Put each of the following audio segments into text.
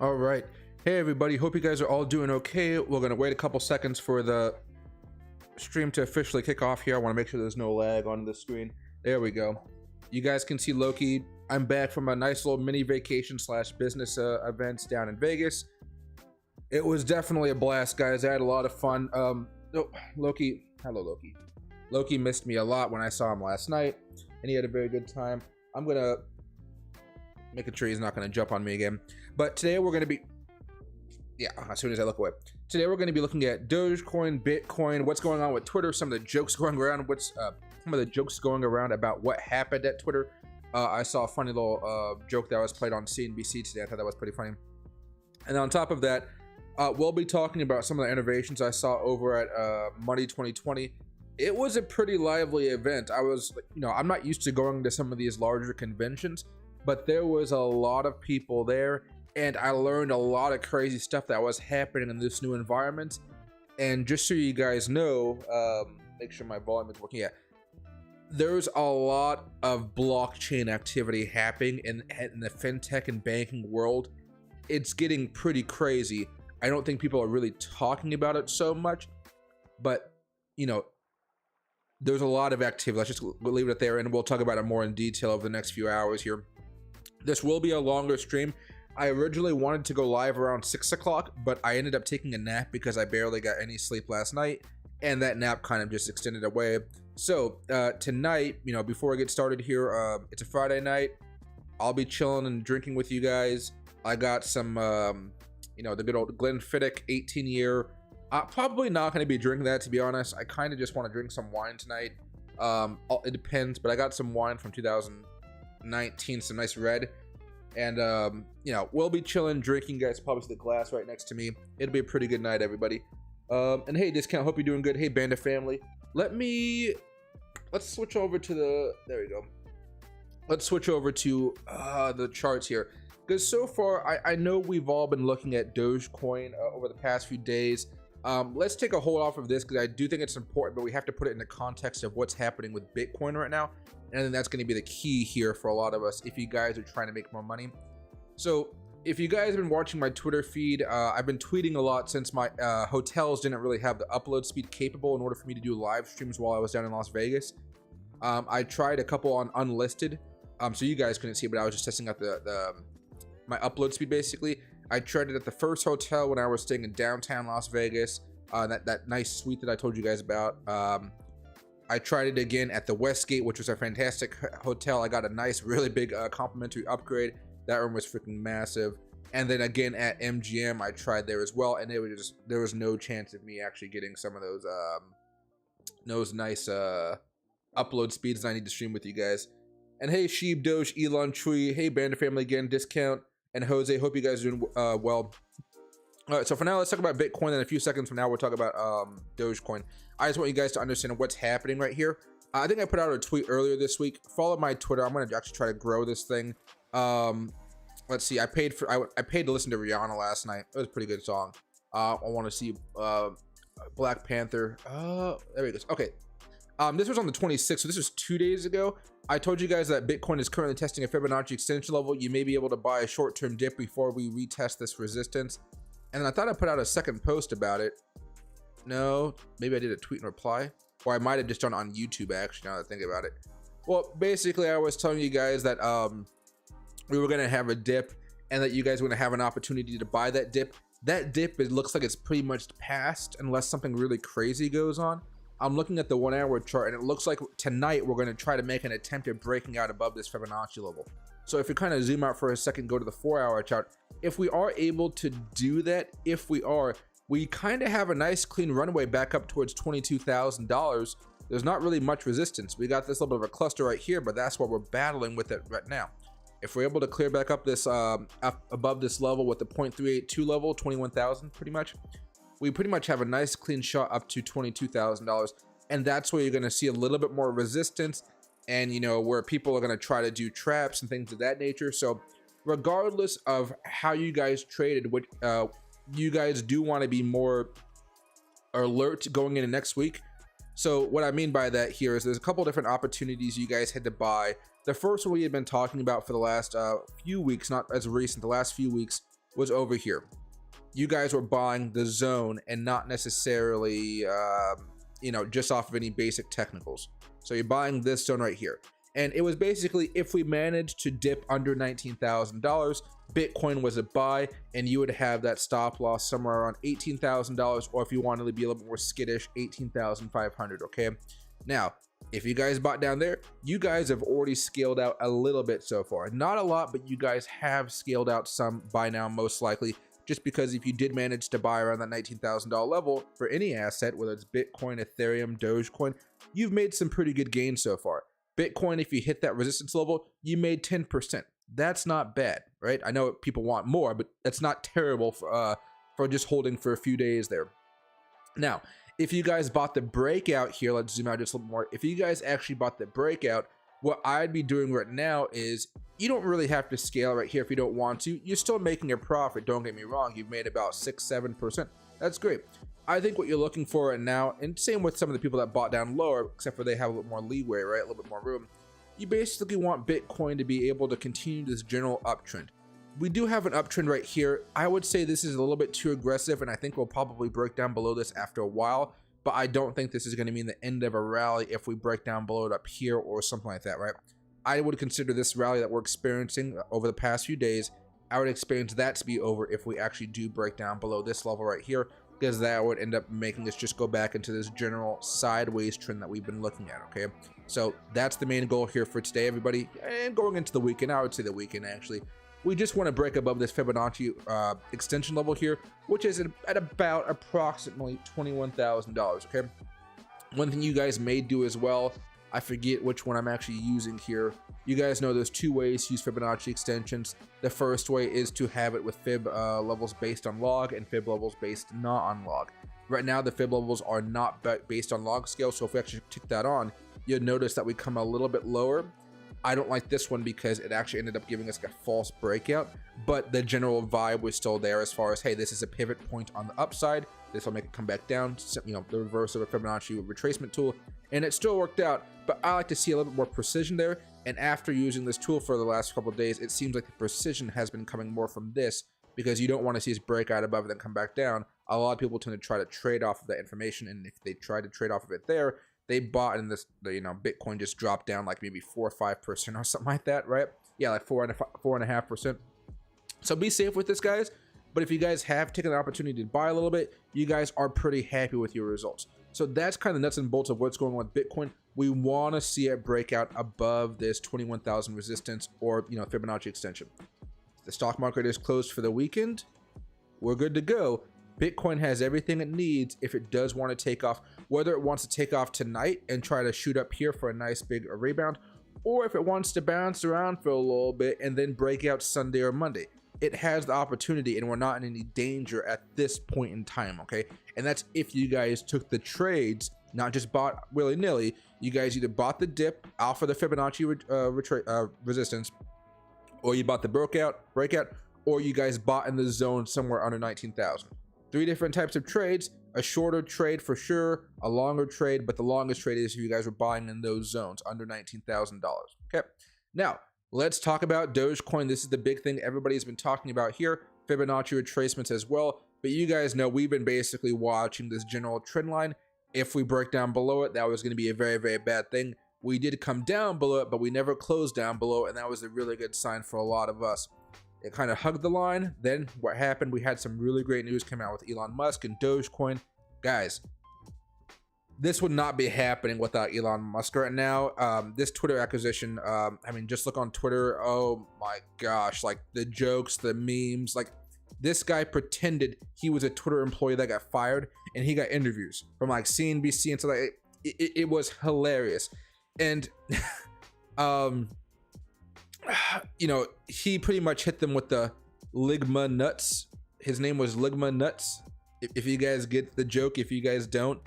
All right. Hey, everybody. Hope you guys are all doing okay. We're going to wait a couple seconds for the stream to officially kick off here. I want to make sure there's no lag on the screen. There we go. You guys can see Loki. I'm back from a nice little mini vacation slash business events down in Vegas. It was definitely a blast, guys. I had a lot of fun. Loki. Hello, Loki. Loki missed me a lot when I saw him last night, and he had a very good time. I'm going to making sure he's not going to jump on me again. But today we're going to be, as soon as I look away. Today we're going to be looking at Dogecoin, Bitcoin, what's going on with Twitter, some of the jokes going around, about what happened at Twitter. I saw a funny little joke that was played on CNBC today. I thought that was pretty funny. And on top of that, we'll be talking about some of the innovations I saw over at Money 2020. It was a pretty lively event. I was, I'm not used to going to some of these larger conventions, but there was a lot of people there, and I learned a lot of crazy stuff that was happening in this new environment. And just so you guys know, make sure my volume is working. Yeah, there's a lot of blockchain activity happening in the fintech and banking world. It's getting pretty crazy. I don't think people are really talking about it so much, but there's a lot of activity. Let's just leave it there, and we'll talk about it more in detail over the next few hours here. This will be a longer stream. I originally wanted to go live around 6 o'clock, but I ended up taking a nap because I barely got any sleep last night, and that nap kind of just extended away. So tonight, before I get started here, it's a Friday night. I'll be chilling and drinking with you guys. I got some, the good old Glenfiddich 18-year. Probably not going to be drinking that, to be honest. I kind of just want to drink some wine tonight. It depends, but I got some wine from 2019, some nice red, and we'll be chilling, drinking. Guys, probably see the glass right next to me. It'll be a pretty good night, everybody. And hey, Discount, hope you're doing good. Hey, Band of Family, let's switch over to there we go. Let's switch over to the charts here, because so far I know we've all been looking at Dogecoin over the past few days. Let's take a hold off of this because I do think it's important, but we have to put it in the context of what's happening with Bitcoin right now. And I think that's going to be the key here for a lot of us if you guys are trying to make more money. So if you guys have been watching my Twitter feed, I've been tweeting a lot since my hotels didn't really have the upload speed capable in order for me to do live streams while I was down in Las Vegas. I tried a couple on unlisted, so you guys couldn't see, but I was just testing out my upload speed basically. I tried it at the first hotel when I was staying in downtown Las Vegas, that nice suite that I told you guys about. I tried it again at the Westgate, which was a fantastic hotel. I got a nice, really big complimentary upgrade. That room was freaking massive. And then again at MGM, I tried there as well, and there was no chance of me actually getting some of those nice upload speeds that I need to stream with you guys. And hey, Sheeb, Doge, Elon, Chui, hey, Band of Family again, Discount, and Jose, hope you guys are doing well. All right, so for now, let's talk about Bitcoin. In a few seconds from now, we'll talk about Dogecoin. I just want you guys to understand what's happening right here. I think I put out a tweet earlier this week. Follow my Twitter. I'm going to actually try to grow this thing. Let's see. I paid to listen to Rihanna last night. It was a pretty good song. I want to see Black Panther. There he goes. Okay. This was on the 26th, so this was 2 days ago. I told you guys that Bitcoin is currently testing a Fibonacci extension level. You may be able to buy a short-term dip before we retest this resistance. And then I thought I put out a second post about it. No, maybe I did a tweet and reply, or I might have just done it on YouTube actually, now that I think about it. Well, basically I was telling you guys that we were gonna have a dip and that you guys were gonna have an opportunity to buy that dip. That dip, it looks like it's pretty much past unless something really crazy goes on. I'm looking at the 1 hour chart, and it looks like tonight we're going to try to make an attempt at breaking out above this Fibonacci level. So if you kind of zoom out for a second, go to the 4 hour chart. If we are able to do that, we kind of have a nice clean runway back up towards $22,000. There's not really much resistance. We got this little bit of a cluster right here, but that's what we're battling with it right now. If we're able to clear back up this up above this level with the 0.382 level, 21,000 pretty much, we pretty much have a nice clean shot up to $22,000, and that's where you're going to see a little bit more resistance, and where people are going to try to do traps and things of that nature. So regardless of how you guys traded, which you guys do want to be more alert going into next week. So what I mean by that here is there's a couple different opportunities you guys had to buy. The first one we had been talking about for the last few weeks, not as recent, the last few weeks, was over here. You guys were buying the zone and not necessarily, just off of any basic technicals. So you're buying this zone right here. And it was basically, if we managed to dip under $19,000, Bitcoin was a buy, and you would have that stop loss somewhere around $18,000, or if you wanted to be a little bit more skittish, 18,500. Okay. Now, if you guys bought down there, you guys have already scaled out a little bit so far. Not a lot, but you guys have scaled out some by now, most likely. Just because if you did manage to buy around that $19,000 level for any asset, whether it's Bitcoin, Ethereum, Dogecoin, you've made some pretty good gains so far. Bitcoin, if you hit that resistance level, you made 10%. That's not bad, right? I know people want more, but that's not terrible for just holding for a few days there. Now, if you guys bought the breakout here, let's zoom out just a little more. If you guys actually bought the breakout, what I'd be doing right now is, you don't really have to scale right here if you don't want to. You're still making a profit, don't get me wrong. You've made about 6-7%. That's great. I think what you're looking for right now, and same with some of the people that bought down lower, except for they have a little more leeway, right? A little bit more room. You basically want Bitcoin to be able to continue this general uptrend. We do have an uptrend right here. I would say this is a little bit too aggressive, and I think we'll probably break down below this after a while, but I don't think this is going to mean the end of a rally if we break down below it up here or something like that, right? I would consider this rally that we're experiencing over the past few days, I would experience that to be over if we actually do break down below this level right here, because that would end up making us just go back into this general sideways trend that we've been looking at, okay? So that's the main goal here for today, everybody. And going into the weekend, I would say the weekend actually, we just want to break above this Fibonacci extension level here, which is at about approximately $21,000, okay? One thing you guys may do as well, I forget which one I'm actually using here. You guys know there's two ways to use Fibonacci extensions. The first way is to have it with fib levels based on log and fib levels based not on log. Right now, the fib levels are not based on log scale, so if we actually tick that on, you'll notice that we come a little bit lower. I don't like this one because it actually ended up giving us a false breakout, but the general vibe was still there as far as, hey, this is a pivot point on the upside. This will make it come back down, the reverse of a Fibonacci retracement tool, and it still worked out, but I like to see a little bit more precision there. And after using this tool for the last couple of days, it seems like the precision has been coming more from this, because you don't want to see this breakout above and then come back down. A lot of people tend to try to trade off of that information, and if they try to trade off of it there, they bought and Bitcoin just dropped down like maybe 4 or 5% or something like that, right? Yeah, like 4.5%. So be safe with this, guys. But if you guys have taken the opportunity to buy a little bit, you guys are pretty happy with your results. So that's kind of nuts and bolts of what's going on with Bitcoin. We want to see it break out above this 21,000 resistance or Fibonacci extension. The stock market is closed for the weekend. We're good to go. Bitcoin has everything it needs if it does want to take off, whether it wants to take off tonight and try to shoot up here for a nice big rebound, or if it wants to bounce around for a little bit and then break out Sunday or Monday. It has the opportunity, and we're not in any danger at this point in time, okay? And that's if you guys took the trades, not just bought willy-nilly. You guys either bought the dip off of the Fibonacci resistance, or you bought the breakout, or you guys bought in the zone somewhere under 19,000. 3 different types of trades: a shorter trade for sure, a longer trade, but the longest trade is if you guys were buying in those zones under $19,000. Okay, now let's talk about Dogecoin. This is the big thing everybody's been talking about here. Fibonacci retracements as well, but you guys know we've been basically watching this general trend line. If we break down below it, that was going to be a very, very bad thing. We did come down below it, but we never closed down below it, and that was a really good sign for a lot of us. It kind of hugged the line. Then what happened? We had some really great news come out with Elon Musk and Dogecoin. Guys, this would not be happening without Elon Musk right now. This Twitter acquisition, I mean, just look on Twitter. Oh my gosh, like the jokes, the memes, like this guy pretended he was a Twitter employee that got fired, and he got interviews from like CNBC and stuff like that. It was hilarious. And he pretty much hit them with the Ligma nuts. His name was Ligma Nuts. If you guys get the joke, if you guys don't,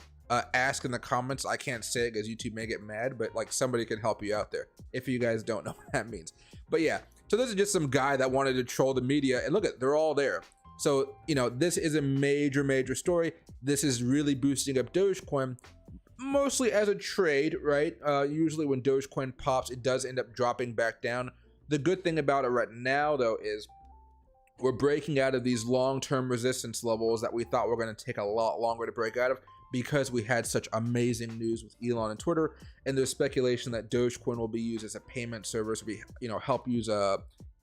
ask in the comments. I can't say it because YouTube may get mad, but like somebody can help you out there if you guys don't know what that means. But yeah, so this is just some guy that wanted to troll the media, and look at, they're all there. So this is a major story. This is really boosting up Dogecoin, mostly as a trade, right? Usually when Dogecoin pops, it does end up dropping back down. The good thing about it right now, though, is we're breaking out of these long-term resistance levels that we thought were going to take a lot longer to break out of, because we had such amazing news with Elon and Twitter, and there's speculation that Dogecoin will be used as a payment service, will be,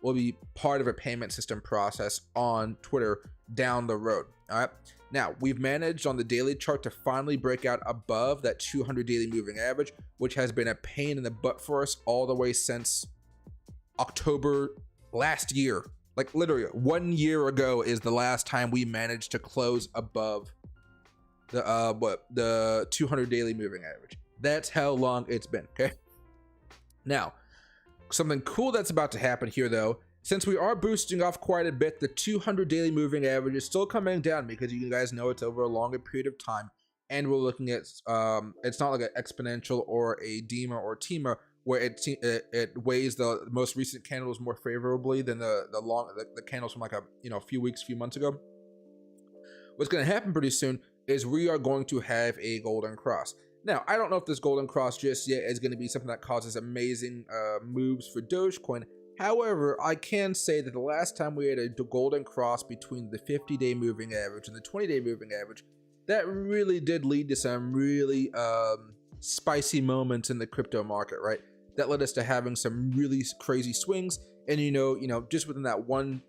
will be part of a payment system process on Twitter down the road. All right, now we've managed on the daily chart to finally break out above that 200 daily moving average, which has been a pain in the butt for us all the way since October last year. Like literally 1 year ago is the last time we managed to close above the 200 daily moving average. That's how long it's been. Okay, now something cool that's about to happen here though. Since we are boosting off quite a bit, the 200 daily moving average is still coming down, because you guys know it's over a longer period of time, and we're looking at it's not like an exponential or a DEMA or TEMA where it weighs the most recent candles more favorably than the candles from like a few months ago. What's going to happen pretty soon is we are going to have a golden cross. Now, I don't know if this golden cross just yet is going to be something that causes amazing moves for Dogecoin. However, I can say that the last time we had a golden cross between the 50-day moving average and the 20-day moving average, that really did lead to some really spicy moments in the crypto market, right? That led us to having some really crazy swings. And just within that one,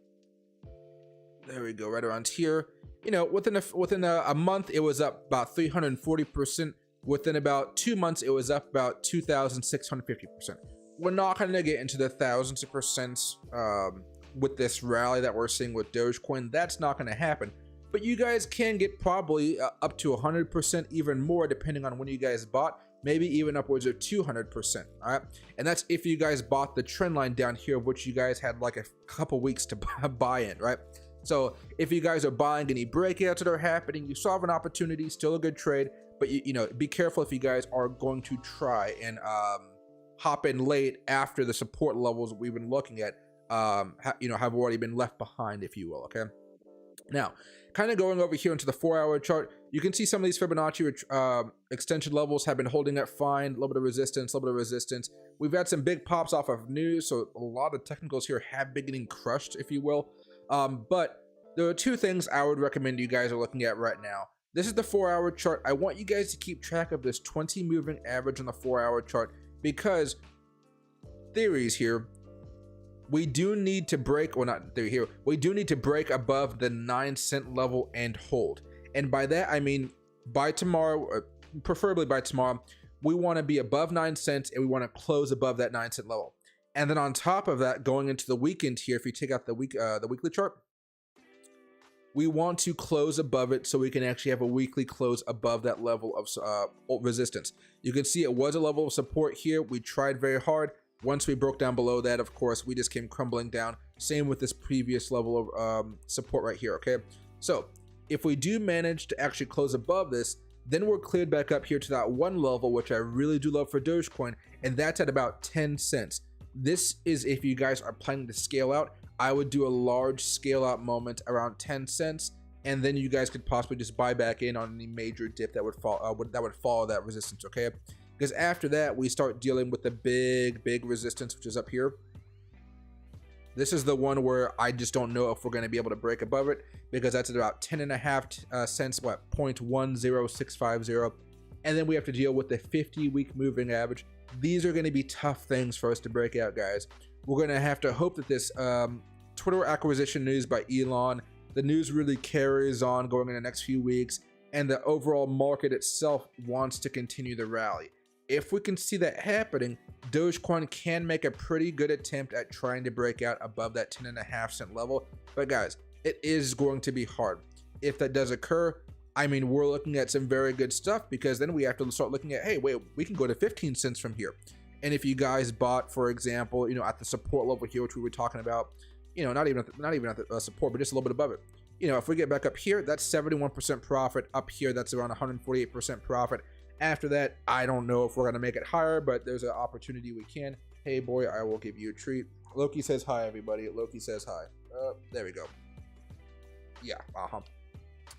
there we go, right around here, within a month, it was up about 340%. Within about 2 months, it was up about 2,650%. We're not going to get into the thousands of percents with this rally that we're seeing with Dogecoin. That's not going to happen. But you guys can get probably up to 100%, even more, depending on when you guys bought. Maybe even upwards of 200%. All right, and that's if you guys bought the trend line down here, which you guys had like a couple weeks to buy in, right? So if you guys are buying any breakouts that are happening, you still have an opportunity, still a good trade. But be careful if you guys are going to try and hop in late after the support levels we've been looking at have already been left behind, if you will. Okay, now kind of going over here into the 4-hour chart, you can see some of these Fibonacci extension levels have been holding up fine. A little bit of resistance, a little bit of resistance. We've had some big pops off of news, so a lot of technicals here have been getting crushed, if you will. But there are two things I would recommend you guys are looking at right now. This is the 4-hour chart. I want you guys to keep track of this 20 moving average on the 4-hour chart, because theories here, we do need to break, well, not theory here, we do need to break above the 9-cent level and hold. And by that, I mean by tomorrow, or preferably by tomorrow, we want to be above 9 cents and we want to close above that 9-cent level. And then on top of that, going into the weekend here, if you take out the weekly chart, we want to close above it so we can actually have a weekly close above that level of resistance. You can see it was a level of support here. We tried very hard. Once we broke down below that, of course, we just came crumbling down. Same with this previous level of support right here, okay? So if we do manage to actually close above this, then we're cleared back up here to that one level, which I really do love for Dogecoin, and that's at about 10 cents. This is if you guys are planning to scale out. I would do a large scale out moment around 10 cents, and then you guys could possibly just buy back in on any major dip that would follow that resistance, okay? Because after that, we start dealing with the big resistance, which is up here. This is the one where I just don't know if we're going to be able to break above it, because that's at about 10.5 cents, 0.10650. And then we have to deal with the 50-week moving average. These are going to be tough things for us to break out, guys. We're going to have to hope that this Twitter acquisition news by Elon, the news really carries on going in the next few weeks, and the overall market itself wants to continue the rally. If we can see that happening, Dogecoin can make a pretty good attempt at trying to break out above that 10.5 cent level. But guys, it is going to be hard. If that does occur, I mean, we're looking at some very good stuff, because then we have to start looking at, hey, wait, we can go to 15 cents from here. And if you guys bought, for example, at the support level here, which we were talking about, not even at the support, but just a little bit above it. If we get back up here, that's 71% profit. Up here, that's around 148% profit. After that, I don't know if we're going to make it higher, but there's an opportunity we can. Hey, boy, I will give you a treat. Loki says hi, everybody. Loki says hi. There we go. Yeah,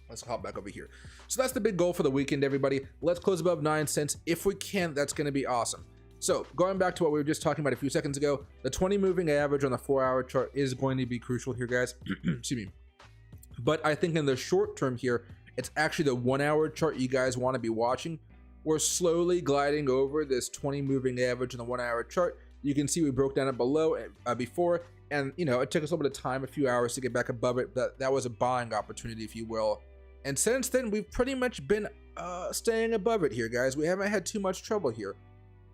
let's hop back over here. So that's the big goal for the weekend, everybody. Let's close above 9 cents. If we can, that's going to be awesome. So going back to what we were just talking about a few seconds ago, the 20 moving average on the 4-hour chart is going to be crucial here, guys. Excuse me. But I think in the short term here, it's actually the 1-hour chart you guys want to be watching. We're slowly gliding over this 20 moving average on the 1-hour chart. You can see we broke down it below before, and you know, it took us a little bit of time, a few hours to get back above it. That was a buying opportunity, if you will. And since then, we've pretty much been staying above it here, guys. We haven't had too much trouble here.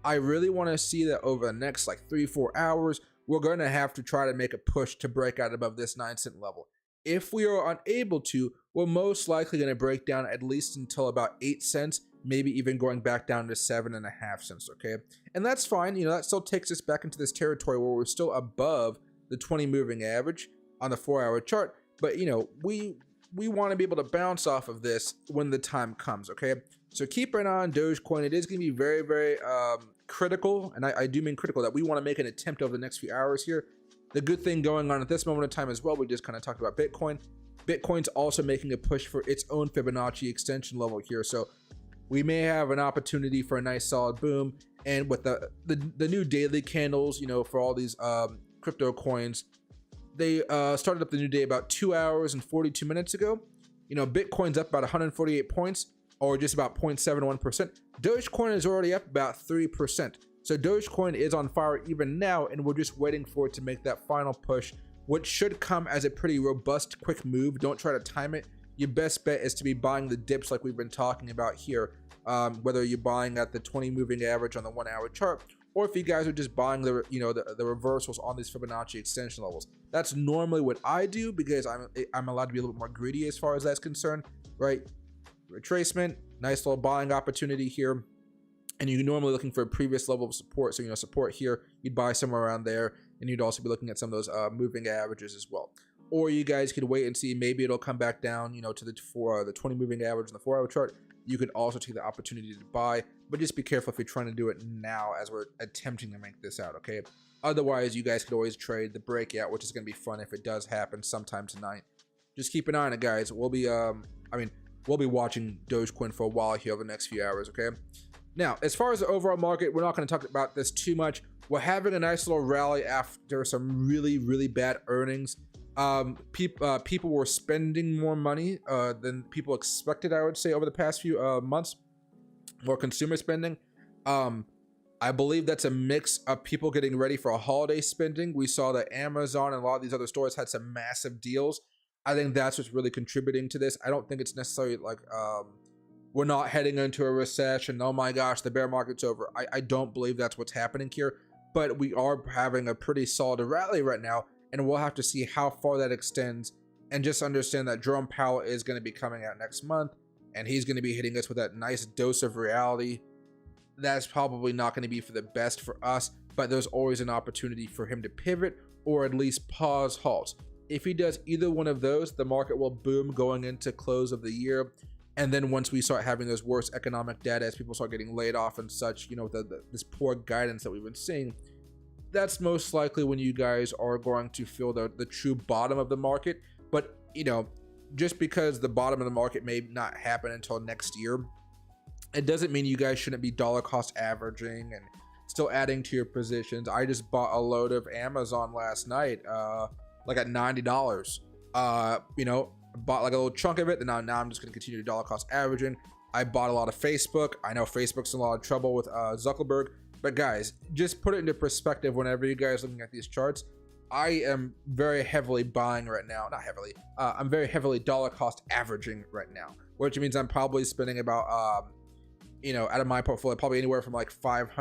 I really want to see that over the next like 3-4 hours, we're going to have to try to make a push to break out above this 9-cent level. If we are unable to, we're most likely going to break down at least until about 8 cents, maybe even going back down to 7.5 cents, okay? And that's fine. You know, that still takes us back into this territory where we're still above the 20 moving average on the 4-hour chart. But, you know, we want to be able to bounce off of this when the time comes, okay? So keep an eye on Dogecoin. It is going to be very, very critical, and I do mean critical, that we want to make an attempt over the next few hours here. The good thing going on at this moment in time as well, we just kind of talked about Bitcoin. Bitcoin's also making a push for its own Fibonacci extension level here. So we may have an opportunity for a nice solid boom. And with the new daily candles, you know, for all these crypto coins, they started up the new day about 2 hours and 42 minutes ago. You know, Bitcoin's up about 148 points, or just about 0.71%. Dogecoin is already up about 3%. So Dogecoin is on fire even now, and we're just waiting for it to make that final push, which should come as a pretty robust, quick move. Don't try to time it. Your best bet is to be buying the dips like we've been talking about here, whether you're buying at the 20 moving average on the 1-hour chart, or if you guys are just buying the, you know, the reversals on these Fibonacci extension levels. That's normally what I do because I'm allowed to be a little bit more greedy as far as that's concerned, right? Retracement, nice little buying opportunity here. And you're normally looking for a previous level of support. So, you know, support here, you'd buy somewhere around there, and you'd also be looking at some of those moving averages as well. Or you guys could wait and see, maybe it'll come back down, you know, to the 20 moving average on the 4-hour chart. You could also take the opportunity to buy, but just be careful if you're trying to do it now as we're attempting to make this out, okay? Otherwise, you guys could always trade the breakout, which is going to be fun if it does happen sometime tonight. Just keep an eye on it, guys. We'll be watching Dogecoin for a while here over the next few hours, okay? Now, as far as the overall market, we're not going to talk about this too much. We're having a nice little rally after some really, really bad earnings. People were spending more money than people expected, I would say, over the past few months. More consumer spending. I believe that's a mix of people getting ready for a holiday spending. We saw that Amazon and a lot of these other stores had some massive deals. I think that's what's really contributing to this. I don't think it's necessarily like we're not heading into a recession. Oh my gosh, the bear market's over. I don't believe that's what's happening here, but we are having a pretty solid rally right now, and we'll have to see how far that extends, and just understand that Jerome Powell is going to be coming out next month, and he's going to be hitting us with that nice dose of reality. That's probably not going to be for the best for us, but there's always an opportunity for him to pivot or at least pause, halt. If he does either one of those, the market will boom going into close of the year. And then once we start having those worse economic data, as people start getting laid off and such, you know, this poor guidance that we've been seeing, that's most likely when you guys are going to feel the true bottom of the market. But, you know, just because the bottom of the market may not happen until next year, it doesn't mean you guys shouldn't be dollar cost averaging and still adding to your positions. I just bought a load of Amazon last night, like at $90. You know, bought like a little chunk of it, and now I'm just going to continue to dollar cost averaging. I bought a lot of Facebook. I know Facebook's in a lot of trouble with Zuckerberg, but guys, just put it into perspective. Whenever you guys are looking at these charts, I am very heavily buying right now. Not heavily. I'm very heavily dollar cost averaging right now, which means I'm probably spending about you know, out of my portfolio, probably anywhere from like $500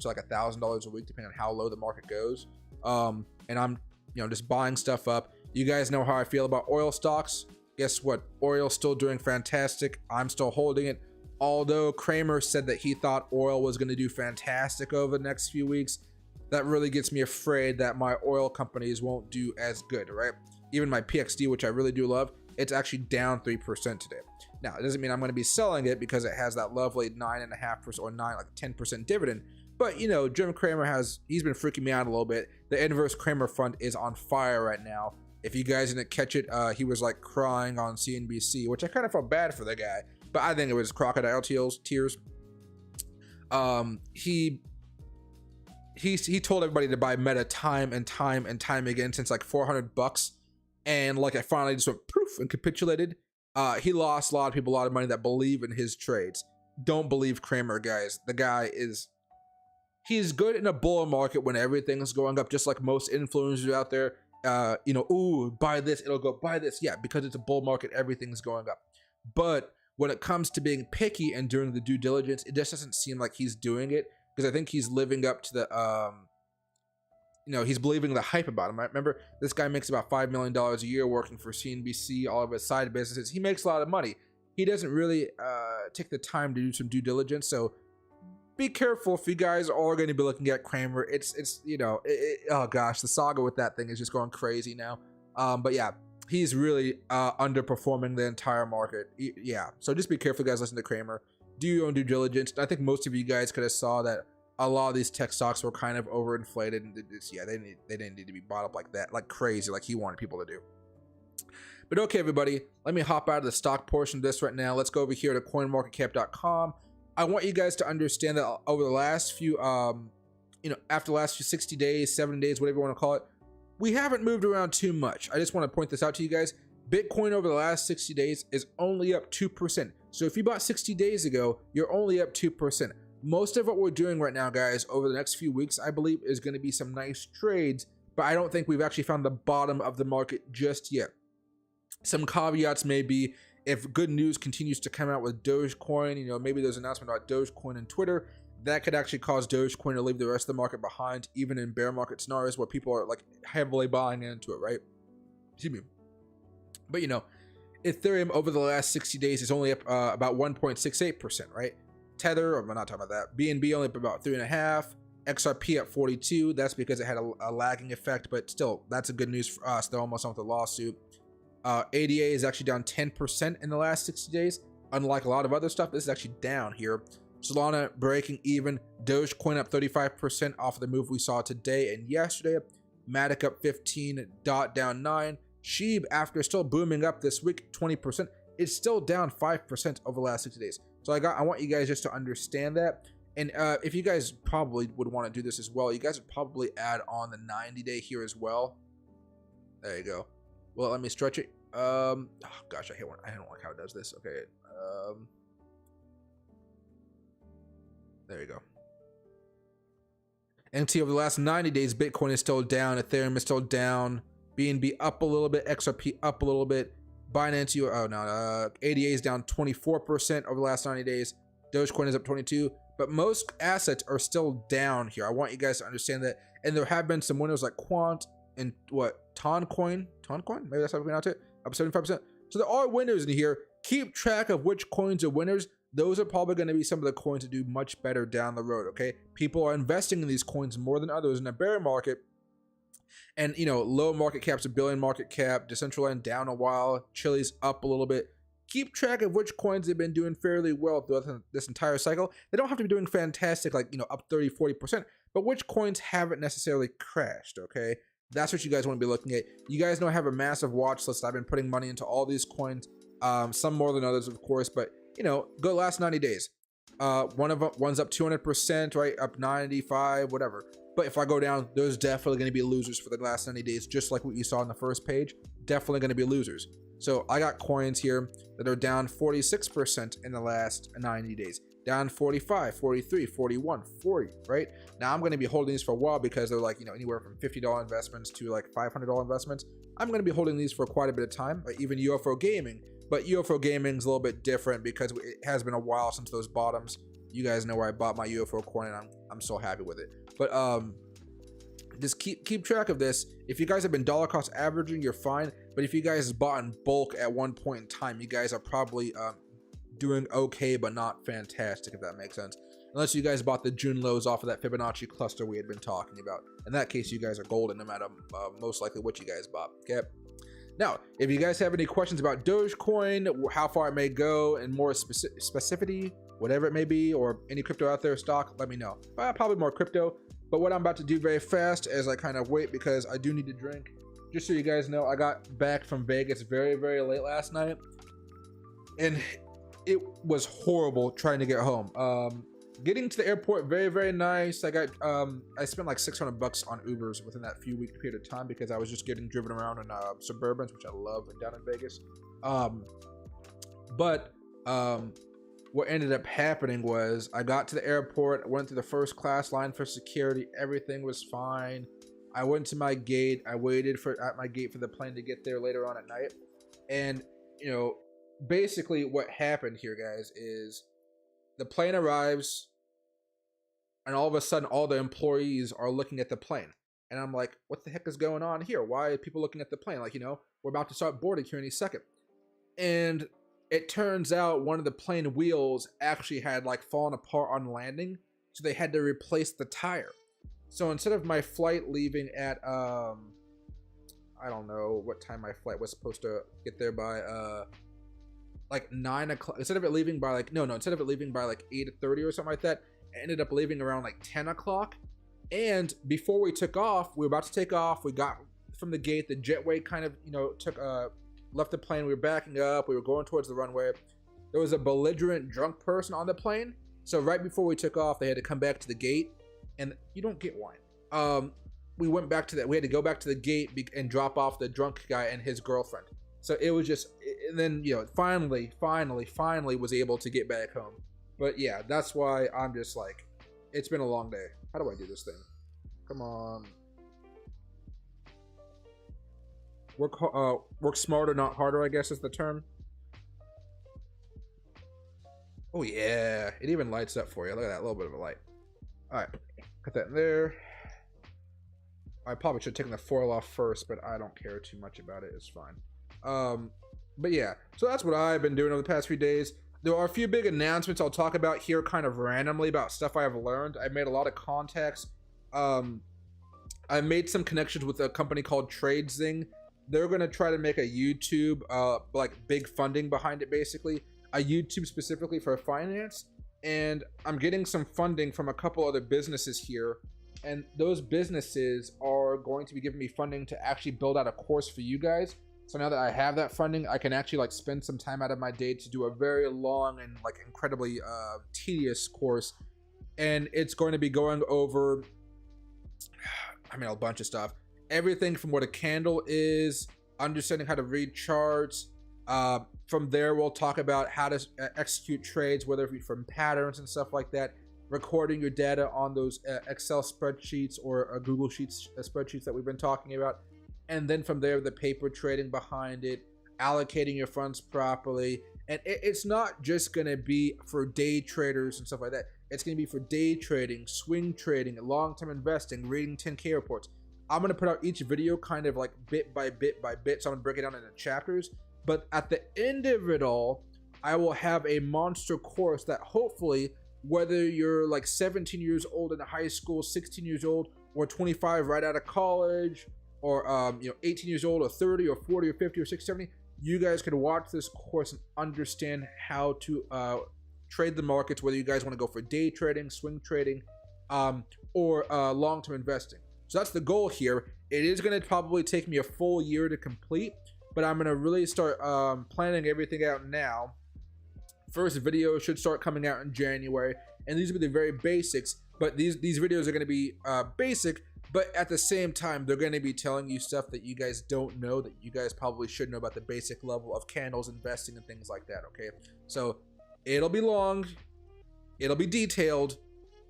to like $1,000 a week, depending on how low the market goes. And I'm, you know, just buying stuff up. You guys know how I feel about oil stocks. Guess what? Oil's still doing fantastic. I'm still holding it. Although Cramer said that he thought oil was going to do fantastic over the next few weeks, that really gets me afraid that my oil companies won't do as good, right? Even my PXD, which I really do love, it's actually down 3% today. Now, it doesn't mean I'm going to be selling it because it has that lovely 9.5% or 10% dividend. But, you know, Jim Cramer he's been freaking me out a little bit. The Inverse Cramer Fund is on fire right now. If you guys didn't catch it, he was like crying on CNBC, which I kind of felt bad for the guy, but I think it was crocodile tears. He he told everybody to buy Meta time and time and time again since like $400, and like it finally just went poof and capitulated. He lost a lot of people a lot of money that believe in his trades. Don't believe Kramer, guys. The guy he's good in a bull market when everything's going up, just like most influencers out there. You know, ooh, buy this, it'll go, buy this. Yeah, because it's a bull market, everything's going up. But when it comes to being picky and doing the due diligence, it just doesn't seem like he's doing it, because I think he's living up to the you know, he's believing the hype about him. Right? Remember, this guy makes about $5 million a year working for CNBC, all of his side businesses. He makes a lot of money. He doesn't really take the time to do some due diligence. So be careful if you guys are going to be looking at Kramer. It's you know, oh gosh, the saga with that thing is just going crazy now. But yeah, he's really underperforming the entire market. Yeah, so just be careful, guys. Listen to Kramer. Do your own due diligence. I think most of you guys could have saw that a lot of these tech stocks were kind of overinflated, and yeah, they didn't need to be bought up like that, like crazy, like he wanted people to do. But okay, everybody, let me hop out of the stock portion of this right now. Let's go over here to coinmarketcap.com. I want you guys to understand that over the last few, you know, after the last few 60 days, 70 days, whatever you want to call it, we haven't moved around too much. I just want to point this out to you guys. Bitcoin over the last 60 days is only up 2%. So if you bought 60 days ago, you're only up 2%. Most of what we're doing right now, guys, over the next few weeks, I believe is going to be some nice trades, but I don't think we've actually found the bottom of the market just yet. Some caveats may be if good news continues to come out with Dogecoin, you know, maybe there's an announcement about Dogecoin on Twitter, that could actually cause Dogecoin to leave the rest of the market behind, even in bear market scenarios where people are like heavily buying into it, right? Excuse me. But you know, Ethereum over the last 60 days is only up about 1.68%, right? Tether, I'm not talking about that. BNB only up about 3.5%. XRP at 42. That's because it had a lagging effect, but still, that's a good news for us. They're almost on with the lawsuit. ADA is actually down 10% in the last 60 days. Unlike a lot of other stuff, this is actually down here. Solana breaking even. Dogecoin up 35% off of the move we saw today and yesterday. Matic up 15. DOT down 9. SHIB, after still booming up this week 20%, it's still down 5% over the last 60 days. So I want you guys just to understand that. And if you guys probably would want to do this as well, you guys would probably add on the 90-day here as well. There you go. Well, let me stretch it. Oh gosh, I hate one. I don't like how it does this. Okay. There you go. And see, over the last 90 days, Bitcoin is still down. Ethereum is still down. BNB up a little bit. XRP up a little bit. Binance, ADA is down 24% over the last 90 days. Dogecoin is up 22%. But most assets are still down here. I want you guys to understand that. And there have been some winners like Quant and Toncoin? Maybe that's how we pronounce it. Up 75%. So there are winners in here. Keep track of which coins are winners. Those are probably going to be some of the coins that do much better down the road, okay? People are investing in these coins more than others in a bear market. And, you know, low market cap's $1 billion market cap. Decentraland down a while. Chili's up a little bit. Keep track of which coins have been doing fairly well throughout this entire cycle. They don't have to be doing fantastic, like, you know, up 30, 40%, but which coins haven't necessarily crashed, okay? That's what you guys want to be looking at. You guys know I have a massive watch list. I've been putting money into all these coins, some more than others, of course, but, you know, go last 90 days. One's up 200%, right? Up 95, whatever. But if I go down, there's definitely going to be losers for the last 90 days, just like what you saw on the first page. Definitely going to be losers. So I got coins here that are down 46% in the last 90 days. Down 45, 43, 41, 40, right? Now I'm going to be holding these for a while because they're like, you know, anywhere from $50 investments to like $500 investments. I'm going to be holding these for quite a bit of time, even UFO Gaming. But UFO Gaming is a little bit different because it has been a while since those bottoms. You guys know where I bought my UFO coin, and I'm so happy with it. But just keep track of this. If you guys have been dollar cost averaging, you're fine. But if you guys bought in bulk at one point in time, you guys are probably doing okay, but not fantastic, if that makes sense. Unless you guys bought the June lows off of that Fibonacci cluster we had been talking about. In that case, you guys are golden no matter most likely what you guys bought. Okay. Now, if you guys have any questions about Dogecoin, how far it may go, and more specificity, whatever it may be, or any crypto out there stock, let me know. Probably more crypto. But what I'm about to do very fast as I kind of wait, because I do need to drink. Just so you guys know, I got back from Vegas very, very late last night. And it was horrible trying to get home. Getting to the airport, very, very nice. I got I spent like $600 on Ubers within that few week period of time because I was just getting driven around in Suburbans, which I love down in Vegas. But what ended up happening was I got to the airport, went through the first class line for security, everything was fine. I went to my gate, I waited at my gate for the plane to get there later on at night. And, you know, basically what happened here, guys, is the plane arrives and all of a sudden all the employees are looking at the plane. And I'm like, what the heck is going on here? Why are people looking at the plane? Like, you know, we're about to start boarding here any second. And it turns out one of the plane wheels actually had like fallen apart on landing, so they had to replace the tire. So instead of my flight leaving at I don't know what time my flight was supposed to get there by, like 9 o'clock. Instead of it leaving by like instead of it leaving by like 8:30 or something like that, it ended up leaving around like 10 o'clock. And before we took off, we were about to take off. We got from the gate. The jetway kind of, you know, left the plane. We were backing up. We were going towards the runway. There was a belligerent drunk person on the plane. So right before we took off, they had to come back to the gate. And you don't get wine. We went back to that. We had to go back to the gate and drop off the drunk guy and his girlfriend. So it was just, and then, you know, finally was able to get back home. But yeah, that's why I'm just like, it's been a long day. How do I do this thing? Come on. Work smarter, not harder, I guess is the term. Oh yeah, it even lights up for you. Look at that little bit of a light. All right, put that in there. I probably should have taken the foil off first, but I don't care too much about it. It's fine. But yeah, so that's what I've been doing over the past few days. There are a few big announcements I'll talk about here kind of randomly about stuff I have learned. I made a lot of contacts. I made some connections with a company called TradeZing. They're going to try to make a YouTube, like big funding behind it, basically. A YouTube specifically for finance. And I'm getting some funding from a couple other businesses here. And those businesses are going to be giving me funding to actually build out a course for you guys. So now that I have that funding, I can actually like spend some time out of my day to do a very long and like incredibly tedious course. And it's going to be going over, I mean, a bunch of stuff. Everything from what a candle is, understanding how to read charts. From there, we'll talk about how to execute trades, whether it be from patterns and stuff like that. Recording your data on those Excel spreadsheets or Google Sheets spreadsheets that we've been talking about. And then from there, the paper trading behind it, allocating your funds properly. And it's not just going to be for day traders and stuff like that. It's going to be for day trading, swing trading, long-term investing, reading 10K reports. I'm going to put out each video kind of like bit by bit by bit. So I'm going to break it down into chapters. But at the end of it all, I will have a monster course that hopefully, whether you're like 17 years old in high school, 16 years old, or 25 right out of college, or 18 years old, or 30, or 40, or 50, or 60, 70, you guys can watch this course and understand how to trade the markets, whether you guys want to go for day trading, swing trading, or long-term investing. So that's the goal here. It is going to probably take me a full year to complete, but I'm going to really start planning everything out now. First video should start coming out in January, and these will be the very basics, but these videos are going to be basic, but at the same time, they're going to be telling you stuff that you guys don't know, that you guys probably should know about the basic level of candles, investing, and things like that, okay? So it'll be long, it'll be detailed,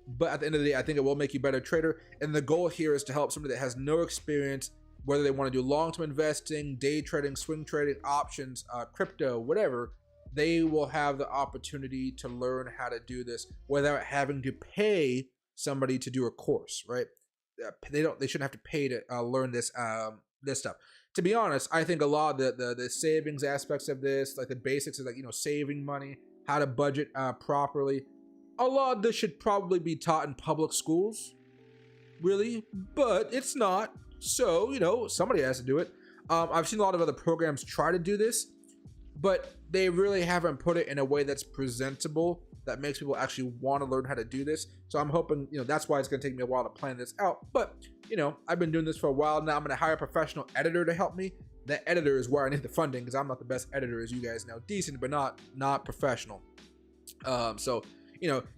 but at the end of the day, I think it will make you a better trader. And the goal here is to help somebody that has no experience, whether they want to do long-term investing, day trading, swing trading, options, crypto, whatever. They will have the opportunity to learn how to do this without having to pay somebody to do a course, right? They shouldn't have to pay to learn this stuff. To be honest, I think a lot of the savings aspects of this, like the basics of like, saving money, how to budget properly, a lot of this should probably be taught in public schools, really, but it's not. So, somebody has to do it. I've seen a lot of other programs try to do this, but they really haven't put it in a way that's presentable, that makes people actually want to learn how to do this. So I'm hoping, that's why it's going to take me a while to plan this out. But, I've been doing this for a while now. I'm going to hire a professional editor to help me. That editor is where I need the funding, because I'm not the best editor, as you guys know. Decent, but not professional. So,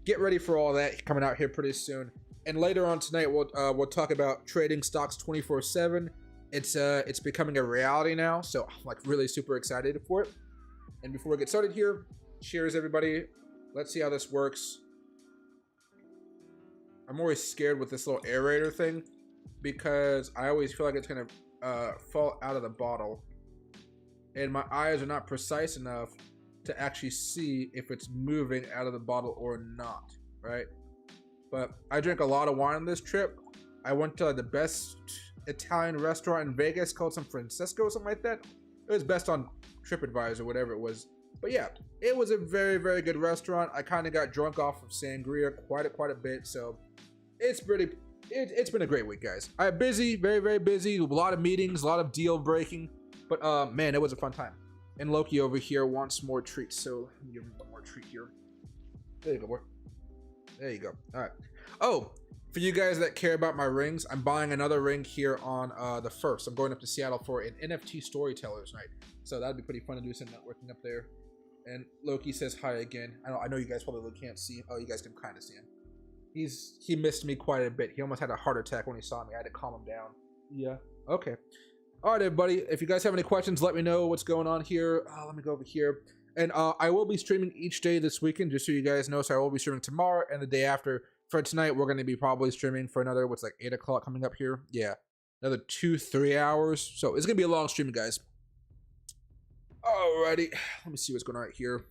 get ready for all that coming out here pretty soon. And later on tonight, we'll talk about trading stocks 24/7. It's becoming a reality now, so I'm like really super excited for it. And before we get started here, cheers everybody. Let's see how this works. I'm always scared with this little aerator thing because I always feel like it's gonna fall out of the bottle, and my eyes are not precise enough to actually see if it's moving out of the bottle or not, right? But I drank a lot of wine on this trip. I went to the best Italian restaurant in Vegas called San Francisco or something like that. It was best on TripAdvisor, whatever it was. But yeah, it was a very, very good restaurant. I kind of got drunk off of sangria quite a bit, so it's been a great week, guys. I'm busy, very, very busy. A lot of meetings, a lot of deal breaking, but man, it was a fun time. And Loki over here wants more treats, so let me give him one more treat here. There you go, boy. There you go. All right. Oh, for you guys that care about my rings, I'm buying another ring here on the 1st. I'm going up to Seattle for an NFT storytellers night, so that'd be pretty fun to do some networking up there. And Loki says hi again. I know you guys probably can't see him. Oh, you guys can kind of see him. He missed me quite a bit. He almost had a heart attack when he saw me. I had to calm him down. Yeah. Okay. All right, everybody. If you guys have any questions, let me know what's going on here. Let me go over here. And I will be streaming each day this weekend, just so you guys know. So I will be streaming tomorrow and the day after. For tonight, we're going to be probably streaming for another, what's like 8 o'clock coming up here. Yeah. Another 2-3 hours. So it's going to be a long stream, guys. Alrighty. Let me see what's going on right here.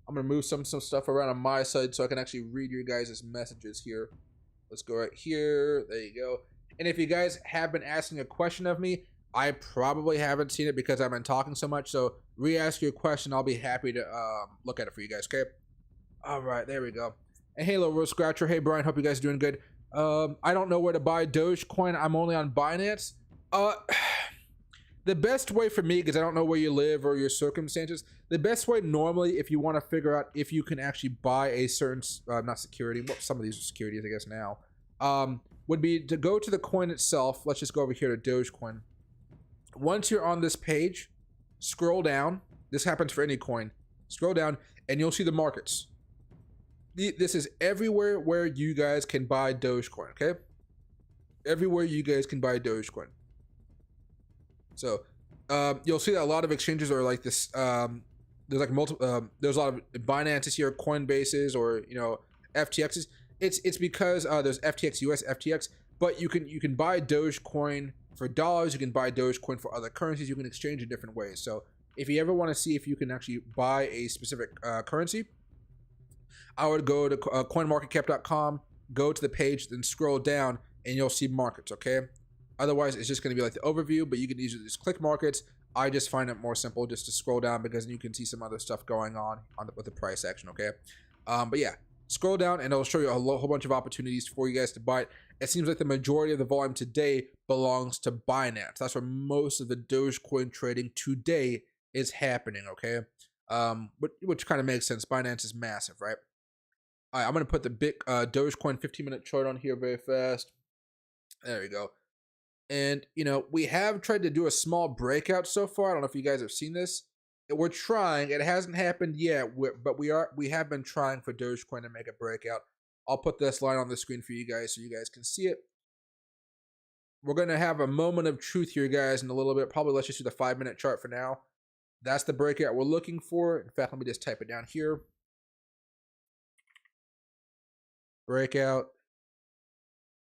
I'm going to move some stuff around on my side so I can actually read your guys' messages here. Let's go right here. There you go. And if you guys have been asking a question of me, I probably haven't seen it because I've been talking so much. So re-ask your question. I'll be happy to look at it for you guys, okay? All right, there we go. And hey, Little Rose Scratcher. Hey, Brian. Hope you guys are doing good. I don't know where to buy Dogecoin. I'm only on Binance. The best way for me, because I don't know where you live or your circumstances, the best way normally, if you want to figure out if you can actually buy a certain, not security, well, some of these are securities, I guess now, would be to go to the coin itself. Let's just go over here to Dogecoin. Once you're on this page, scroll down. This happens for any coin. Scroll down, and you'll see the markets. This is everywhere where you guys can buy Dogecoin, okay? Everywhere you guys can buy Dogecoin. So you'll see that a lot of exchanges are like this. There's like multiple. There's a lot of Binance's here, Coinbases, or FTXs. It's because there's FTX US, FTX, but you can buy Dogecoin for dollars. You can buy Dogecoin for other currencies. You can exchange in different ways. So if you ever want to see if you can actually buy a specific currency, I would go to coinmarketcap.com, go to the page, then scroll down, and you'll see markets. Okay. Otherwise, it's just going to be like the overview, but you can easily just click markets. I just find it more simple just to scroll down because you can see some other stuff going on with the price action, okay? But yeah, scroll down and it'll show you a whole bunch of opportunities for you guys to buy it. It seems like the majority of the volume today belongs to Binance. That's where most of the Dogecoin trading today is happening, okay? Which kind of makes sense. Binance is massive, right? All right, I'm going to put the big Dogecoin 15-minute chart on here very fast. There we go. And, we have tried to do a small breakout so far. I don't know if you guys have seen this. We're trying. It hasn't happened yet, but we have been trying for Dogecoin to make a breakout. I'll put this line on the screen for you guys so you guys can see it. We're going to have a moment of truth here, guys, in a little bit. Probably let's just do the 5-minute chart for now. That's the breakout we're looking for. In fact, let me just type it down here. Breakout.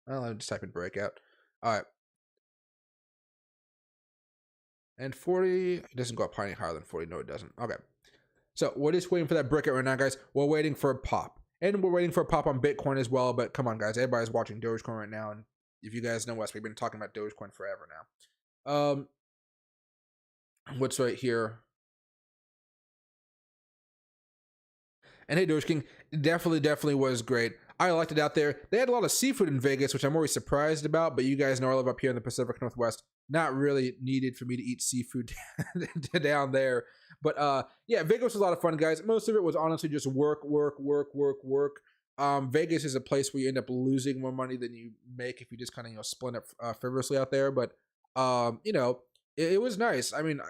Well, let me just type in breakout. All right. And 40, it doesn't go up any higher than 40. No, it doesn't. Okay. So we're just waiting for that breakout right now, guys. We're waiting for a pop. And we're waiting for a pop on Bitcoin as well. But come on, guys. Everybody's watching Dogecoin right now. And if you guys know us, we've been talking about Dogecoin forever now. What's right here? And hey, Doge King, definitely was great. I liked it out there. They had a lot of seafood in Vegas, which I'm always surprised about. But you guys know I live up here in the Pacific Northwest. Not really needed for me to eat seafood down there. But yeah, Vegas was a lot of fun, guys. Most of it was honestly just work. Vegas is a place where you end up losing more money than you make if you just kind of split up frivolously out there. But it was nice. I mean,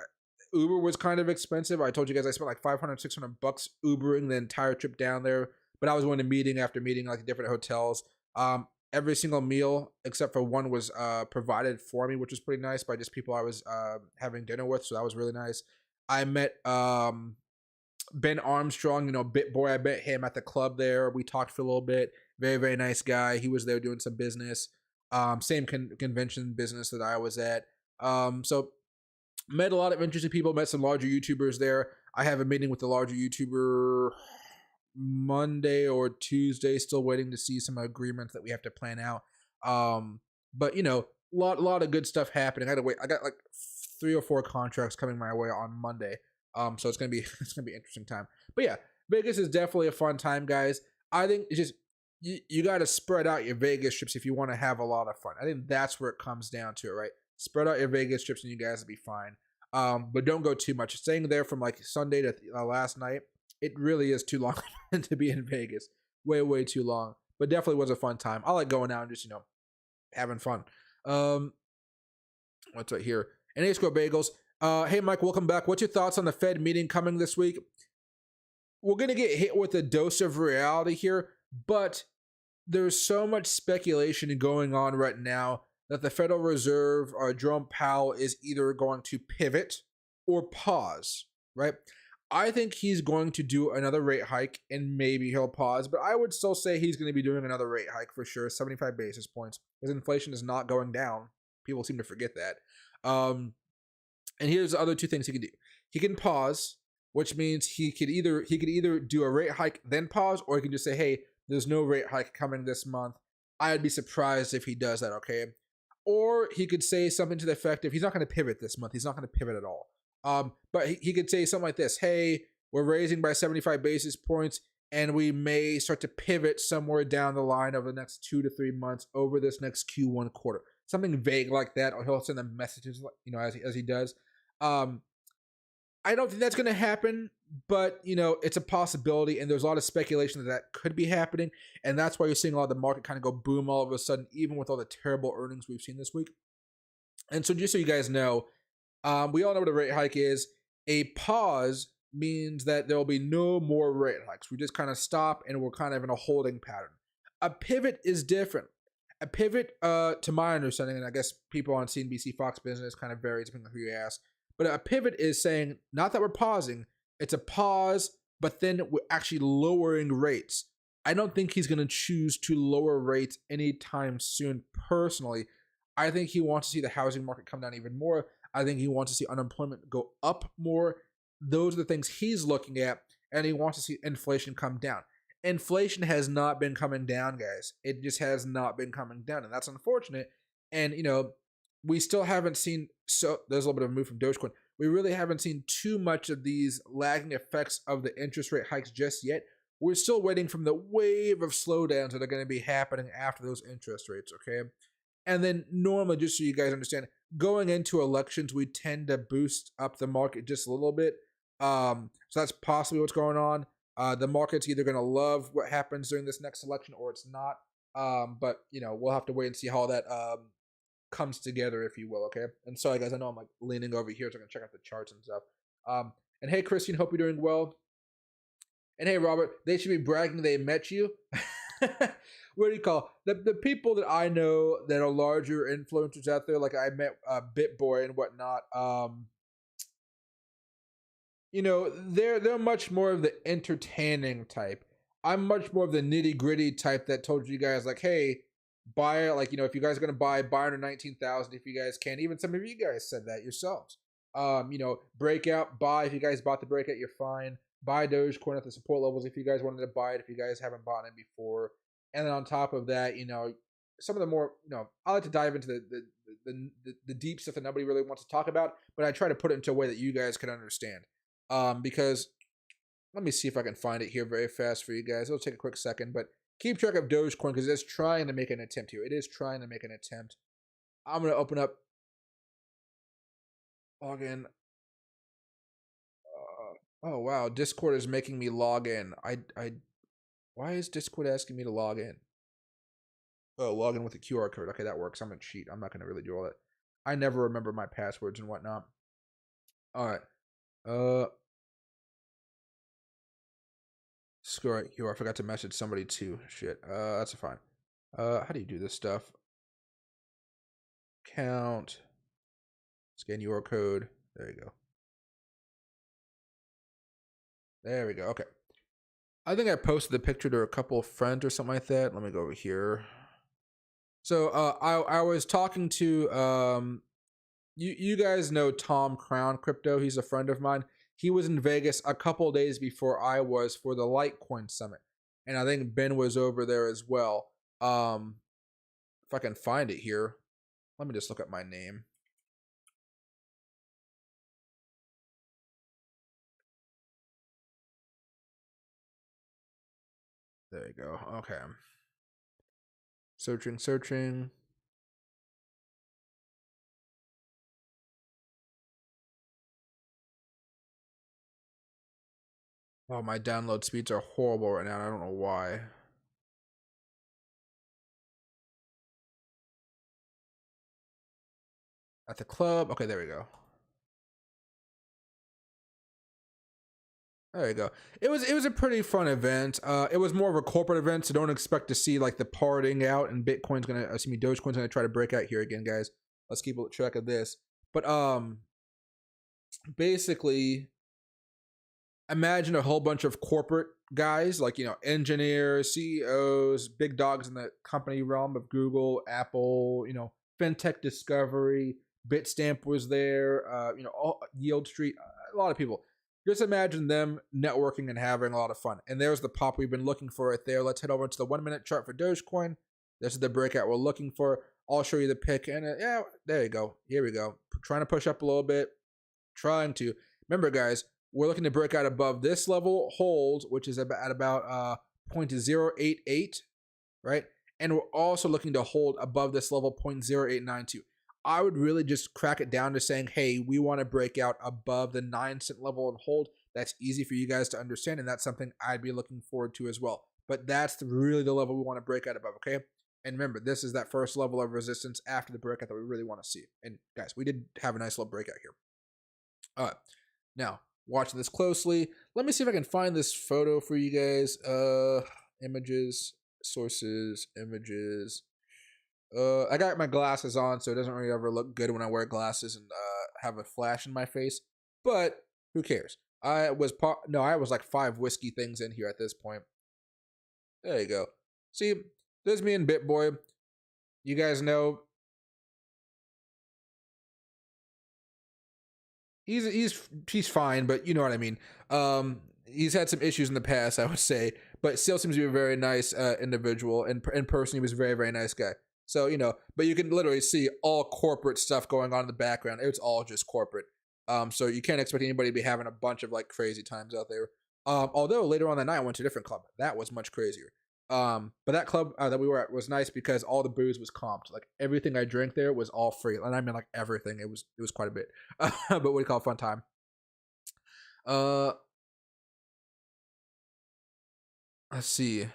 Uber was kind of expensive. I told you guys I spent like $500-600 Ubering the entire trip down there. but I was going to meeting after meeting, like different hotels. Every single meal except for one was provided for me, which was pretty nice by just people I was having dinner with. So that was really nice. I met Ben Armstrong, Bit Boy. I met him at the club there. We talked for a little bit. Very, very nice guy. He was there doing some business. Same convention business that I was at. So met a lot of interesting people. Met some larger YouTubers there. I have a meeting with the larger YouTuber Monday or Tuesday. Still waiting to see some agreements that we have to plan out. But lot of good stuff happening. I had to wait. I got like 3 or 4 contracts coming my way on Monday. So it's gonna be an interesting time. But yeah, Vegas is definitely a fun time, guys. I think it's just you got to spread out your Vegas trips if you want to have a lot of fun. I think that's where it comes down to it, right? Spread out your Vegas trips and you guys will be fine. But don't go too much. Staying there from like Sunday to last night, it really is too long to be in Vegas. Way, way too long. But definitely was a fun time. I like going out and just, having fun. What's right here? NA Score Bagels. Hey, Mike, welcome back. What's your thoughts on the Fed meeting coming this week? We're going to get hit with a dose of reality here, but there's so much speculation going on right now that the Federal Reserve, Jerome Powell, is either going to pivot or pause, right? I think he's going to do another rate hike and maybe he'll pause, but I would still say he's going to be doing another rate hike for sure, 75 basis points, because inflation is not going down. People seem to forget that. And here's the other 2 things he can do. He can pause, which means he could either do a rate hike then pause, or he can just say, hey, there's no rate hike coming this month. I'd be surprised if he does that, okay? Or he could say something to the effect of he's not going to pivot this month. He's not going to pivot at all. But he could say something like this: hey, we're raising by 75 basis points, and we may start to pivot somewhere down the line over the next 2 to 3 months over this next Q1 quarter. Something vague like that, or he'll send them messages, as he does. I don't think that's going to happen, but it's a possibility, and there's a lot of speculation that could be happening, and that's why you're seeing a lot of the market kind of go boom all of a sudden, even with all the terrible earnings we've seen this week. And so, just so you guys know, we all know what a rate hike is. A pause means that there will be no more rate hikes. We just kind of stop, and we're kind of in a holding pattern. A pivot is different. A pivot, to my understanding, and I guess people on CNBC, Fox Business kind of varies depending on who you ask, but a pivot is saying not that we're pausing, it's a pause, but then we're actually lowering rates. I don't think he's going to choose to lower rates anytime soon, personally. I think he wants to see the housing market come down even more. I think he wants to see unemployment go up more. Those are the things he's looking at, and he wants to see inflation come down. Inflation has not been coming down, guys. It just has not been coming down, and that's unfortunate. And we still haven't seen, so there's a little bit of a move from Dogecoin. We really haven't seen too much of these lagging effects of the interest rate hikes just yet. We're still waiting from the wave of slowdowns that are going to be happening after those interest rates, okay? And then normally, just so you guys understand, going into elections, we tend to boost up the market just a little bit. So that's possibly what's going on. The market's either going to love what happens during this next election or it's not. But we'll have to wait and see how that comes together, if you will. Okay. And sorry, guys, I know I'm like leaning over here, so I can check out the charts and stuff. And hey, Christine, hope you're doing well. And hey, Robert, they should be bragging they met you. What do you call the people that I know that are larger influencers out there? Like I met BitBoy and whatnot. They're much more of the entertaining type. I'm much more of the nitty gritty type that told you guys like, hey, buy it. Like, if you guys are gonna buy under 19,000, if you guys can. Even some of you guys said that yourselves. Breakout, buy. If you guys bought the breakout, you're fine. Buy Dogecoin at the support levels if you guys wanted to buy it. If you guys haven't bought it before, and then on top of that, some of the more, I like to dive into the deep stuff that nobody really wants to talk about, but I try to put it into a way that you guys can understand. Because let me see if I can find it here very fast for you guys. It'll take a quick second, but keep track of Dogecoin because it's trying to make an attempt here. It is trying to make an attempt. I'm going to open up, log in. Oh, wow. Discord is making me log in. Why is Discord asking me to log in? Oh, log in with a QR code. Okay, that works. I'm going to cheat. I'm not going to really do all that. I never remember my passwords and whatnot. All right. Screw it. Here, I forgot to message somebody too. Shit. That's fine. How do you do this stuff? Count. Scan your code. There you go. There we go. Okay. I think I posted the picture to a couple of friends or something like that. Let me go over here. So I was talking to you guys know Tom Crown Crypto. He's a friend of mine. He was in Vegas a couple days before I was for the Litecoin Summit, and I think Ben was over there as well. If I can find it here, let me just look at my name. There you go. Okay. Searching. Oh, my download speeds are horrible right now. I don't know why. At the club. Okay, there we go. There you go. It was a pretty fun event. It was more of a corporate event, so don't expect to see like the partying out. And Bitcoin's gonna, Dogecoin's gonna try to break out here again, guys. Let's keep a track of this. But basically, imagine a whole bunch of corporate guys, like engineers, CEOs, big dogs in the company realm of Google, Apple, fintech discovery. Bitstamp was there. Yield Street, a lot of people. Just imagine them networking and having a lot of fun. And there's the pop we've been looking for right there. Let's head over to the 1 minute chart for Dogecoin. This is the breakout we're looking for. I'll show you the pick. And yeah, there you go. Here we go. Trying to push up a little bit. Trying to. Remember, guys, we're looking to break out above this level, hold, which is at about 0.088, right? And we're also looking to hold above this level, 0.0892. I would really just crack it down to saying, hey, we want to break out above the 9-cent level and hold. That's easy for you guys to understand, and that's something I'd be looking forward to as well. But that's really the level we want to break out above, okay? And remember, this is that first level of resistance after the breakout that we really want to see. And guys, we did have a nice little breakout here. All right, now watch this closely. Let me see if I can find this photo for you guys. Images, sources, images. I got my glasses on, so it doesn't really ever look good when I wear glasses and have a flash in my face. But who cares? I was like 5 whiskey things in here at this point. There you go. See, there's me and BitBoy. You guys know he's fine, but you know what I mean. He's had some issues in the past, I would say, but still seems to be a very nice individual, and in person he was a very, very nice guy. So, but you can literally see all corporate stuff going on in the background. It's all just corporate. So you can't expect anybody to be having a bunch of like crazy times out there. Although later on that night I went to a different club. That was much crazier. But that club that we were at was nice because all the booze was comped. Like everything I drank there was all free. And I mean like everything. It was quite a bit. But what do you call fun time? Let's see.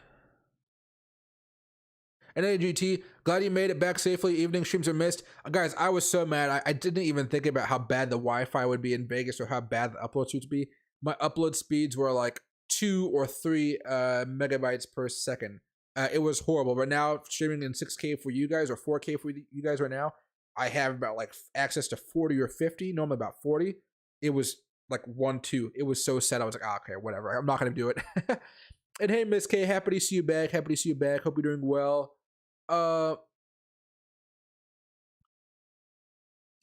NAGT, glad you made it back safely. Evening streams are missed. Guys, I was so mad. I didn't even think about how bad the Wi-Fi would be in Vegas or how bad the upload speeds would be. My upload speeds were like 2 or 3 megabytes per second. It was horrible. But now streaming in 6K for you guys or 4K for you guys right now, I have about like access to 40 or 50, normally about 40. It was like 1, 2. It was so sad. I was like, okay, whatever. I'm not going to do it. And hey, Miss K, happy to see you back. Happy to see you back. Hope you're doing well. Can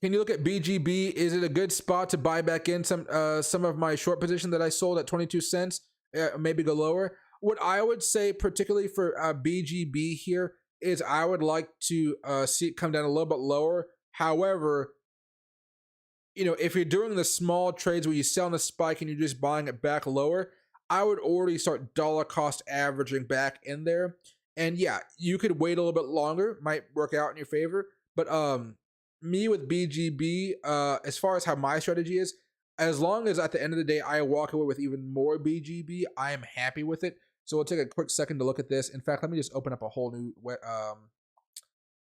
you look at BGB? Is it a good spot to buy back in some of my short position that I sold at 22 cents? Maybe go lower. What I would say, particularly for BGB here, is I would like to see it come down a little bit lower. However, if you're doing the small trades where you sell in the spike and you're just buying it back lower, I would already start dollar cost averaging back in there. And yeah, you could wait a little bit longer, might work out in your favor. But me with BGB, as far as how my strategy is, as long as at the end of the day I walk away with even more BGB, I am happy with it. So we'll take a quick second to look at this. In fact, let me just open up a whole new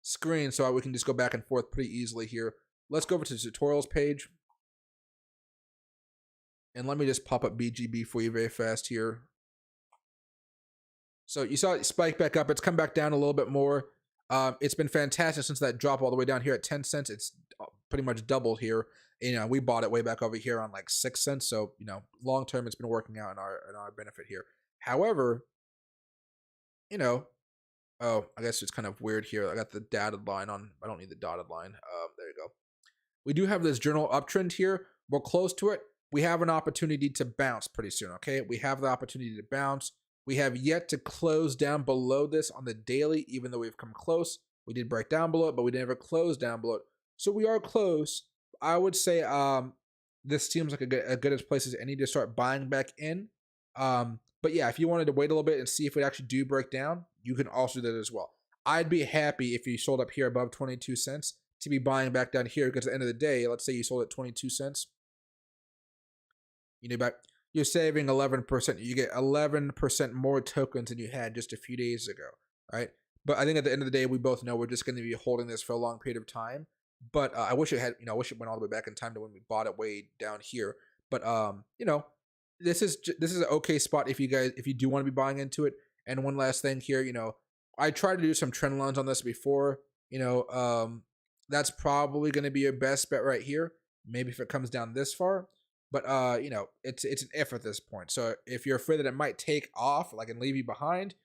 screen so we can just go back and forth pretty easily here. Let's go over to the tutorials page. And let me just pop up BGB for you very fast here. So you saw it spike back up. It's come back down a little bit more. It's been fantastic since that drop all the way down here at 10 cents. It's pretty much doubled here. You know, we bought it way back over here on like 6 cents. So, you know, long term, it's been working out in our benefit here. However, you know, oh, I guess it's kind of weird here. I got the dotted line on. I don't need the dotted line. There you go. We do have this journal uptrend here. We're close to it. We have an opportunity to bounce pretty soon, okay? We have the opportunity to bounce. We have yet to close down below this on the daily, even though we've come close. We did break down below it, but we never closed down below it. So we are close. I would say this seems like a good as place as any to start buying back in. But yeah, if you wanted to wait a little bit and see if it actually do break down, you can also do that as well. I'd be happy if you sold up here above 22 cents to be buying back down here, because at the end of the day, let's say you sold at 22 cents. You know, back, you're saving 11%. You get 11% more tokens than you had just a few days ago, right? But I think at the end of the day, we both know we're just going to be holding this for a long period of time. But I wish it had, you know, I wish it went all the way back in time to when we bought it way down here. But you know, this is an okay spot if you do want to be buying into it. And one last thing here, you know, I tried to do some trend lines on this before. You know, that's probably going to be your best bet right here. Maybe if it comes down this far. But you know, it's an if at this point. So if you're afraid that it might take off, like, and leave you behind,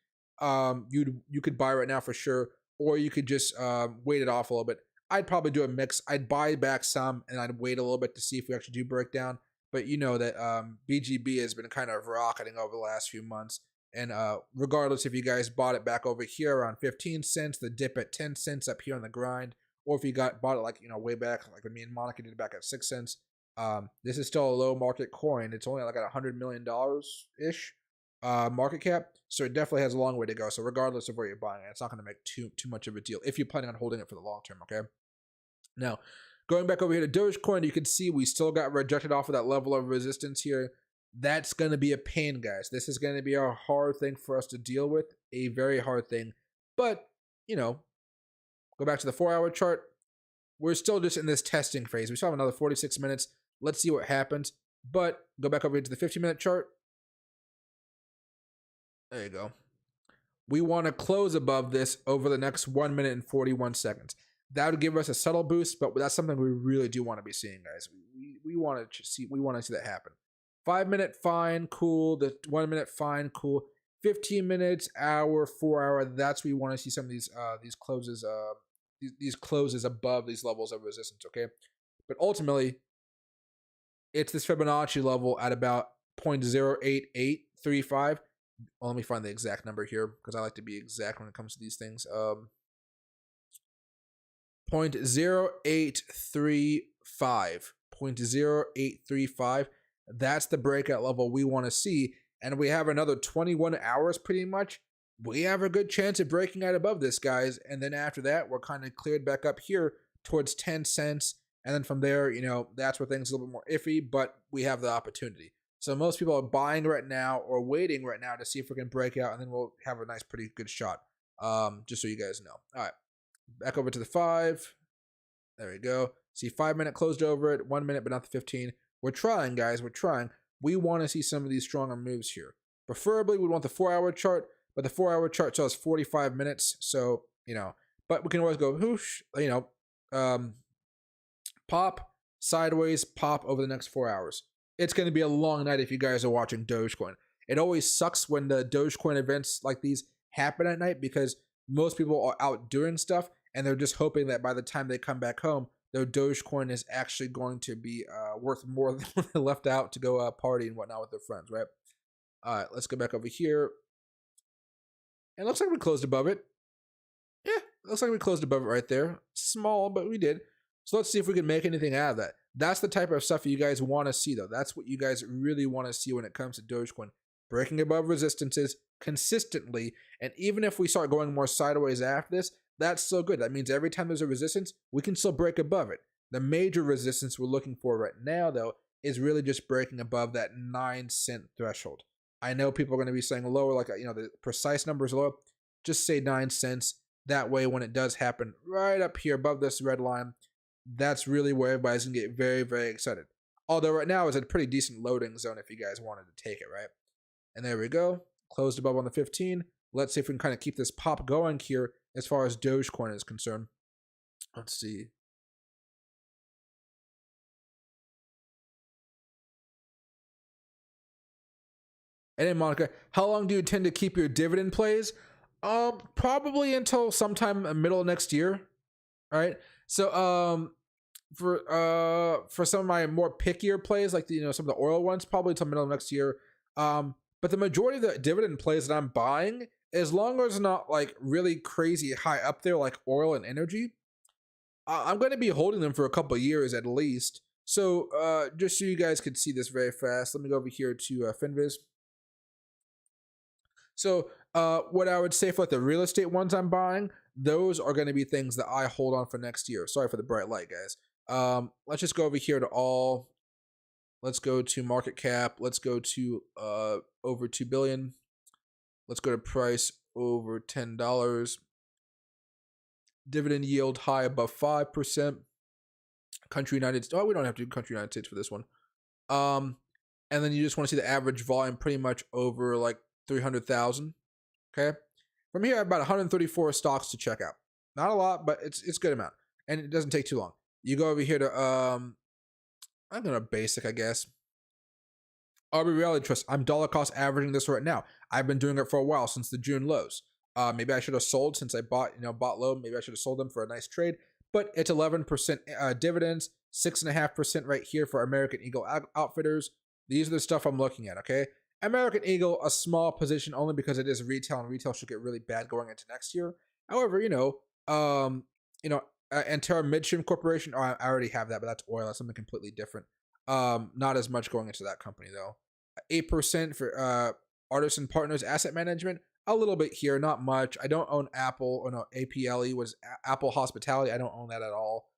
you could buy right now for sure, or you could just wait it off a little bit. I'd probably do a mix. I'd buy back some, and I'd wait a little bit to see if we actually do break down. But you know that BGB has been kind of rocketing over the last few months. And regardless if you guys bought it back over here around 15 cents, the dip at 10 cents up here on the grind, or if you bought it like, you know, way back, like when me and Monica did it back at 6 cents, this is still a low market coin. It's only like at $100 million ish market cap, so it definitely has a long way to go. So regardless of where you're buying it, it's not going to make too much of a deal if you're planning on holding it for the long term. Okay. Now, going back over here to Dogecoin, you can see we still got rejected off of that level of resistance here. That's going to be a pain, guys. This is going to be a hard thing for us to deal with, a very hard thing. But, you know, go back to the 4-hour chart. We're still just in this testing phase. We still have another 46 minutes. Let's see what happens. But go back over here to the 15-minute chart. There you go. We want to close above this over the next 1 minute and 41 seconds. That would give us a subtle boost, but that's something we really do want to be seeing, guys. We want to see that happen. 5 minute, fine, cool. The 1 minute, fine, cool. 15 minutes, hour, 4 hour. That's where we want to see some of these closes. These closes above these levels of resistance. Okay, but ultimately, it's this Fibonacci level at about 0.08835. Well, let me find the exact number here because I like to be exact when it comes to these things. 0.0835. 0.0835. That's the breakout level we want to see. And we have another 21 hours pretty much. We have a good chance of breaking out above this, guys. And then after that, we're kind of cleared back up here towards 10 cents. And then from there, you know, that's where things are a little bit more iffy, but we have the opportunity. So most people are buying right now or waiting right now to see if we can break out, and then we'll have a nice, pretty good shot. Just so you guys know. All right, back over to the 5. There we go. See, 5 minute closed over it, 1 minute, but not the 15. We're trying, guys. We're trying. We want to see some of these stronger moves here. Preferably, we want the 4-hour chart, but the 4-hour chart shows 45 minutes. So, you know, but we can always go whoosh, you know, pop, sideways, pop over the next 4 hours. It's going to be a long night if you guys are watching Dogecoin. It always sucks when the Dogecoin events like these happen at night because most people are out doing stuff and they're just hoping that by the time they come back home, their Dogecoin is actually going to be worth more than when they left out to go party and whatnot with their friends, right? All right, let's go back over here. And it looks like we closed above it. Yeah, it looks like we closed above it right there. Small, but we did. So let's see if we can make anything out of that. That's the type of stuff you guys want to see, though. That's what you guys really want to see when it comes to Dogecoin. Breaking above resistances consistently. And even if we start going more sideways after this, that's still good. That means every time there's a resistance, we can still break above it. The major resistance we're looking for right now, though, is really just breaking above that 9-cent threshold. I know people are going to be saying lower, like, you know, the precise number is lower. Just say 9 cents. That way, when it does happen right up here above this red line, that's really where everybody's going to get very, very excited. Although right now is a pretty decent loading zone if you guys wanted to take it, right? And there we go. Closed above on the 15. Let's see if we can kind of keep this pop going here as far as Dogecoin is concerned. Let's see. And then Monica, how long do you tend to keep your dividend plays? Probably until sometime middle of next year. All right. So for some of my more pickier plays, like some of the oil ones, probably until middle of next year. But the majority of the dividend plays that I'm buying, as long as it's not like really crazy high up there, like oil and energy, I'm going to be holding them for a couple of years at least. So just so you guys could see this very fast, let me go over here to Finviz. So what I would say for like the real estate ones I'm buying, those are going to be things that I hold on for next year. Sorry for the bright light, guys. Let's just go over here to all. Let's go to market cap. Let's go to over 2 billion. Let's go to price over $10. Dividend yield high above 5%. Country United States. Oh, we don't have to do country United States for this one. And then you just want to see the average volume pretty much over like 300,000. Okay. From here, I have about 134 stocks to check out. Not a lot, but it's a good amount. And it doesn't take too long. You go over here to, I'm going to basic, I guess. RB Reality Trust. I'm dollar cost averaging this right now. I've been doing it for a while, since the June lows. Maybe I should have sold since I bought low. Maybe I should have sold them for a nice trade. But it's 11% dividends, 6.5% right here for American Eagle Outfitters. These are the stuff I'm looking at, okay? American Eagle, a small position only because it is retail, and retail should get really bad going into next year. However, Antero Midstream Corporation, I already have that, but that's oil. That's something completely different. Not as much going into that company, though. 8% for Artisan Partners Asset Management. A little bit here, not much. I don't own Apple, or no, APLE was Apple Hospitality. I don't own that at all.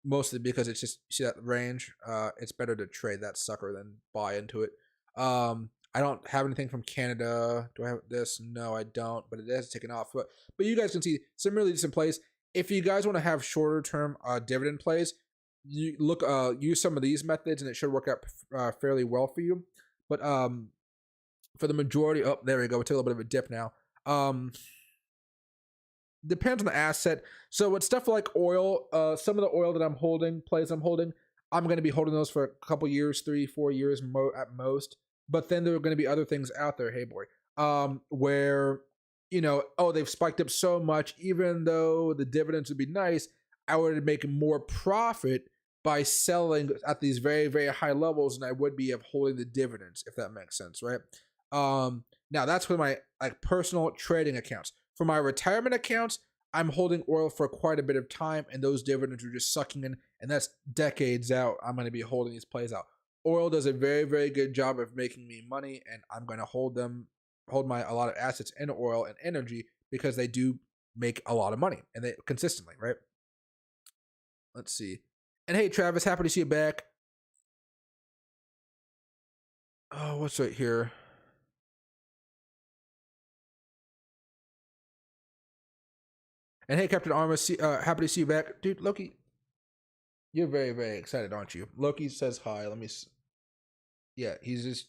Mostly because it's just, see that range? It's better to trade that sucker than buy into it. I don't have anything from Canada. Do I have this? No, I don't, but it has taken off. But you guys can see some really decent plays. If you guys want to have shorter term dividend plays, you look use some of these methods, and it should work out fairly well for you. But for the majority, oh, there we go. We took a little bit of a dip now. Depends on the asset. So with stuff like oil, some of the oil that I'm holding, plays I'm holding, I'm going to be holding those for a couple years, 3-4 years at most. But then there are going to be other things out there, hey boy, where, they've spiked up so much, even though the dividends would be nice, I would make more profit by selling at these very, very high levels than I would be of holding the dividends, if that makes sense, right? Now that's for my personal trading accounts. For my retirement accounts, I'm holding oil for quite a bit of time, and those dividends are just sucking in, and that's decades out. I'm going to be holding these plays out. Oil does a very, very good job of making me money, and I'm going to hold a lot of assets in oil and energy because they do make a lot of money, and they consistently, right? Let's see. And hey, Travis, happy to see you back. Oh, what's right here? And hey, Captain Armor, happy to see you back. Dude, Loki, you're very, very excited, aren't you? Loki says hi. Let me... Yeah, he's just...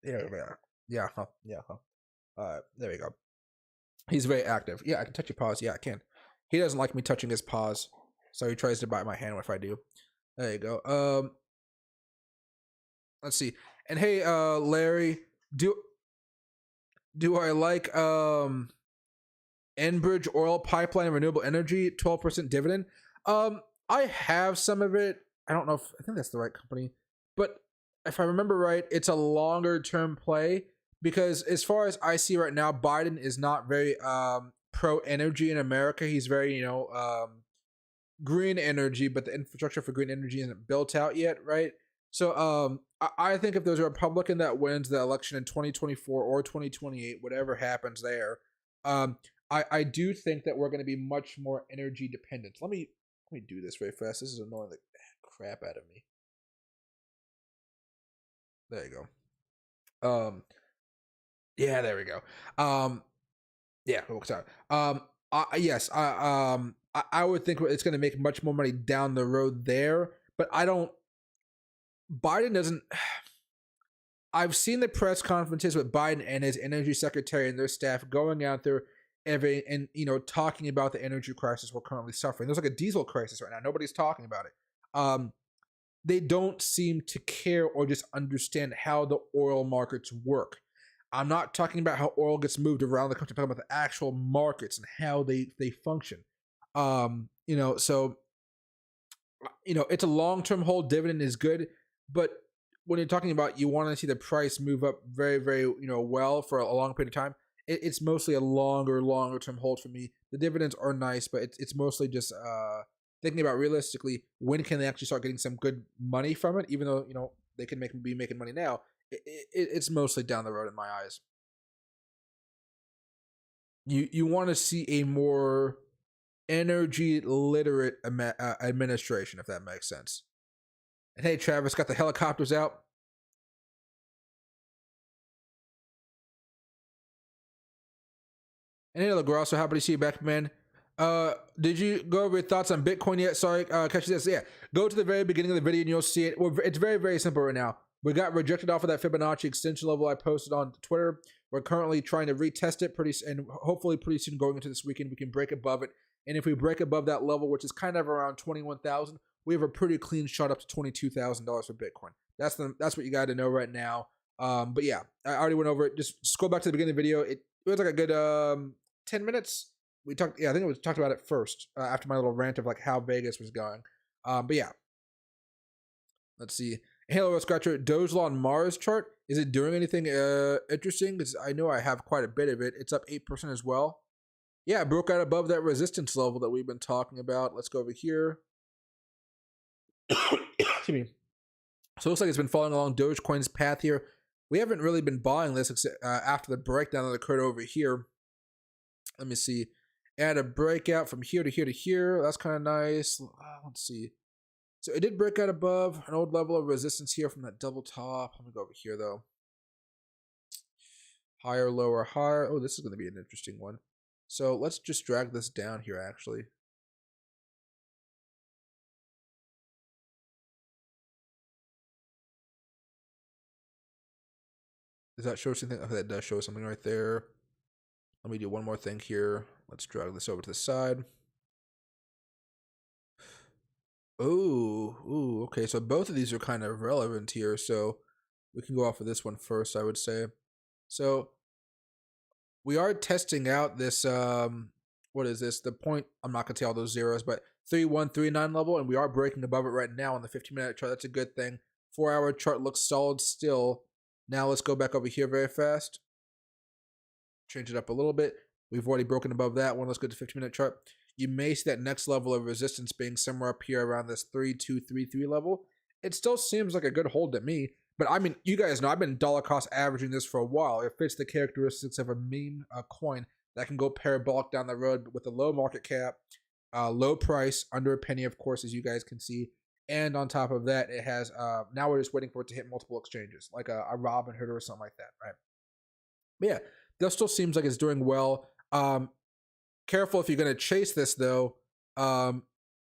Yeah, yeah, huh, yeah, huh. There we go. He's very active. Yeah, I can touch your paws. Yeah, I can. He doesn't like me touching his paws, so he tries to bite my hand if I do. There you go. Let's see. And hey, Larry, do I like Enbridge Oil Pipeline and Renewable Energy 12% dividend? I have some of it. I don't know if I think that's the right company, but if I remember right, it's a longer term play because as far as I see right now, Biden is not very pro energy in America. He's very green energy, but the infrastructure for green energy isn't built out yet, right? So I think if there's a Republican that wins the election in 2024 or 2028, whatever happens there, I do think that we're going to be much more energy dependent. Let me do this very fast. This is annoying the crap out of me. There you go. Yeah, there we go. Yeah, sorry. Yes, I would think it's going to make much more money down the road there, but I don't. Biden doesn't. I've seen the press conferences with Biden and his energy secretary and their staff going out there and talking about the energy crisis we're currently suffering. There's like a diesel crisis right now. Nobody's talking about it. They don't seem to care or just understand how the oil markets work. I'm not talking about how oil gets moved around the country. I'm talking about the actual markets and how they function. So it's a long-term hold. Dividend is good, but when you're talking about you want to see the price move up very, very well for a long period of time, it's mostly a longer term hold for me. The dividends are nice, but it's mostly just thinking about realistically when can they actually start getting some good money from it, even though they can be making money now. It's mostly down the road in my eyes. You want to see a more energy literate administration, if that makes sense. And hey, Travis, got the helicopters out. And hey, LaGrosso, happy to see you back, man. Did you go over your thoughts on Bitcoin yet? Sorry, catch this. Yeah, go to the very beginning of the video and you'll see it. It's very, very simple right now. We got rejected off of that Fibonacci extension level I posted on Twitter. We're currently trying to retest it and hopefully pretty soon going into this weekend, we can break above it. And if we break above that level, which is kind of around 21,000, we have a pretty clean shot up to $22,000 for Bitcoin. That's what you got to know right now. But yeah, I already went over it. Just scroll back to the beginning of the video. It was like a good 10 minutes. We talked. Yeah, I think we talked about it first after my little rant of like how Vegas was going. But yeah, let's see. Halo Scratcher, Dogecoin Mars chart. Is it doing anything interesting? Because I know I have quite a bit of it. It's up 8% as well. Yeah, it broke out above that resistance level that we've been talking about. Let's go over here. Excuse me. So it looks like it's been following along Dogecoin's path here. We haven't really been buying this except, after the breakdown that occurred over here. Let me see. Add a breakout from here to here to here. That's kind of nice. Let's see. So it did break out above an old level of resistance here from that double top. Let me go over here though. Higher, lower, higher. Oh, this is going to be an interesting one. So let's just drag this down here actually. Does that show something? Okay, that does show something right there. Let me do one more thing here. Let's drag this over to the side. Ooh, okay. So both of these are kind of relevant here. So we can go off of this one first, I would say. So we are testing out this, what is this? The point, I'm not going to tell all those zeros, but 3139 level, and we are breaking above it right now on the 15-minute chart. That's a good thing. 4-hour chart looks solid still. Now let's go back over here very fast. Change it up a little bit. We've already broken above that one. Let's go to 15-minute chart. You may see that next level of resistance being somewhere up here around this 3233 level. It still seems like a good hold to me, but I mean, you guys know I've been dollar cost averaging this for a while. It fits the characteristics of a meme coin that can go parabolic down the road with a low market cap, low price, under a penny, of course, as you guys can see. And on top of that, it has, now we're just waiting for it to hit multiple exchanges, like a Robinhood or something like that, right? But yeah, this still seems like it's doing well. Careful if you're going to chase this, though.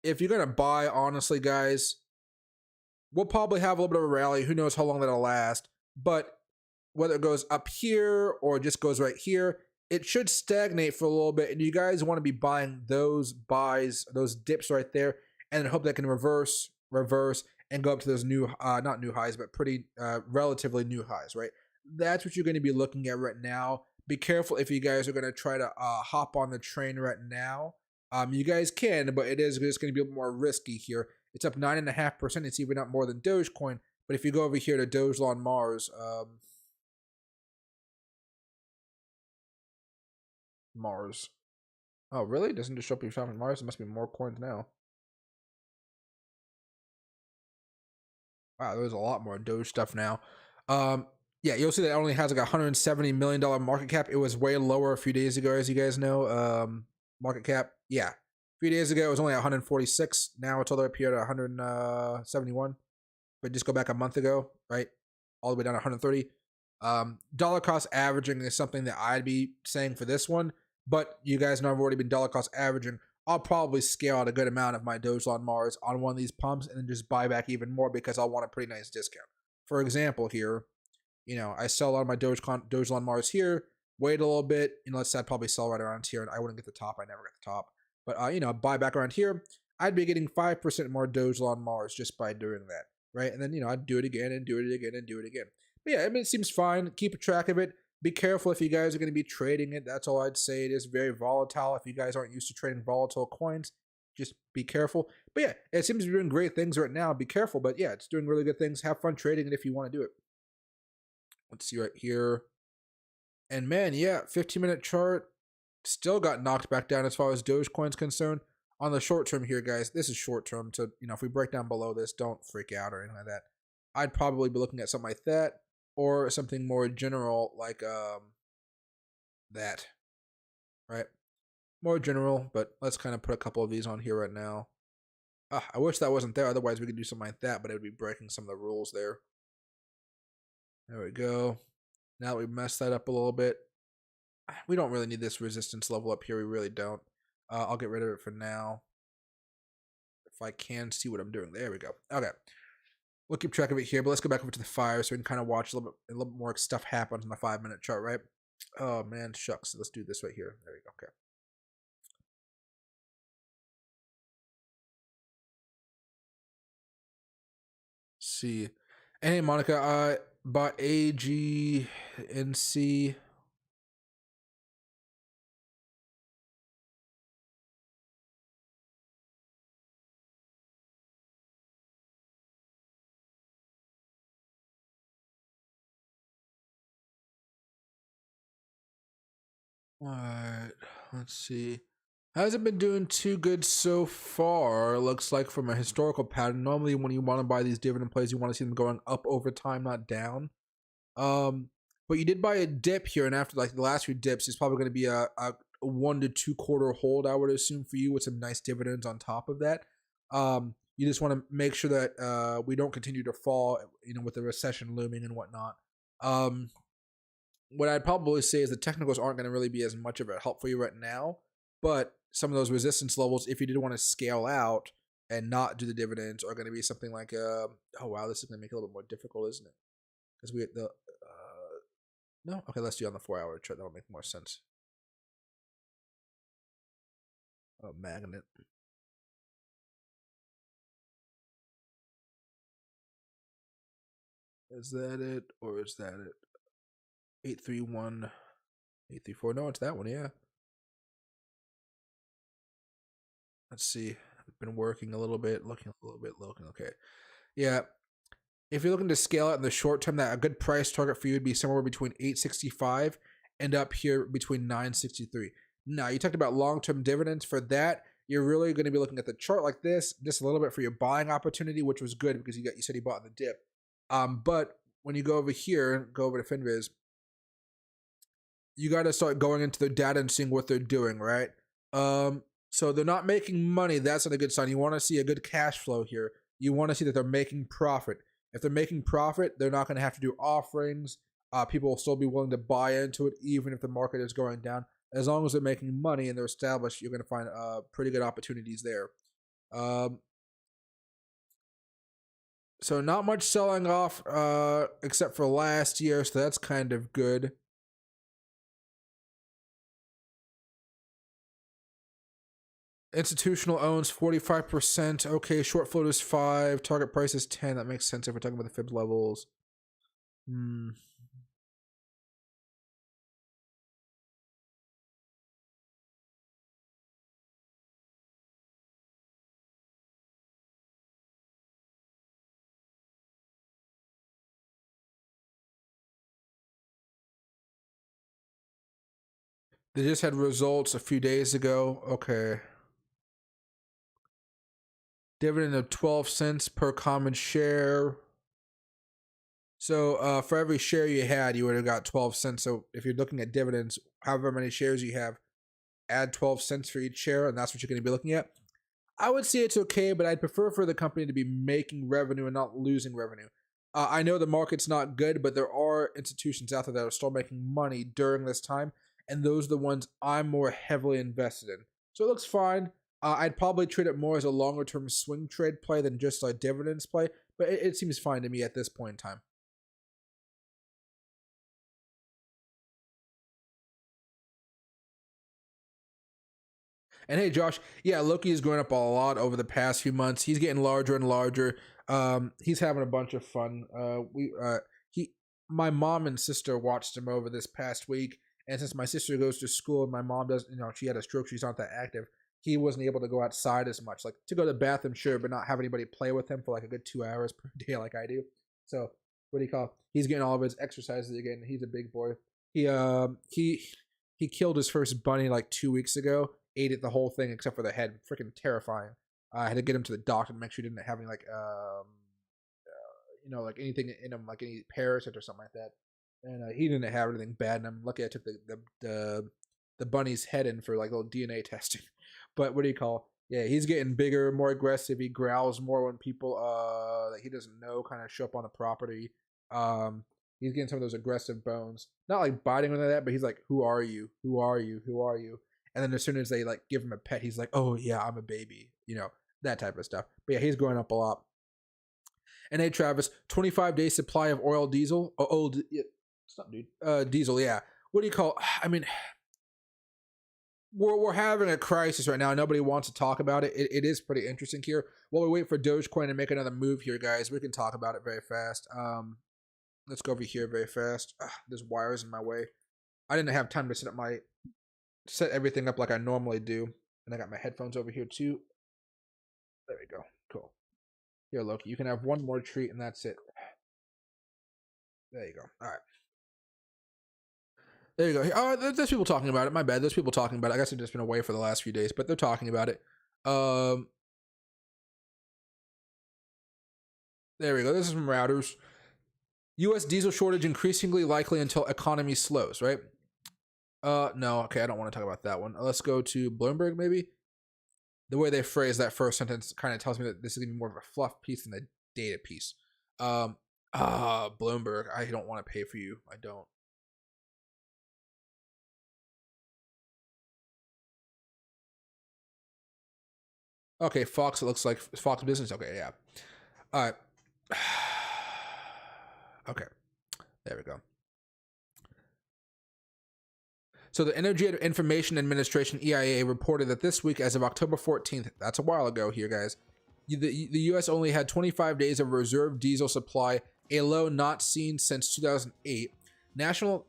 If you're going to buy, honestly, guys, we'll probably have a little bit of a rally. Who knows how long that'll last. But whether it goes up here or just goes right here, it should stagnate for a little bit. And you guys want to be buying those buys, those dips right there, and hope that can reverse, and go up to those new, not new highs, but pretty relatively new highs, right? That's what you're going to be looking at right now. Be careful if you guys are going to try to hop on the train right now. You guys can, but it is just going to be a bit more risky here. It's up 9.5%. It's even up more than Dogecoin. But if you go over here to Dogecoin Mars, Mars. Oh, really? Doesn't just show up your shopping Mars? There must be more coins now. Wow, there's a lot more Doge stuff now. Yeah, you'll see that it only has like $170 million market cap. It was way lower a few days ago, as you guys know. Market cap, yeah. A few days ago, it was only 146. Now it's all the way up here to 171. But just go back a month ago, right? All the way down to 130. Dollar cost averaging is something that I'd be saying for this one. But you guys know I've already been dollar cost averaging. I'll probably scale out a good amount of my Dogecoin Mars on one of these pumps and then just buy back even more because I'll want a pretty nice discount. For example, here, I sell a lot of my Dogelon Mars here, wait a little bit, let's say I'd probably sell right around here, and I wouldn't get the top. I never get the top. But, buy back around here, I'd be getting 5% more Dogelon Mars just by doing that, right? And then, I'd do it again and do it again and do it again. But yeah, it seems fine. Keep a track of it. Be careful if you guys are going to be trading it. That's all I'd say. It is very volatile. If you guys aren't used to trading volatile coins, just be careful. But yeah, it seems to be doing great things right now. Be careful. But yeah, it's doing really good things. Have fun trading it if you want to do it. Let's see right here. And man, yeah, 15-minute chart still got knocked back down as far as Dogecoin's concerned. On the short term here, guys, this is short term. So, if we break down below this, don't freak out or anything like that. I'd probably be looking at something like that or something more general like that, right? More general, but let's kind of put a couple of these on here right now. I wish that wasn't there. Otherwise, we could do something like that, but it would be breaking some of the rules there. There we go. Now that we messed that up a little bit, we don't really need this resistance level up here. We really don't. I'll get rid of it for now. If I can see what I'm doing. There we go. Okay. We'll keep track of it here, but let's go back over to the 5 so we can kind of watch a little bit more stuff happen on the 5-minute chart, right? Oh, man, shucks. Let's do this right here. There we go. Okay. Let's see. And hey, Monica, I bought AGNC. Alright, let's see. Hasn't been doing too good so far, looks like, from a historical pattern. Normally, when you want to buy these dividend plays, you want to see them going up over time, not down. But you did buy a dip here, and after like the last few dips, it's probably going to be a 1 to 2 quarter hold, I would assume, for you, with some nice dividends on top of that. You just want to make sure that we don't continue to fall, with the recession looming and whatnot. What I'd probably say is the technicals aren't going to really be as much of a help for you right now, but some of those resistance levels, if you did want to scale out and not do the dividends, are going to be something like, oh wow, this is going to make it a little bit more difficult, isn't it? Because we get the, no? Okay, let's do it on the 4-hour chart. That'll make more sense. Oh, magnet. Is that it, or is that it? 831, 834. No, it's that one, yeah. Let's see. I've been working a little bit, looking. Okay. Yeah. If you're looking to scale out in the short term, that a good price target for you would be somewhere between 865 and up here between 963. Now, you talked about long-term dividends. For that, you're really going to be looking at the chart like this, just a little bit for your buying opportunity, which was good because you said you bought in the dip. But when you go over here, go over to FinViz, you got to start going into their data and seeing what they're doing, right? So they're not making money. That's not a good sign. You want to see a good cash flow here. You want to see that they're making profit. If they're making profit, they're not going to have to do offerings. People will still be willing to buy into it, even if the market is going down. As long as they're making money and they're established, you're going to find pretty good opportunities there. So not much selling off except for last year, so that's kind of good. Institutional owns 45%. Okay, short float is 5. Target price is 10. That makes sense if we're talking about the fib levels. They just had results a few days ago. Okay. Dividend of 12 cents per common share. So for every share you had, you would have got 12 cents. So if you're looking at dividends, however many shares you have, add 12 cents for each share, and that's what you're going to be looking at. I would say it's okay, but I'd prefer for the company to be making revenue and not losing revenue. I know the market's not good, but there are institutions out there that are still making money during this time, and those are the ones I'm more heavily invested in. So it looks fine. I'd probably treat it more as a longer-term swing trade play than just a dividends play, but it seems fine to me at this point in time. And hey, Josh, yeah, Loki is growing up a lot over the past few months. He's getting larger and larger. He's having a bunch of fun. He, my mom and sister watched him over this past week, and since my sister goes to school and my mom does, she had a stroke, she's not that active. He wasn't able to go outside as much. Like to go to the bathroom, sure, but not have anybody play with him for like a good 2 hours per day, like I do. So what do you call? He's getting all of his exercises again. He's a big boy. He he killed his first bunny like 2 weeks ago. Ate it the whole thing except for the head. Freaking terrifying. I had to get him to the doctor to make sure he didn't have any like like anything in him, like any parasite or something like that. And he didn't have anything bad in him. Lucky I took the bunny's head in for like little DNA testing. But what do you call? Yeah, he's getting bigger, more aggressive. He growls more when people that he doesn't know kind of show up on the property. He's getting some of those aggressive bones. Not like biting or that, but he's like, "Who are you? Who are you? Who are you?" And then as soon as they like give him a pet, he's like, "Oh yeah, I'm a baby." That type of stuff. But yeah, he's growing up a lot. And hey, Travis, 25-day supply of oil diesel. Stop, dude. Diesel, yeah. What do you call? I mean, we're having a crisis right now. Nobody wants to talk about it. It is pretty interesting here. While we wait for Dogecoin to make another move here, guys, we can talk about it very fast. Let's go over here very fast. There's wires in my way. I didn't have time to set everything up like I normally do. And I got my headphones over here too. There we go. Cool. Here, Loki, you can have one more treat and that's it. There you go. All right. There you go. Oh, there's people talking about it. My bad. There's people talking about it. I guess I've just been away for the last few days, but they're talking about it. There we go. This is from Routers. U.S. diesel shortage increasingly likely until economy slows, right? No. Okay, I don't want to talk about that one. Let's go to Bloomberg, maybe. The way they phrase that first sentence kind of tells me that this is going to be more of a fluff piece than a data piece. Bloomberg, I don't want to pay for you. I don't. Okay, Fox, it looks like Fox Business. Okay, yeah. All right. Okay, there we go. So the Energy Information Administration, EIA, reported that this week, as of October 14th, that's a while ago here, guys, the U.S. only had 25 days of reserve diesel supply, a low not seen since 2008. National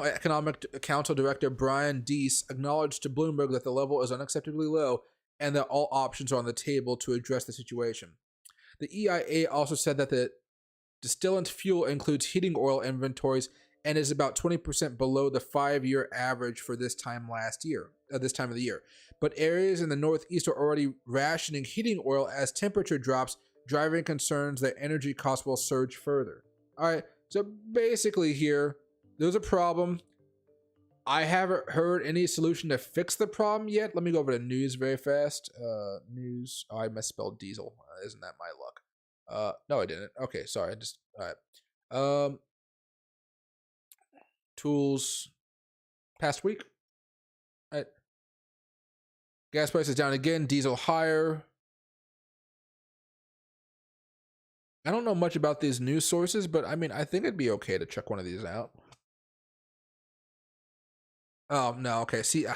Economic Council Director Brian Deese acknowledged to Bloomberg that the level is unacceptably low and that all options are on the table to address the situation. The EIA also said that the distillant fuel includes heating oil inventories and is about 20% below the 5-year average for this time of the year. But areas in the Northeast are already rationing heating oil as temperature drops, driving concerns that energy costs will surge further. All right, so basically here, there's a problem. I haven't heard any solution to fix the problem yet. Let me go over to news very fast. News. Oh, I misspelled diesel. Isn't that my luck? No, I didn't. Okay, sorry. All right. Tools. Past week. All right. Gas prices down again. Diesel higher. I don't know much about these news sources, but I mean, I think it'd be okay to check one of these out. Oh, no, okay. See,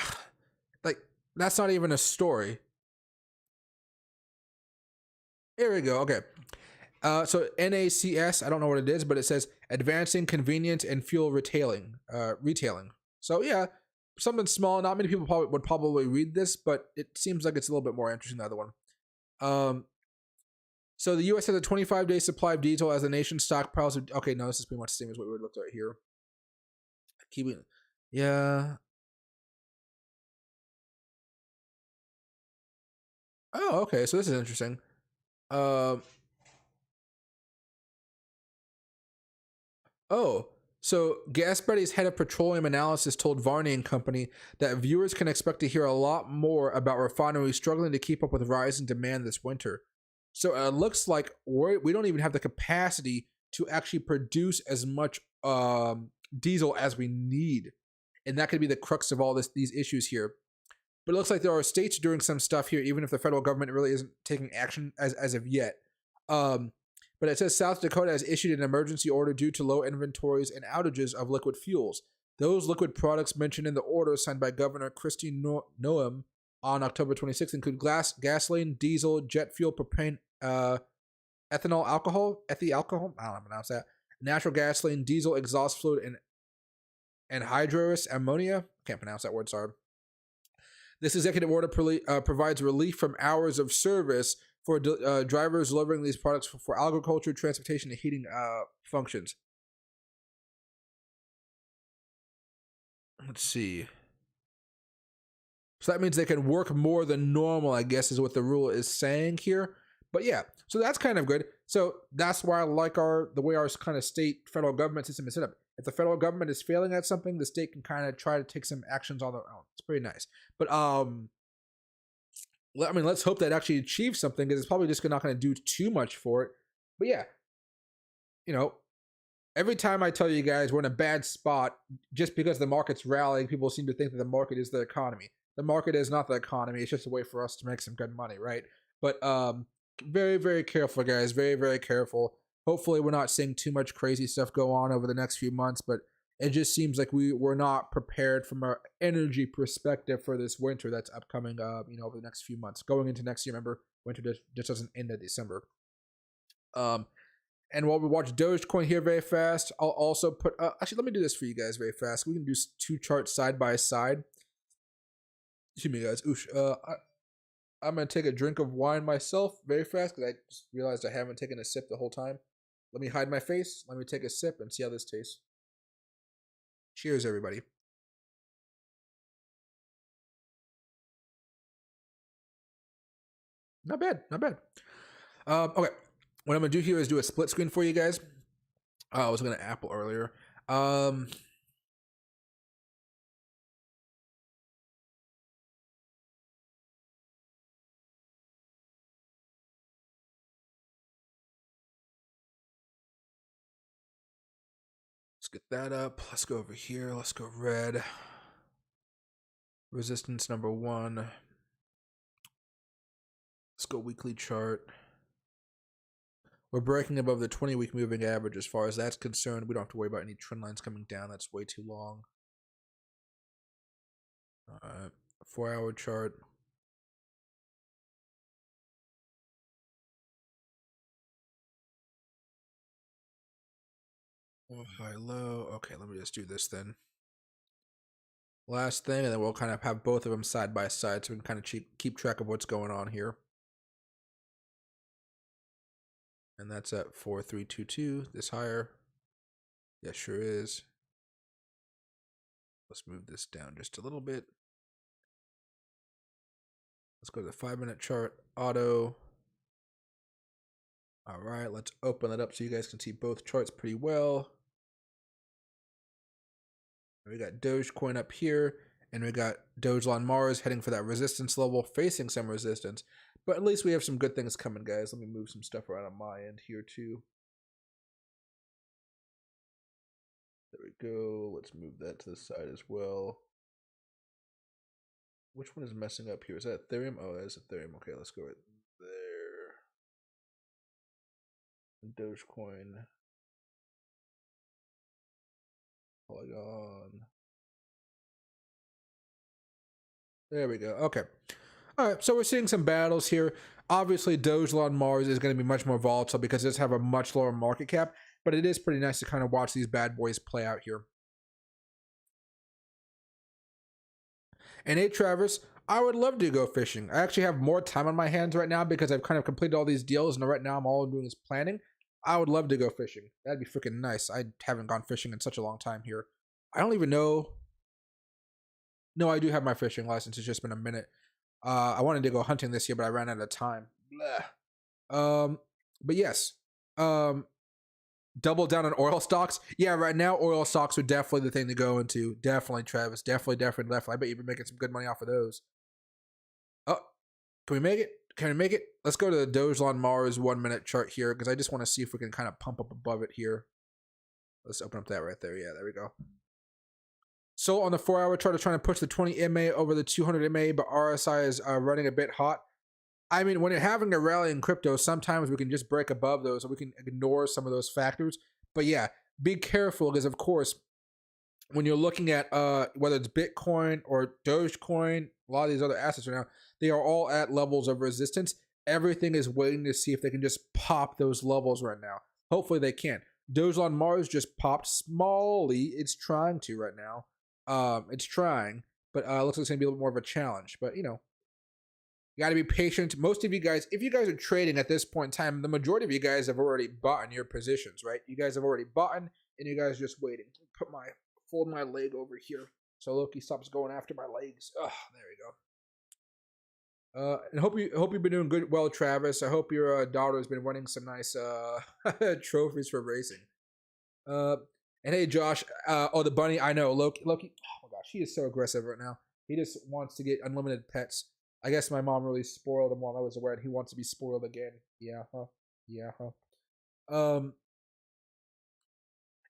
like, that's not even a story. Here we go. Okay. So NACS, I don't know what it is, but it says Advancing Convenience and Fuel Retailing. So yeah, something small. Not many people would probably read this, but it seems like it's a little bit more interesting than the other one. So the U.S. has a 25-day supply of diesel as the nation stockpiles. Okay, no, this is pretty much the same as what we looked at here. Keeping, yeah. Oh, okay. So this is interesting. So Gas Buddy's head of petroleum analysis told Varney and Company that viewers can expect to hear a lot more about refineries struggling to keep up with rising demand this winter. So it looks like we don't even have the capacity to actually produce as much diesel as we need. And that could be the crux of all these issues here. But it looks like there are states doing some stuff here, even if the federal government really isn't taking action as of yet. But it says South Dakota has issued an emergency order due to low inventories and outages of liquid fuels. Those liquid products mentioned in the order signed by Governor Kristi Noem on October 26th include gasoline, diesel, jet fuel, propane, ethanol, alcohol, alcohol. I don't know how to pronounce that. Natural gasoline, diesel, exhaust fluid, and hydrous ammonia. Can't pronounce that word. Sorry. This executive order provides relief from hours of service for drivers delivering these products for agriculture, transportation, and heating functions. Let's see. So that means they can work more than normal, I guess, is what the rule is saying here. But yeah, so that's kind of good. So that's why I like the way our kind of state federal government system is set up. If the federal government is failing at something, the state can kind of try to take some actions on their own. It's pretty nice. But I mean, let's hope that actually achieves something, because it's probably just not going to do too much for it. But yeah, you know, every time I tell you guys we're in a bad spot, just because the market's rallying, people seem to think that the market is the economy. The market is not the economy. It's just a way for us to make some good money, right? But very, very careful, guys. Very, very careful. Hopefully we're not seeing too much crazy stuff go on over the next few months, but it just seems like we're not prepared from our energy perspective for this winter that's upcoming, over the next few months. Going into next year, remember, winter just doesn't end in December. And while we watch Dogecoin here very fast, I'll also put, actually, let me do this for you guys very fast. We can do two charts side by side. Excuse me, guys. Oosh. I'm going to take a drink of wine myself very fast, because I just realized I haven't taken a sip the whole time. Let me hide my face. Let me take a sip and see how this tastes. Cheers, everybody. Not bad, not bad. Okay, what I'm going to do here is do a split screen for you guys. I was looking at Apple earlier. Let's get that up. Let's go over here. Let's go red. Resistance number 1. Let's go weekly chart. We're breaking above the 20-week moving average. As far as that's concerned, we don't have to worry about any trend lines coming down. That's way too long. All right, 4-hour chart. Oh, high, low. Okay, let me just do this then. Last thing, and then we'll kind of have both of them side by side so we can kind of keep track of what's going on here. And that's at 4322. This higher. Yeah, sure is. Let's move this down just a little bit. Let's go to the 5-minute chart. Auto. All right, let's open it up so you guys can see both charts pretty well. We got Dogecoin up here, and we got Elon Mars heading for that resistance level, facing some resistance. But at least we have some good things coming, guys. Let me move some stuff around on my end here, too. There we go. Let's move that to the side as well. Which one is messing up here? Is that Ethereum? Oh, that is Ethereum. Okay, let's go right there. Dogecoin. Polygon. There we go. Okay. All right, so we're seeing some battles here. Obviously, Elon Mars is going to be much more volatile because it does have a much lower market cap, but it is pretty nice to kind of watch these bad boys play out here. And hey, Travis, I would love to go fishing. I actually have more time on my hands right now because I've kind of completed all these deals, and right now I'm all doing is planning. I would love to go fishing. That'd be freaking nice. I haven't gone fishing in such a long time here. I don't even know. No, I do have my fishing license. It's just been a minute. I wanted to go hunting this year, but I ran out of time. Blah. But yes. Double down on oil stocks. Yeah, right now oil stocks are definitely the thing to go into. Definitely, Travis. Definitely. I bet you've been making some good money off of those. Oh, can we make it? Can we make it? Let's go to the Elon Mars 1-minute chart here, because I just want to see if we can kind of pump up above it here. Let's open up that right there. Yeah, there we go. So on the 4-hour chart, I'm trying to push the 20 MA over the 200 MA, but RSI is running a bit hot. I mean, when you're having a rally in crypto, sometimes we can just break above those, or we can ignore some of those factors. But yeah, be careful, because of course, when you're looking at whether it's Bitcoin or Dogecoin, a lot of these other assets right now, they are all at levels of resistance. Everything is waiting to see if they can just pop those levels right now. Hopefully they can. Doge on Mars just popped smallly. It's trying to right now. It's trying, but it looks like it's gonna be a little more of a challenge. But you know, you got to be patient. Most of you guys, if you guys are trading at this point in time, the majority of you guys have already bought in your positions, right? You guys have already bought in, and you guys are just waiting. Fold my leg over here so Loki stops going after my legs. Oh, there we go. And hope you've been doing good, well, Travis. I hope your daughter has been winning some nice trophies for racing. And hey, Josh. Oh, the bunny. I know Loki. Oh my gosh, he is so aggressive right now. He just wants to get unlimited pets. I guess my mom really spoiled him while I was away, and he wants to be spoiled again. Yeah, huh? Yeah, huh?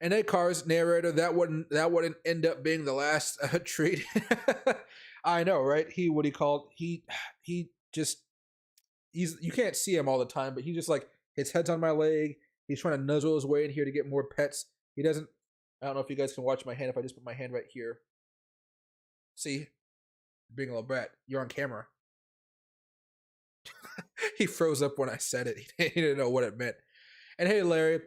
And hey, Cars narrator, that wouldn't end up being the last treat. I know, right? What he called he just you can't see him all the time, but he just like his head's on my leg. He's trying to nuzzle his way in here to get more pets. He doesn't. I don't know if you guys can watch my hand if I just put my hand right here. See, being a little brat, you're on camera. He froze up when I said it. He didn't know what it meant. And hey, Larry,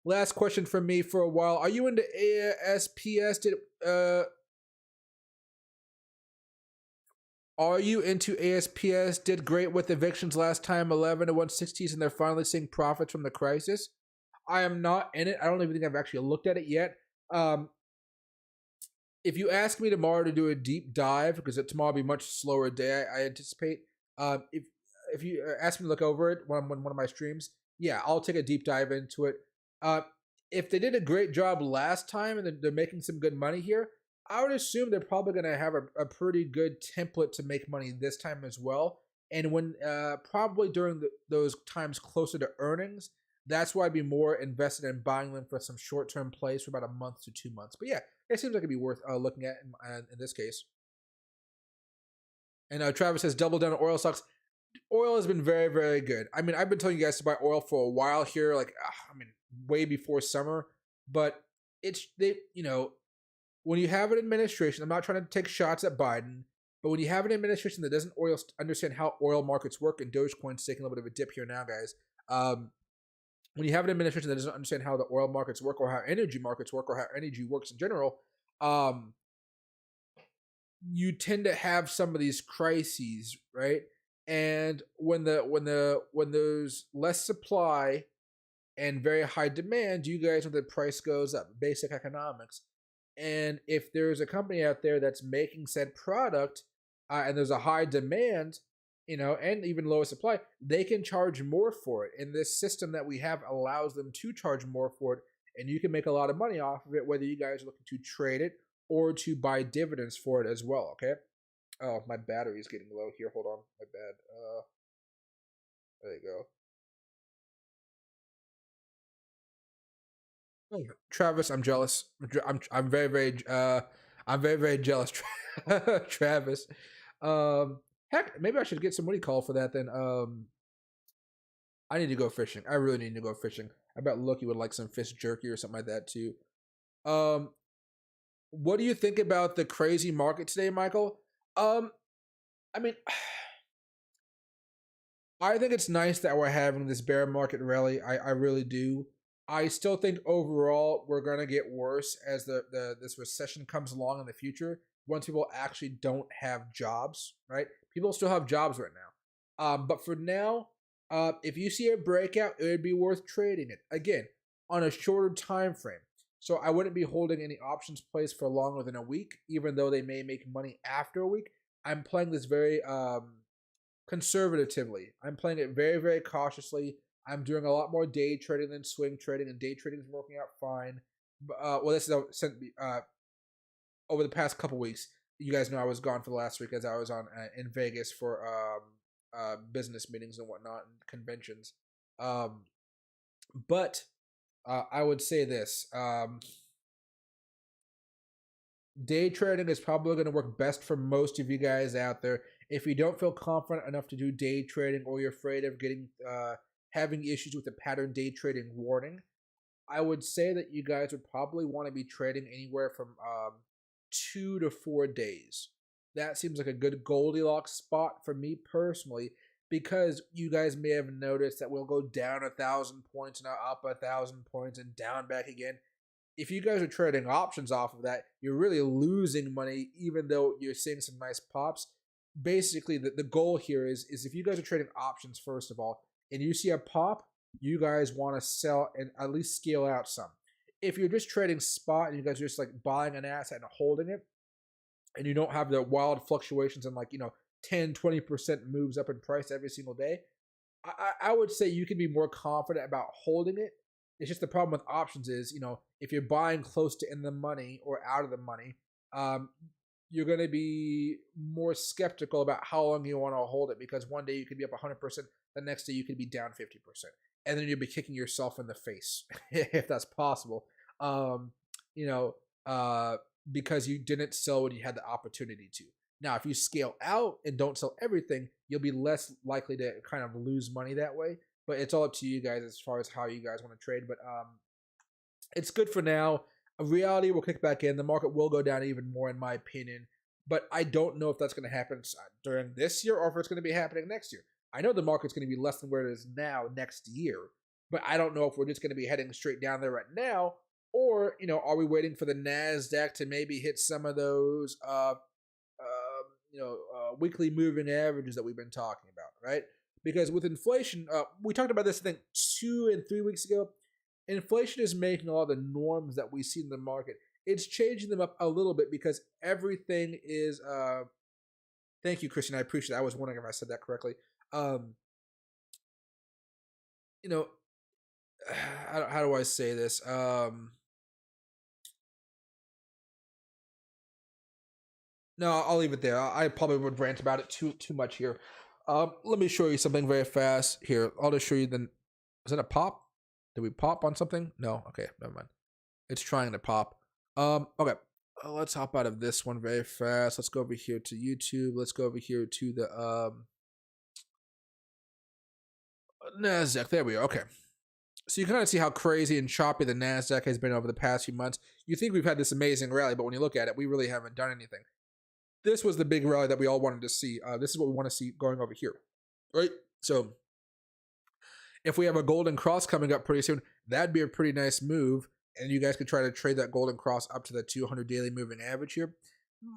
last question from me for a while. Are you into ASPS? Are you into ASPS? Did great with evictions last time, 11 to 160s, and they're finally seeing profits from the crisis. I am not in it. I don't even think I've actually looked at it yet. If you ask me tomorrow to do a deep dive, because tomorrow will be a much slower day, I anticipate. If you ask me to look over it when one of my streams, yeah, I'll take a deep dive into it. If they did a great job last time and they're making some good money here, I would assume they're probably going to have a pretty good template to make money this time as well. And when probably during those times closer to earnings, that's why I'd be more invested in buying them for some short-term plays for about a month to 2 months. But yeah, it seems like it'd be worth looking at in this case. And Travis says double down on oil stocks. Oil has been very, very good. I mean, I've been telling you guys to buy oil for a while here, like way before summer. But when you have an administration, I'm not trying to take shots at Biden, but when you have an administration that doesn't understand how oil markets work, and Dogecoin's taking a little bit of a dip here now, guys. When you have an administration that doesn't understand how the oil markets work, or how energy markets work, or how energy works in general, you tend to have some of these crises, right? And when there's less supply and very high demand, you guys know the price goes up. Basic economics. And if there's a company out there that's making said product, and there's a high demand, and even lower supply, they can charge more for it. And this system that we have allows them to charge more for it, and you can make a lot of money off of it, whether you guys are looking to trade it or to buy dividends for it as well. Okay. Oh, my battery is getting low here. Hold on, my bad. There you go. Oh, Travis, I'm jealous. I'm very very jealous, Travis. Heck, maybe I should get some, what do you call for that then? I need to go fishing. I really need to go fishing. I bet Loki would like some fish jerky or something like that too. What do you think about the crazy market today, Michael? I mean, I think it's nice that we're having this bear market rally. I really do. I still think overall we're gonna get worse as this recession comes along in the future. Once people actually don't have jobs, right? People still have jobs right now. But for now, if you see a breakout, it would be worth trading it again on a shorter time frame. So I wouldn't be holding any options plays for longer than a week, even though they may make money after a week. I'm playing this very conservatively. I'm playing it very, very cautiously. I'm doing a lot more day trading than swing trading, and day trading is working out fine. Well, this is over the past couple weeks. You guys know I was gone for the last week as I was on in Vegas for business meetings and whatnot and conventions. But I would say this: day trading is probably going to work best for most of you guys out there. If you don't feel confident enough to do day trading, or you're afraid of having issues with the pattern day trading warning, I would say that you guys would probably want to be trading anywhere from 2 to 4 days. That seems like a good Goldilocks spot for me personally, because you guys may have noticed that we'll go down 1,000 points and up 1,000 points and down back again. If you guys are trading options off of that, you're really losing money, even though you're seeing some nice pops. Basically, the goal here is if you guys are trading options, first of all, and you see a pop, you guys want to sell and at least scale out some. If you're just trading spot and you guys are just like buying an asset and holding it, and you don't have the wild fluctuations and 10-20% moves up in price every single day, I would say you can be more confident about holding it. It's just the problem with options is, if you're buying close to in the money or out of the money, you're going to be more skeptical about how long you want to hold it, because one day you could be up 100%, the next day you could be down 50%. And then you'll be kicking yourself in the face, if that's possible, because you didn't sell when you had the opportunity to. Now, if you scale out and don't sell everything, you'll be less likely to kind of lose money that way. But it's all up to you guys as far as how you guys want to trade. But it's good for now. Reality will kick back in. The market will go down even more, in my opinion. But I don't know if that's going to happen during this year or if it's going to be happening next year. I know the market's going to be less than where it is now next year. But I don't know if we're just going to be heading straight down there right now. Or, are we waiting for the NASDAQ to maybe hit some of those weekly moving averages that we've been talking about, right? Because with inflation, we talked about this, I think, 2 and 3 weeks ago. Inflation is making a lot of the norms that we see in the market. It's changing them up a little bit because everything is. Thank you, Christian. I appreciate it. I was wondering if I said that correctly. How do I say this? No, I'll leave it there. I probably would rant about it too much here. Let me show you something very fast. Here, I'll just show you the. Is that a pop? Did we pop on something? No. Okay, never mind. It's trying to pop. Okay. Let's hop out of this one very fast. Let's go over here to YouTube. Let's go over here to the NASDAQ. There we go. Okay. So you kind of see how crazy and choppy the NASDAQ has been over the past few months. You think we've had this amazing rally, but when you look at it, we really haven't done anything. This was the big rally that we all wanted to see. This is what we want to see going over here, right? So if we have a golden cross coming up pretty soon, that'd be a pretty nice move. And you guys could try to trade that golden cross up to the 200 daily moving average here.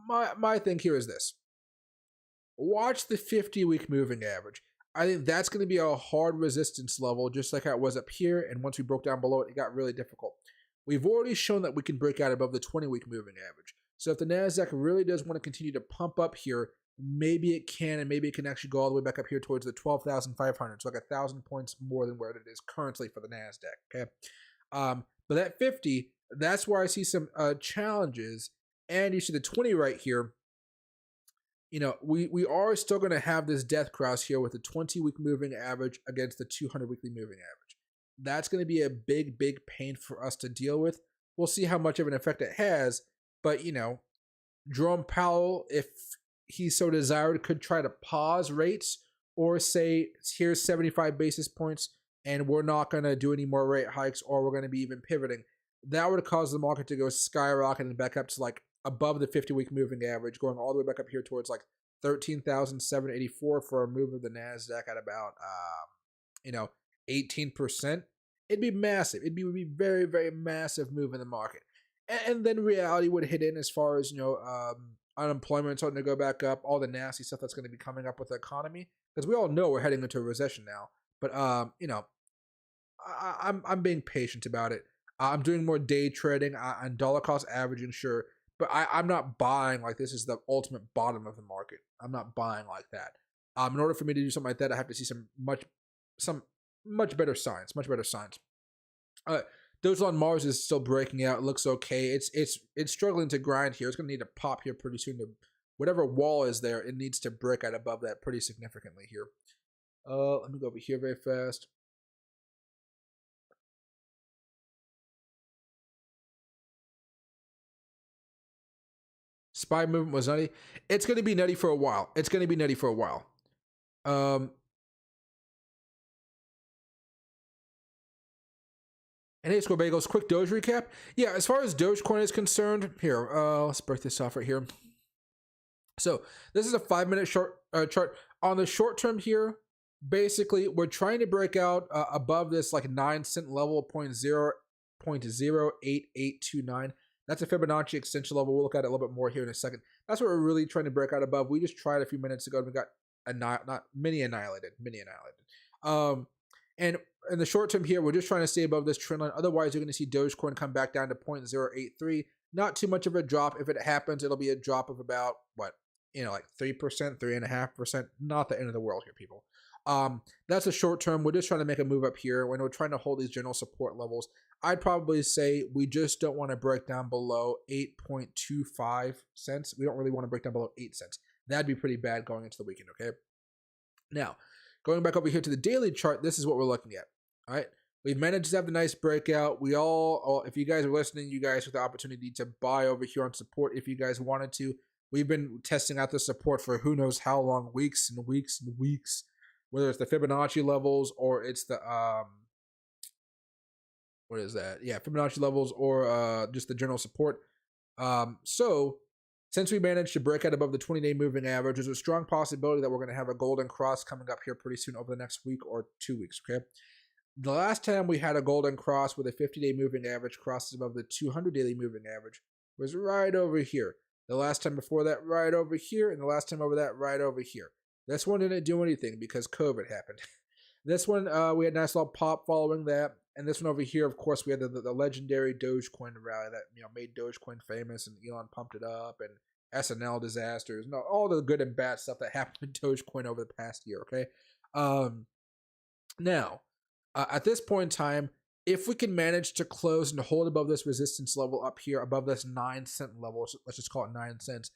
My thing here is this. Watch the 50-week moving average. I think that's going to be a hard resistance level, just like how it was up here. And once we broke down below it, it got really difficult. We've already shown that we can break out above the 20-week moving average. So if the NASDAQ really does want to continue to pump up here, maybe it can, and maybe it can actually go all the way back up here towards the 12,500. So like 1,000 points more than where it is currently for the NASDAQ. Okay. But at 50, that's where I see some challenges. And you see the 20 right here. We are still going to have this death cross here with the 20-week moving average against the 200-weekly moving average. That's going to be a big, big pain for us to deal with. We'll see how much of an effect it has. But, Jerome Powell, if he so desired, could try to pause rates or say, here's 75 basis points and we're not going to do any more rate hikes, or we're going to be even pivoting. That would cause the market to go skyrocketing back up to like above the 50-week moving average, going all the way back up here towards like 13,784 for a move of the NASDAQ at about, 18%. It'd be massive. It'd be a very, very massive move in the market. And then reality would hit in as far as, unemployment starting to go back up, all the nasty stuff that's going to be coming up with the economy. Because we all know we're heading into a recession now. But, I'm being patient about it. I'm doing more day trading and dollar cost averaging, sure. But I'm not buying like this is the ultimate bottom of the market. I'm not buying like that. In order for me to do something like that, I have to see some much better signs. Dogecoin on Mars is still breaking out. It looks okay. It's struggling to grind here. It's going to need to pop here pretty soon. Whatever wall is there, it needs to break out above that pretty significantly here. Let me go over here very fast. SPY movement was nutty. It's going to be nutty for a while. And hey, Score Bagels, quick Doge recap. Yeah, as far as Dogecoin is concerned, here, let's break this off right here. So this is a 5-minute short chart. On the short term here, basically, we're trying to break out above this like 9-cent level, 0.08829. That's a Fibonacci extension level. We'll look at it a little bit more here in a second. That's what we're really trying to break out above. We just tried a few minutes ago and we got mini annihilated. And in the short term here, we're just trying to stay above this trend line. Otherwise, you're going to see Dogecoin come back down to 0.083. Not too much of a drop. If it happens, it'll be a drop of about what, like 3%, 3.5%. Not the end of the world here, people. That's a short term. We're just trying to make a move up here when we're trying to hold these general support levels. I'd probably say we just don't want to break down below 8.25 cents. We don't really want to break down below 8 cents. That'd be pretty bad going into the weekend, okay? Now, going back over here to the daily chart, this is what we're looking at, all right? We've managed to have a nice breakout. We all, if you guys are listening, you guys have the opportunity to buy over here on support if you guys wanted to. We've been testing out the support for who knows how long, weeks and weeks and weeks, whether it's the Fibonacci levels or it's the, what is that? Yeah, Fibonacci levels or just the general support. So since we managed to break out above the 20-day moving average, there's a strong possibility that we're going to have a golden cross coming up here pretty soon over the next week or 2 weeks, okay? The last time we had a golden cross with a 50-day moving average crosses above the 200-daily moving average was right over here. The last time before that, right over here, and the last time over that, right over here. This one didn't do anything because COVID happened. This one, we had a nice little pop following that. And this one over here, of course, we had the legendary Dogecoin rally that made Dogecoin famous, and Elon pumped it up, and SNL disasters, all the good and bad stuff that happened with Dogecoin over the past year. Okay, now at this point in time, if we can manage to close and hold above this resistance level up here, above this 9-cent level, so let's just call it 9 cents,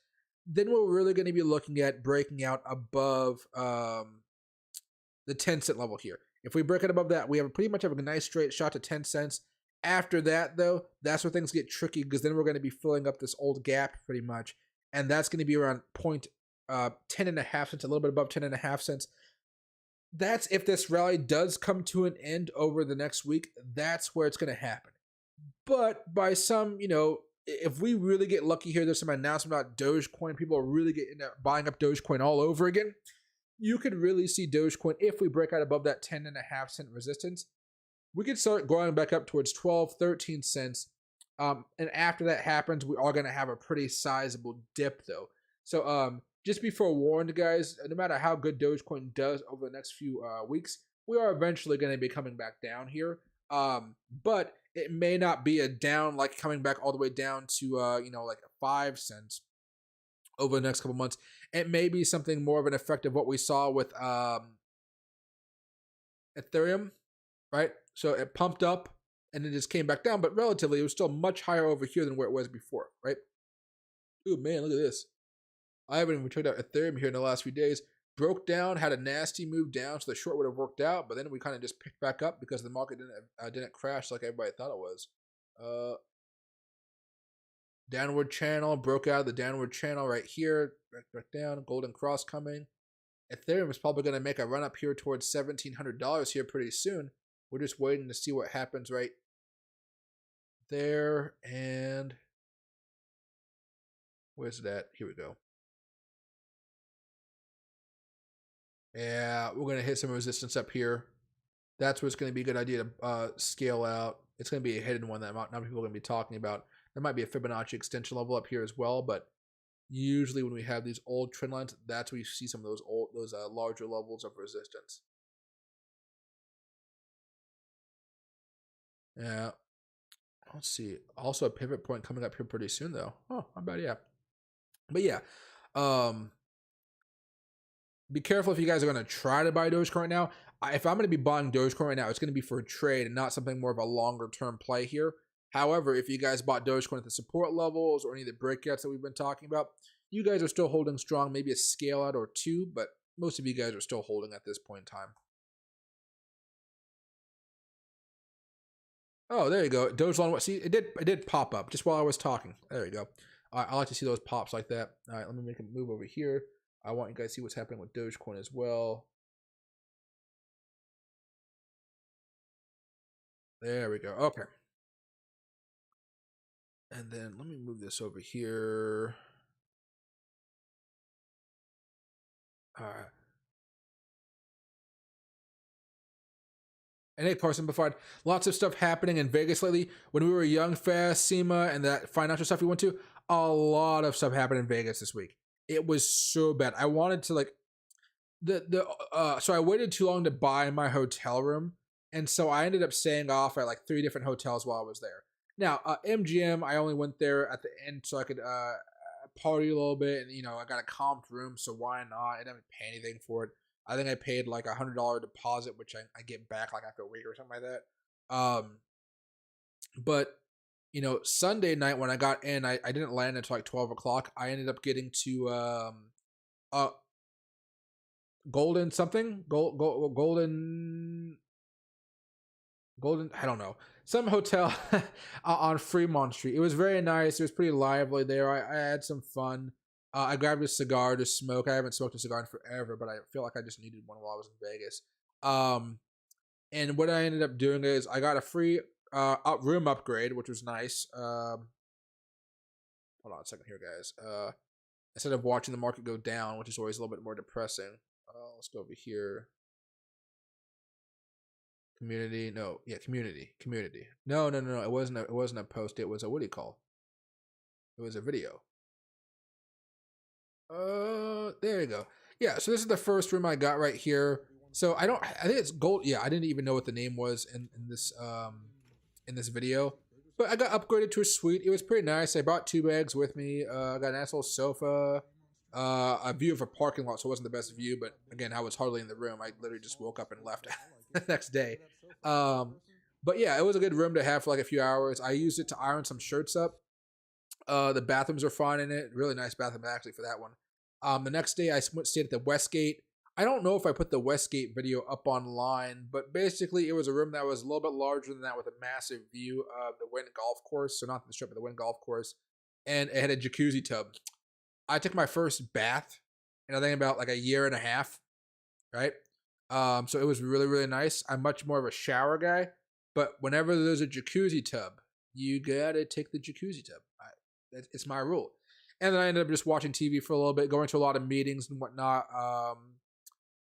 then we're really going to be looking at breaking out above the 10-cent level here. If we break it above that, we have pretty much have a nice straight shot to 10 cents. After that, though, that's where things get tricky because then we're going to be filling up this old gap pretty much. And that's going to be around 10.5 cents, a little bit above 10.5 cents. That's if this rally does come to an end over the next week. That's where it's going to happen. But by some, if we really get lucky here, there's some announcement about Dogecoin. People are really getting buying up Dogecoin all over again. You could really see Dogecoin, if we break out above that 10.5 cent resistance, we could start going back up towards 12, 13 cents. And after that happens, we are going to have a pretty sizable dip, though. So just be forewarned, guys, no matter how good Dogecoin does over the next few weeks, we are eventually going to be coming back down here. But it may not be a down, like coming back all the way down to, like 5 cents over the next couple months. It may be something more of an effect of what we saw with Ethereum, right? So it pumped up and it just came back down, but relatively it was still much higher over here than where it was before, right? Oh man, look at this. I haven't even checked out Ethereum here in the last few days. Broke down, had a nasty move down, so the short would have worked out, but then we kind of just picked back up because the market didn't crash like everybody thought it was. Downward channel, broke out of the downward channel right here, back down, golden cross coming. Ethereum is probably going to make a run up here towards $1,700 here pretty soon. We're just waiting to see what happens right there. And where's that? Here we go. Yeah, we're going to hit some resistance up here. That's where it's going to be a good idea to scale out. It's going to be a hidden one that not many people are going to be talking about. There might be a Fibonacci extension level up here as well, but usually when we have these old trend lines, that's where you see some of those larger levels of resistance. Yeah. Let's see. Also a pivot point coming up here pretty soon though. Oh, how about yeah. But yeah. Be careful if you guys are going to try to buy Dogecoin right now. If I'm going to be buying Dogecoin right now, it's going to be for a trade and not something more of a longer term play here. However, if you guys bought Dogecoin at the support levels or any of the breakouts that we've been talking about, you guys are still holding strong, maybe a scale out or two, but most of you guys are still holding at this point in time. Oh, there you go. Dogecoin, see, it did pop up just while I was talking. There you go. All right, I like to see those pops like that. All right, let me make a move over here. I want you guys to see what's happening with Dogecoin as well. There we go. Okay. And then let me move this over here. All right. And hey, Carson, before lots of stuff happening in Vegas lately. When we were young, fast, SEMA, and that financial stuff we went to, a lot of stuff happened in Vegas this week. It was so bad. I wanted to like so I waited too long to buy my hotel room, and so I ended up staying off at like 3 different hotels while I was there. Now, MGM, I only went there at the end so I could party a little bit, and I got a comped room, so why not? I didn't pay anything for it. I think I paid like $100 deposit, which I get back like after a week or something like that. But Sunday night when I got in, I didn't land until like 12 o'clock. I ended up getting to Golden something, Golden, I don't know, some hotel on Fremont Street. It was very nice. It was pretty lively there. I had some fun. I grabbed a cigar to smoke. I haven't smoked a cigar in forever, but I feel like I just needed one while I was in Vegas. And what I ended up doing is I got a free room upgrade, which was nice. Hold on a second here, guys. Instead of watching the market go down, which is always a little bit more depressing. Let's go over here. Community, no, yeah, community. No. It wasn't a post. It was a, what do you call? It was a video. There you go. Yeah, so this is the first room I got right here. So I think it's gold. Yeah, I didn't even know what the name was in this video. But I got upgraded to a suite. It was pretty nice. I brought 2 bags with me. I got a nice little sofa. A view of a parking lot, so it wasn't the best view, but again, I was hardly in the room. I literally just woke up and left the next day. But yeah, it was a good room to have for like a few hours. I used it to iron some shirts up. The bathrooms are fine in it. Really nice bathroom actually for that one. The next day I stayed at the Westgate. I don't know if I put the Westgate video up online, but basically it was a room that was a little bit larger than that with a massive view of the Wynn Golf Course. So not the strip, but the Wynn Golf Course. And it had a jacuzzi tub. I took my first bath in I think about like a year and a half, right? So it was really, really nice. I'm much more of a shower guy, but whenever there's a jacuzzi tub, you gotta take the jacuzzi tub. It's my rule. And then I ended up just watching TV for a little bit, going to a lot of meetings and whatnot.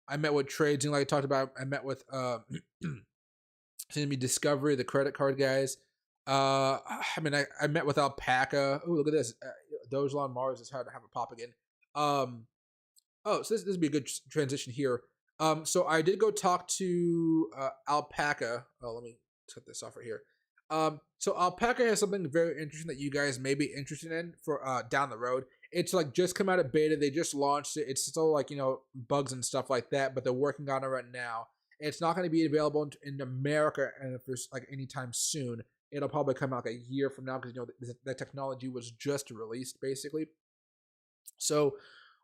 I met with trades, and like I talked about, I met with Discovery, the credit card guys. I met with Alpaca. Oh, look at this. Dogecoin Mars is hard to have a pop again. So this would be a good transition here. So I did go talk to Alpaca. Oh, let me cut this off right here. So Alpaca has something very interesting that you guys may be interested in for down the road. It's like just come out of beta. They just launched it. It's still like bugs and stuff like that, but they're working on it right now. It's not going to be available in America and for like anytime soon. It'll probably come out like a year from now because the technology was just released basically. So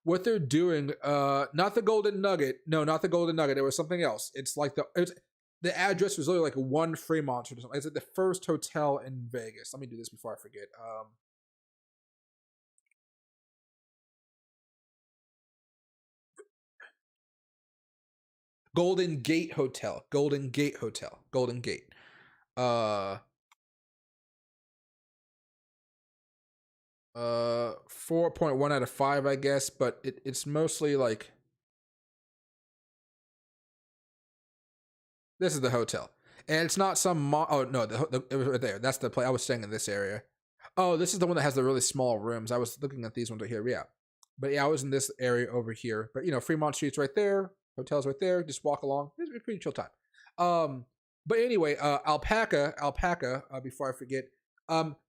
what they're doing, not the Golden Nugget. No, not the Golden Nugget. It was something else. It's like the address was literally like one Fremont or something. It's like the first hotel in Vegas. Let me do this before I forget. Golden Gate Hotel. Golden Gate Hotel. Golden Gate. 4.1 out of 5, I guess, but it's mostly like this is the hotel, and it's not some oh no, it was right there. That's the place I was staying in this area. Oh, this is the one that has the really small rooms. I was looking at these ones right here. Yeah, but yeah, I was in this area over here. But Fremont Street's right there. Hotel's right there. Just walk along. It's a pretty chill time. But anyway, Alpaca. Before I forget,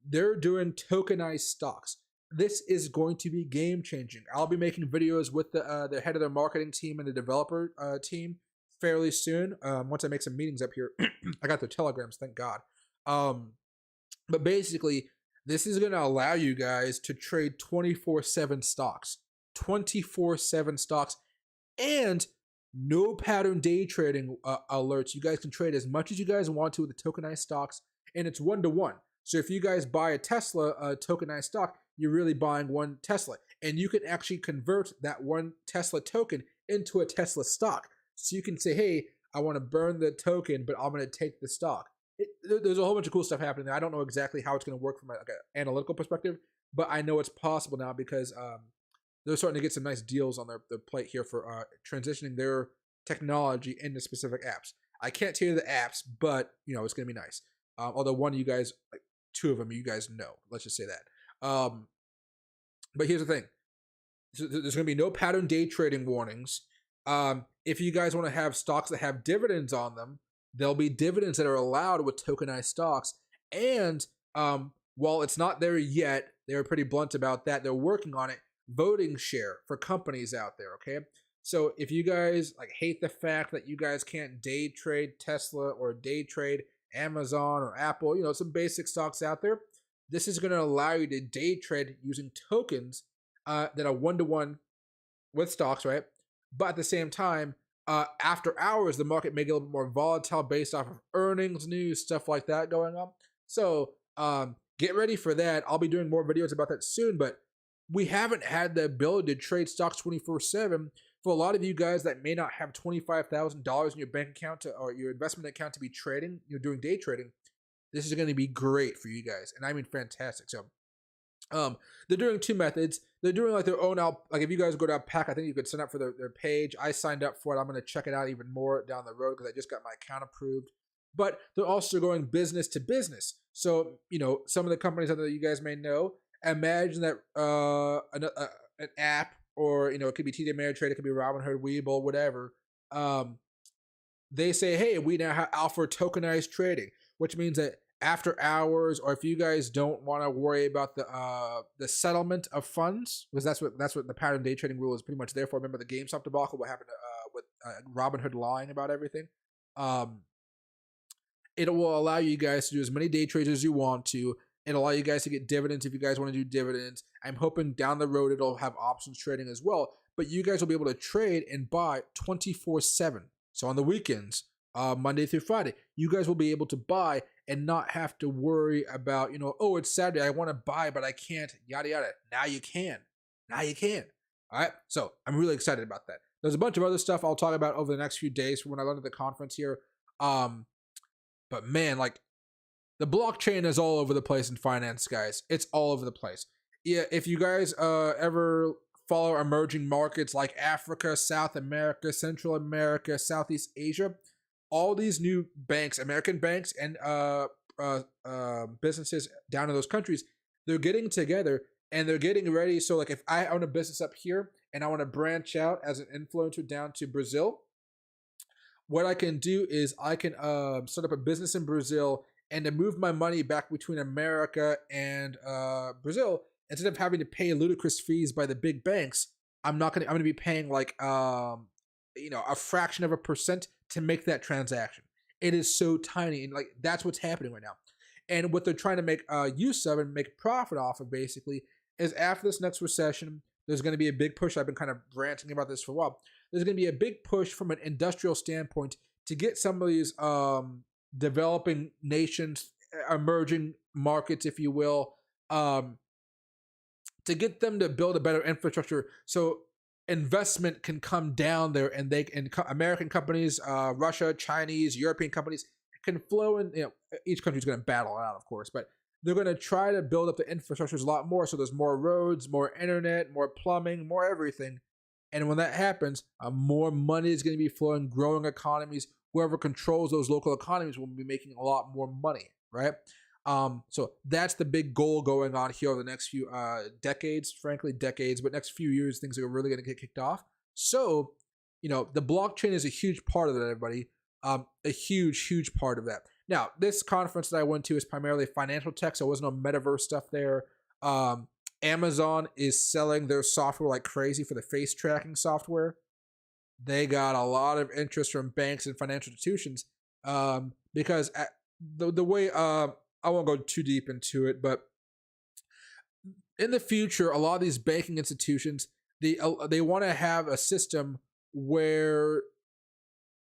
they're doing tokenized stocks. This is going to be game changing. I'll be making videos with the head of their marketing team and the developer team fairly soon. Once I make some meetings up here, I got their telegrams, thank God. But basically, this is going to allow you guys to trade 24/7 stocks, 24/7 stocks, and no pattern day trading alerts. You guys can trade as much as you guys want to with the tokenized stocks, and it's 1-to-1. So if you guys buy a Tesla tokenized stock, you're really buying one Tesla, and you can actually convert that one Tesla token into a Tesla stock. So you can say, hey, I want to burn the token, but I'm going to take the stock. there's a whole bunch of cool stuff happening there. I don't know exactly how it's going to work from like an analytical perspective, but I know it's possible now because they're starting to get some nice deals on their plate here for transitioning their technology into specific apps. I can't tell you the apps, but it's going to be nice. Although one of you guys, like two of them, you guys know. Let's just say that. But here's the thing: so there's going to be no pattern day trading warnings. If you guys want to have stocks that have dividends on them, there'll be dividends that are allowed with tokenized stocks. And while it's not there yet, they were pretty blunt about that. They're working on it. Voting share for companies out there. Okay. So if you guys like hate the fact that you guys can't day trade Tesla or day trade Amazon or Apple, some basic stocks out there, this is going to allow you to day trade using tokens that are one-to-one with stocks, right? But at the same time, after hours, the market may get a little bit more volatile based off of earnings news, stuff like that going on. So get ready for that. I'll be doing more videos about that soon, but we haven't had the ability to trade stocks 24/7. For a lot of you guys that may not have $25,000 in your bank account or your investment account to be trading, doing day trading, this is going to be great for you guys. And I mean, fantastic. So they're doing two methods. They're doing like their own like if you guys go to Alpaca, I think you could sign up for their page. I signed up for it. I'm going to check it out even more down the road because I just got my account approved. But they're also going business to business. So, some of the companies that you guys may know, imagine that an app, or it could be TD Ameritrade, it could be Robinhood, Webull, whatever. They say, hey, we now offer tokenized trading, which means that after hours, or if you guys don't want to worry about the settlement of funds, because that's what the pattern day trading rule is pretty much there for. Remember the GameStop debacle, what happened with Robinhood lying about everything. It will allow you guys to do as many day trades as you want to. It'll allow you guys to get dividends if you guys want to do dividends. I'm hoping down the road it'll have options trading as well. But you guys will be able to trade and buy 24/7. So on the weekends, Monday through Friday, you guys will be able to buy and not have to worry about, oh, it's Saturday, I want to buy, but I can't, yada, yada. Now you can. Now you can. All right. So I'm really excited about that. There's a bunch of other stuff I'll talk about over the next few days when I go to the conference here. But man, like, the blockchain is all over the place in finance, guys. It's all over the place. Yeah, if you guys ever follow emerging markets like Africa, South America, Central America, Southeast Asia, all these new banks, American banks and businesses down in those countries, they're getting together and they're getting ready. So like if I own a business up here and I want to branch out as an influencer down to Brazil, what I can do is I can start up a business in Brazil, and to move my money back between America and Brazil, instead of having to pay ludicrous fees by the big banks, I'm going to be paying like a fraction of a percent to make that transaction. It is so tiny, and like that's what's happening right now. And what they're trying to make use of and make profit off of basically is after this next recession, there's going to be a big push. I've been kind of ranting about this for a while. There's going to be a big push from an industrial standpoint to get some of these developing nations, emerging markets, if you will, to get them to build a better infrastructure so investment can come down there, and American companies, Russia, Chinese, European companies can flow in. Each country's going to battle it out, of course, but they're going to try to build up the infrastructures a lot more. So there's more roads, more internet, more plumbing, more everything. And when that happens, more money is going to be flowing, growing economies. Whoever controls those local economies will be making a lot more money, right? So that's the big goal going on here over the next few decades, but next few years, things are really going to get kicked off. So, the blockchain is a huge part of that, everybody. A huge, huge part of that. Now, this conference that I went to is primarily financial tech, so there was no metaverse stuff there. Amazon is selling their software like crazy for the face tracking software. They got a lot of interest from banks and financial institutions because the way I won't go too deep into it, but in the future, a lot of these banking institutions they want to have a system where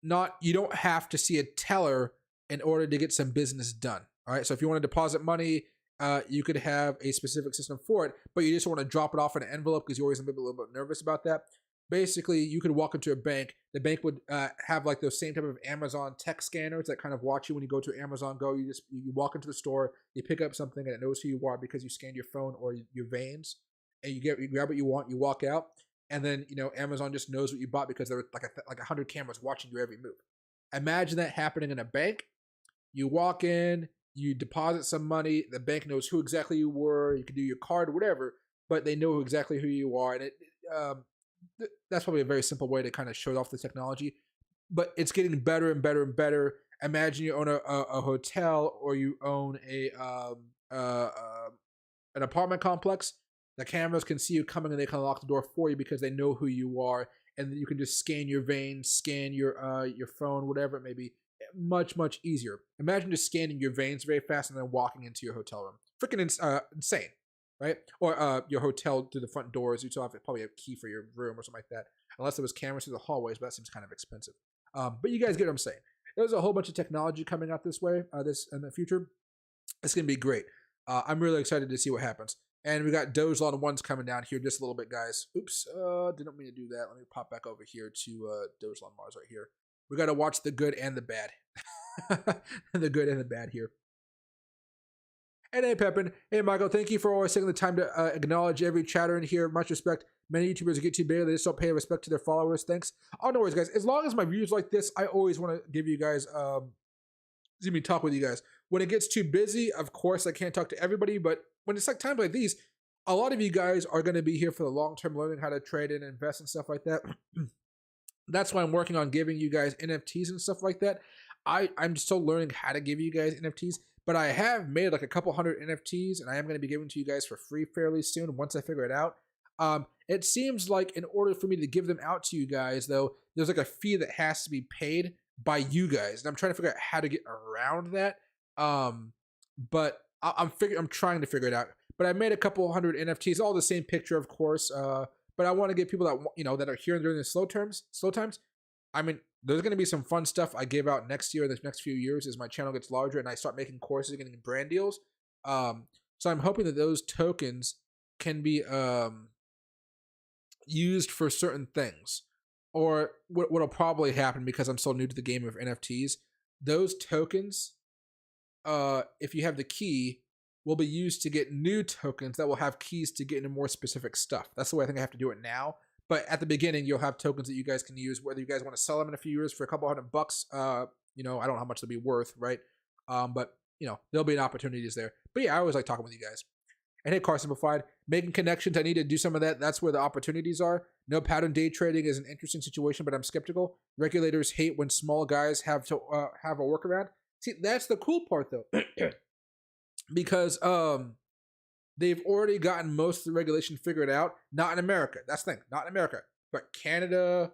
you don't have to see a teller in order to get some business done. All right, so if you want to deposit money, you could have a specific system for it, but you just want to drop it off in an envelope because you're always a little bit nervous about that. basically you could walk into a bank. The bank would have like those same type of Amazon tech scanners that kind of watch you when you go to Amazon Go. You walk into the store, you pick up something, and it knows who you are because you scanned your phone or your veins, and you grab what you want, you walk out, and then Amazon just knows what you bought because there were like 100 cameras watching your every move. Imagine that happening in a bank. You walk in, you deposit some money, the bank knows who exactly you were, you can do your card, whatever, but they know exactly who you are, and that's probably a very simple way to kind of show off the technology. But it's getting better and better and better. Imagine you own a hotel, or you own an apartment complex. The cameras can see you coming and they can lock the door for you because they know who you are, and you can just scan your veins, scan your phone, whatever it may be. Much easier. Imagine just scanning your veins very fast and then walking into your hotel room. Freaking insane, right? Or your hotel to the front doors. You still have probably a key for your room or something like that, unless there was cameras through the hallways, but that seems kind of expensive. But you guys get what I'm saying. There's a whole bunch of technology coming out this way, this in the future. It's gonna be great. I'm really excited to see what happens. And we got Dogecoin ones coming down here just a little bit, guys. Oops, didn't mean to do that. Let me pop back over here to Dogecoin Mars right here. We got to watch the good and the bad. The good and the bad here. And hey, Pepin. Hey, Michael. Thank you for always taking the time to acknowledge every chatter in here. Much respect. Many YouTubers get too big. They just don't pay respect to their followers. Thanks. Oh, no worries, guys. As long as my views like this, I always want to give you guys, talk with you guys. When it gets too busy, of course, I can't talk to everybody. But when it's like times like these, a lot of you guys are going to be here for the long term, learning how to trade and invest and stuff like that. That's why I'm working on giving you guys NFTs and stuff like that. I'm still learning how to give you guys NFTs, but I have made like a couple hundred NFTs, and I am going to be giving to you guys for free fairly soon once I figure it out. It seems like in order for me to give them out to you guys, though, there's like a fee that has to be paid by you guys, and I'm trying to figure out how to get around that. But I'm trying to figure it out. But I made a couple hundred NFTs, all the same picture, of course. But I want to get people that that are here during the slow times. I mean, there's going to be some fun stuff I give out next year, the next few years, as my channel gets larger and I start making courses, getting brand deals. So I'm hoping that those tokens can be used for certain things. Or what'll probably happen, because I'm so new to the game of NFTs, those tokens, if you have the key, will be used to get new tokens that will have keys to get into more specific stuff. That's the way I think I have to do it now. But at the beginning, you'll have tokens that you guys can use, whether you guys want to sell them in a few years for a couple $100. I don't know how much they'll be worth, right? But there'll be opportunities there. But yeah, I always like talking with you guys. And hey, Car Simplified, making connections. I need to do some of that. That's where the opportunities are. No pattern day trading is an interesting situation, but I'm skeptical. Regulators hate when small guys have to have a workaround. See, that's the cool part, though. Because they've already gotten most of the regulation figured out. Not in America. That's the thing. Not in America. But Canada,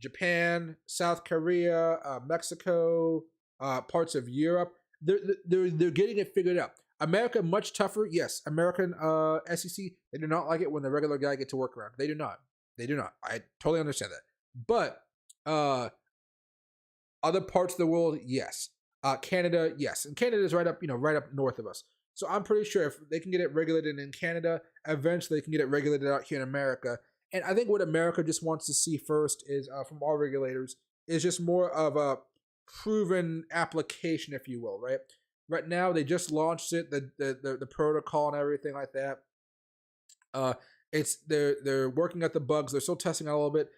Japan, South Korea, Mexico, parts of Europe, they're getting it figured out. America, much tougher. Yes, American SEC, they do not like it when the regular guy gets to work around. They do not. I totally understand that. But other parts of the world, yes. Canada, yes, and Canada is right up north of us. So I'm pretty sure if they can get it regulated in Canada, eventually they can get it regulated out here in America. And I think what America just wants to see first is from our regulators is just more of a proven application, if you will, right? Right now they just launched it, the protocol and everything like that. They're working at the bugs. They're still testing out a little bit.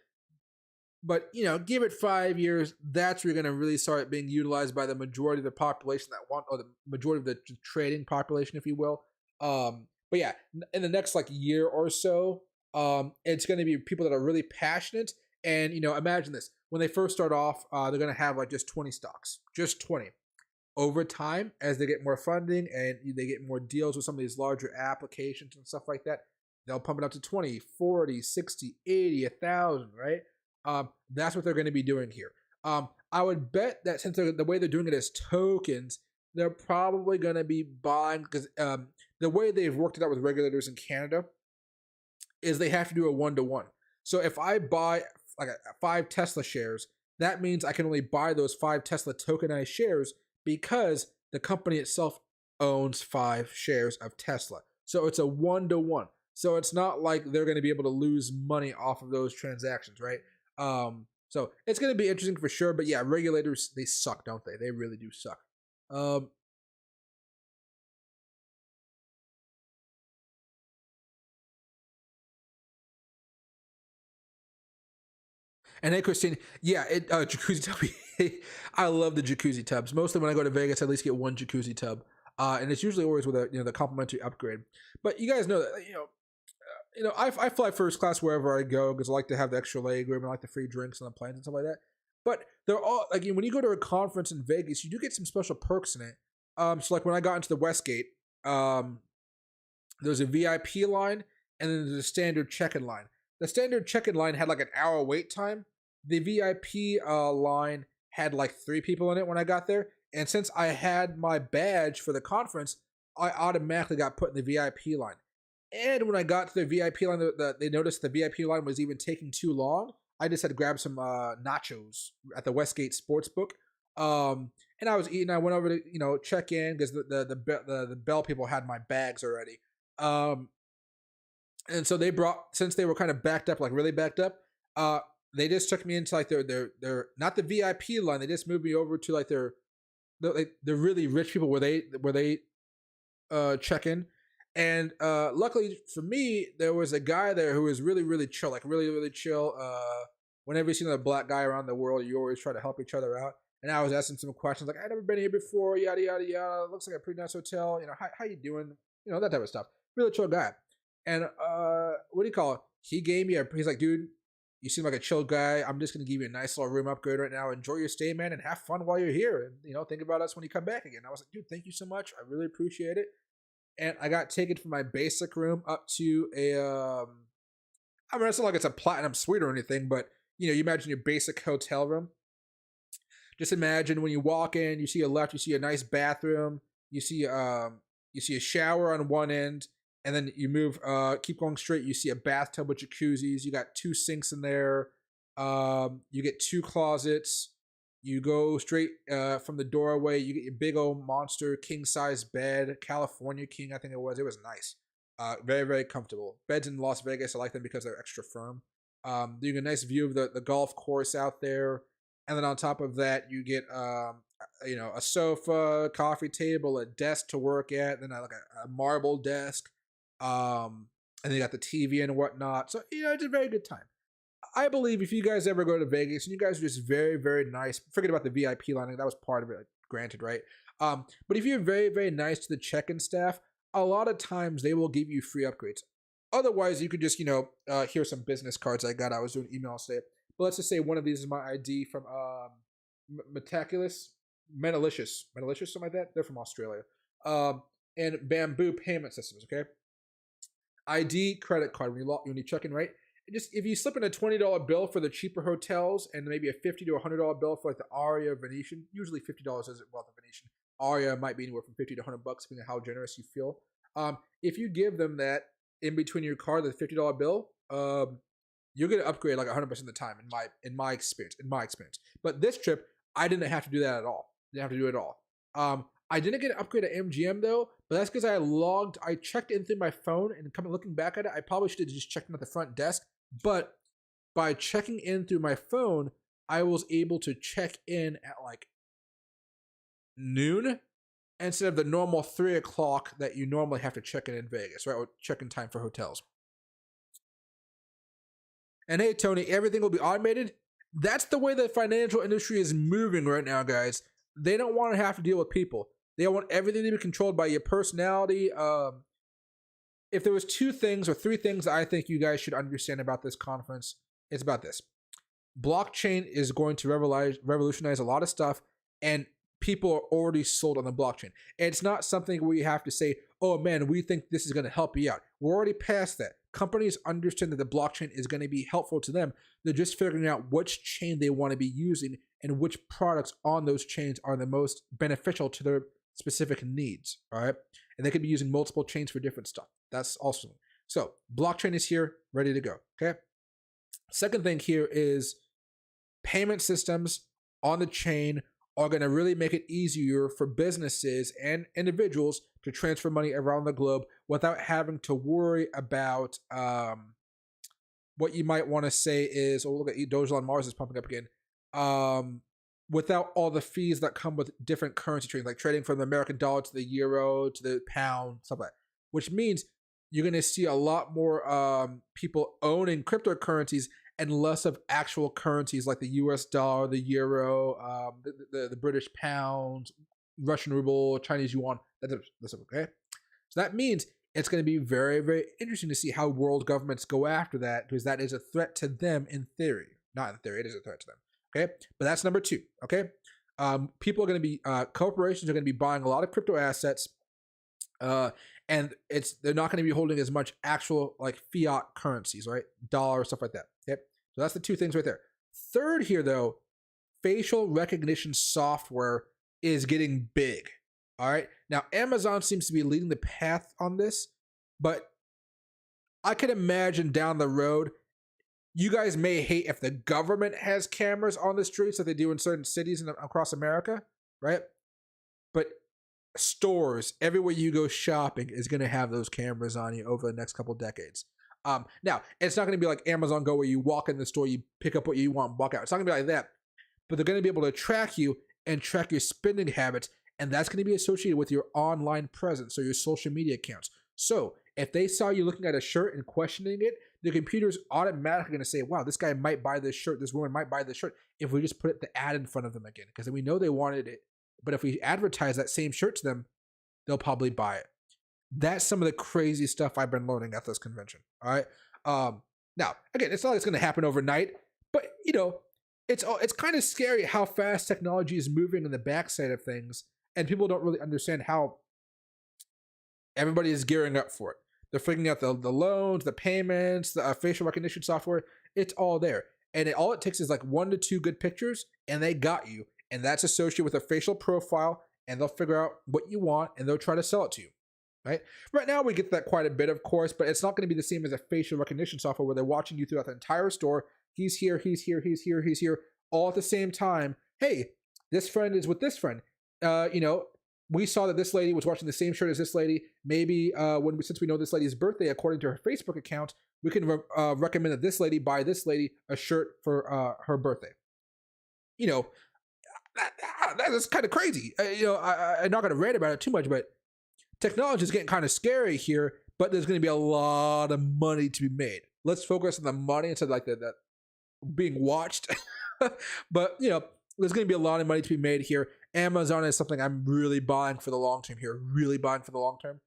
But, give it 5 years, that's where you're going to really start being utilized by the majority of the population or the majority of the trading population, if you will. But yeah, in the next year or so, it's going to be people that are really passionate. And, imagine this. When they first start off, they're going to have just 20 stocks, just 20. Over time, as they get more funding and they get more deals with some of these larger applications and stuff like that, they'll pump it up to 20, 40, 60, 80, 1,000, right? That's what they're going to be doing here. I would bet that since the way they're doing it as tokens, they're probably going to be buying, because the way they've worked it out with regulators in Canada is they have to do a 1-to-1. So if I buy 5 Tesla shares, that means I can only buy those 5 Tesla tokenized shares because the company itself owns 5 shares of Tesla. So it's a 1-to-1. So it's not like they're going to be able to lose money off of those transactions, right? So it's going to be interesting for sure. But yeah, regulators, they suck, don't they? They really do suck. Um, And hey, Christine, yeah, jacuzzi tub. I love the jacuzzi tubs. Mostly when I go to Vegas, I at least get one jacuzzi tub, and it's usually always with a the complimentary upgrade. But you guys know that I fly first class wherever I go because I like to have the extra leg room and I like the free drinks on the planes and stuff like that. But they're all like when you go to a conference in Vegas, you do get some special perks in it. So like when I got into the Westgate, um, there's a VIP line and then there's a standard check-in line. The standard check-in line had like an hour wait time. The VIP line had like 3 people in it when I got there. And since I had my badge for the conference, I automatically got put in the VIP line. And when I got to the VIP line, they noticed the VIP line was even taking too long. I just had to grab some nachos at the Westgate Sportsbook. And I was eating. I went over to check in because the bell people had my bags already. Um, and so they brought, since they were kind of backed up, like really backed up, they just took me into like their not the VIP line. They just moved me over to like their the really rich people where they check in. And luckily for me, there was a guy there who was really, really chill, like really, really chill. Whenever you see another black guy around the world, you always try to help each other out. And I was asking some questions like, I've never been here before, yada, yada, yada. Looks like a pretty nice hotel. How you doing? That type of stuff. Really chill guy. And what do you call it? He gave me he's like, dude, you seem like a chill guy. I'm just going to give you a nice little room upgrade right now. Enjoy your stay, man, and have fun while you're here. And, think about us when you come back again. I was like, dude, thank you so much. I really appreciate it. And I got taken from my basic room up to it's not like it's a platinum suite or anything, but, you imagine your basic hotel room. Just imagine when you walk in, you see a left, you see a nice bathroom, you see a shower on one end, and then you move, keep going straight, you see a bathtub with jacuzzis, you got 2 sinks in there, you get 2 closets, you go straight from the doorway, you get your big old monster king-size bed, California king, I think it was nice. Very, very comfortable. Beds in Las Vegas, I like them because they're extra firm. You get a nice view of the golf course out there. And then on top of that, you get a sofa, coffee table, a desk to work at, then like a marble desk, and then you got the TV and whatnot. So it's a very good time. I believe if you guys ever go to Vegas and you guys are just very, very nice, forget about the VIP line, that was part of it, granted, right? But if you're very, very nice to the check-in staff, a lot of times they will give you free upgrades. Otherwise, you could just here's some business cards I got. I was doing emails today. But let's just say one of these is my ID from Metaculous, something like that. They're from Australia. And Bamboo Payment Systems, okay? ID credit card when you check in, right? Just if you slip in a $20 bill for the cheaper hotels and maybe a $50 to $100 bill for like the Aria Venetian, usually $50 isn't well the Venetian. Aria might be anywhere from $50 to $100, depending on how generous you feel. If you give them that in between your card, the $50 bill, you're gonna upgrade like 100% of the time in my experience. But this trip, I didn't have to do that at all. Didn't have to do it at all. I didn't get an upgrade at MGM though, but that's because I checked in through my phone, and looking back at it, I probably should have just checked in at the front desk. But by checking in through my phone, I was able to check in at like noon instead of the normal 3 o'clock that you normally have to check in Vegas, right? Or check-in time for hotels. And hey, Tony, everything will be automated. That's the way the financial industry is moving right now, guys. They don't want to have to deal with people. They want everything to be controlled by your personality. If there was 2 things or 3 things I think you guys should understand about this conference, it's about this. Blockchain is going to revolutionize a lot of stuff, and people are already sold on the blockchain. It's not something where you have to say, oh man, we think this is going to help you out. We're already past that. Companies understand that the blockchain is going to be helpful to them. They're just figuring out which chain they want to be using and which products on those chains are the most beneficial to their specific needs. All right. And they could be using multiple chains for different stuff. That's awesome. So blockchain is here, ready to go. Okay. Second thing here is payment systems on the chain are going to really make it easier for businesses and individuals to transfer money around the globe without having to worry about what you might want to say is, oh, look at Doge on Mars is pumping up again. Without all the fees that come with different currency trading, like trading from the American dollar to the euro to the pound, stuff like that. Which means you're going to see a lot more people owning cryptocurrencies and less of actual currencies like the US dollar, the euro, the British pound, Russian ruble, Chinese yuan. That's okay. So that means it's going to be very, very interesting to see how world governments go after that, because that is a threat to them in theory. Not in theory, it is a threat to them. Okay, but that's number two. Okay, people are going to be corporations are going to be buying a lot of crypto assets, and they're not going to be holding as much actual like fiat currencies, right? Dollar, stuff like that. Okay, so that's the two things right there. Third here though, facial recognition software is getting big. All right, now Amazon seems to be leading the path on this, but I can imagine down the road, you guys may hate if the government has cameras on the streets like they do in certain cities across America, right? But stores, everywhere you go shopping, is going to have those cameras on you over the next couple of decades. Now, it's not going to be like Amazon Go where you walk in the store, you pick up what you want, and walk out. It's not going to be like that. But they're going to be able to track you and track your spending habits, and that's going to be associated with your online presence or your social media accounts. So if they saw you looking at a shirt and questioning it, the computer's automatically going to say, wow, this guy might buy this shirt, this woman might buy this shirt, if we just put the ad in front of them again, because we know they wanted it. But if we advertise that same shirt to them, they'll probably buy it. That's some of the crazy stuff I've been learning at this convention. All right. Now, again, it's not like it's going to happen overnight, but you know, it's kind of scary how fast technology is moving in the backside of things, and people don't really understand how everybody is gearing up for it. They're figuring out the loans, the payments, the facial recognition software. It's all there. And all it takes is like 1 to 2 good pictures, and they got you. And that's associated with a facial profile, and they'll figure out what you want, and they'll try to sell it to you. Right now, we get that quite a bit, of course, but it's not going to be the same as a facial recognition software where they're watching you throughout the entire store. He's here, he's here, he's here, he's here, all at the same time. Hey, this friend is with this friend. We saw that this lady was watching the same shirt as this lady. Maybe since we know this lady's birthday, according to her Facebook account, we can recommend that this lady buy this lady a shirt for her birthday. You know, that is kind of crazy. I'm not going to rant about it too much, but technology is getting kind of scary here. But there's going to be a lot of money to be made. Let's focus on the money instead of like that being watched. But there's going to be a lot of money to be made here. Amazon is something I'm really buying for the long term here. Really buying for the long term.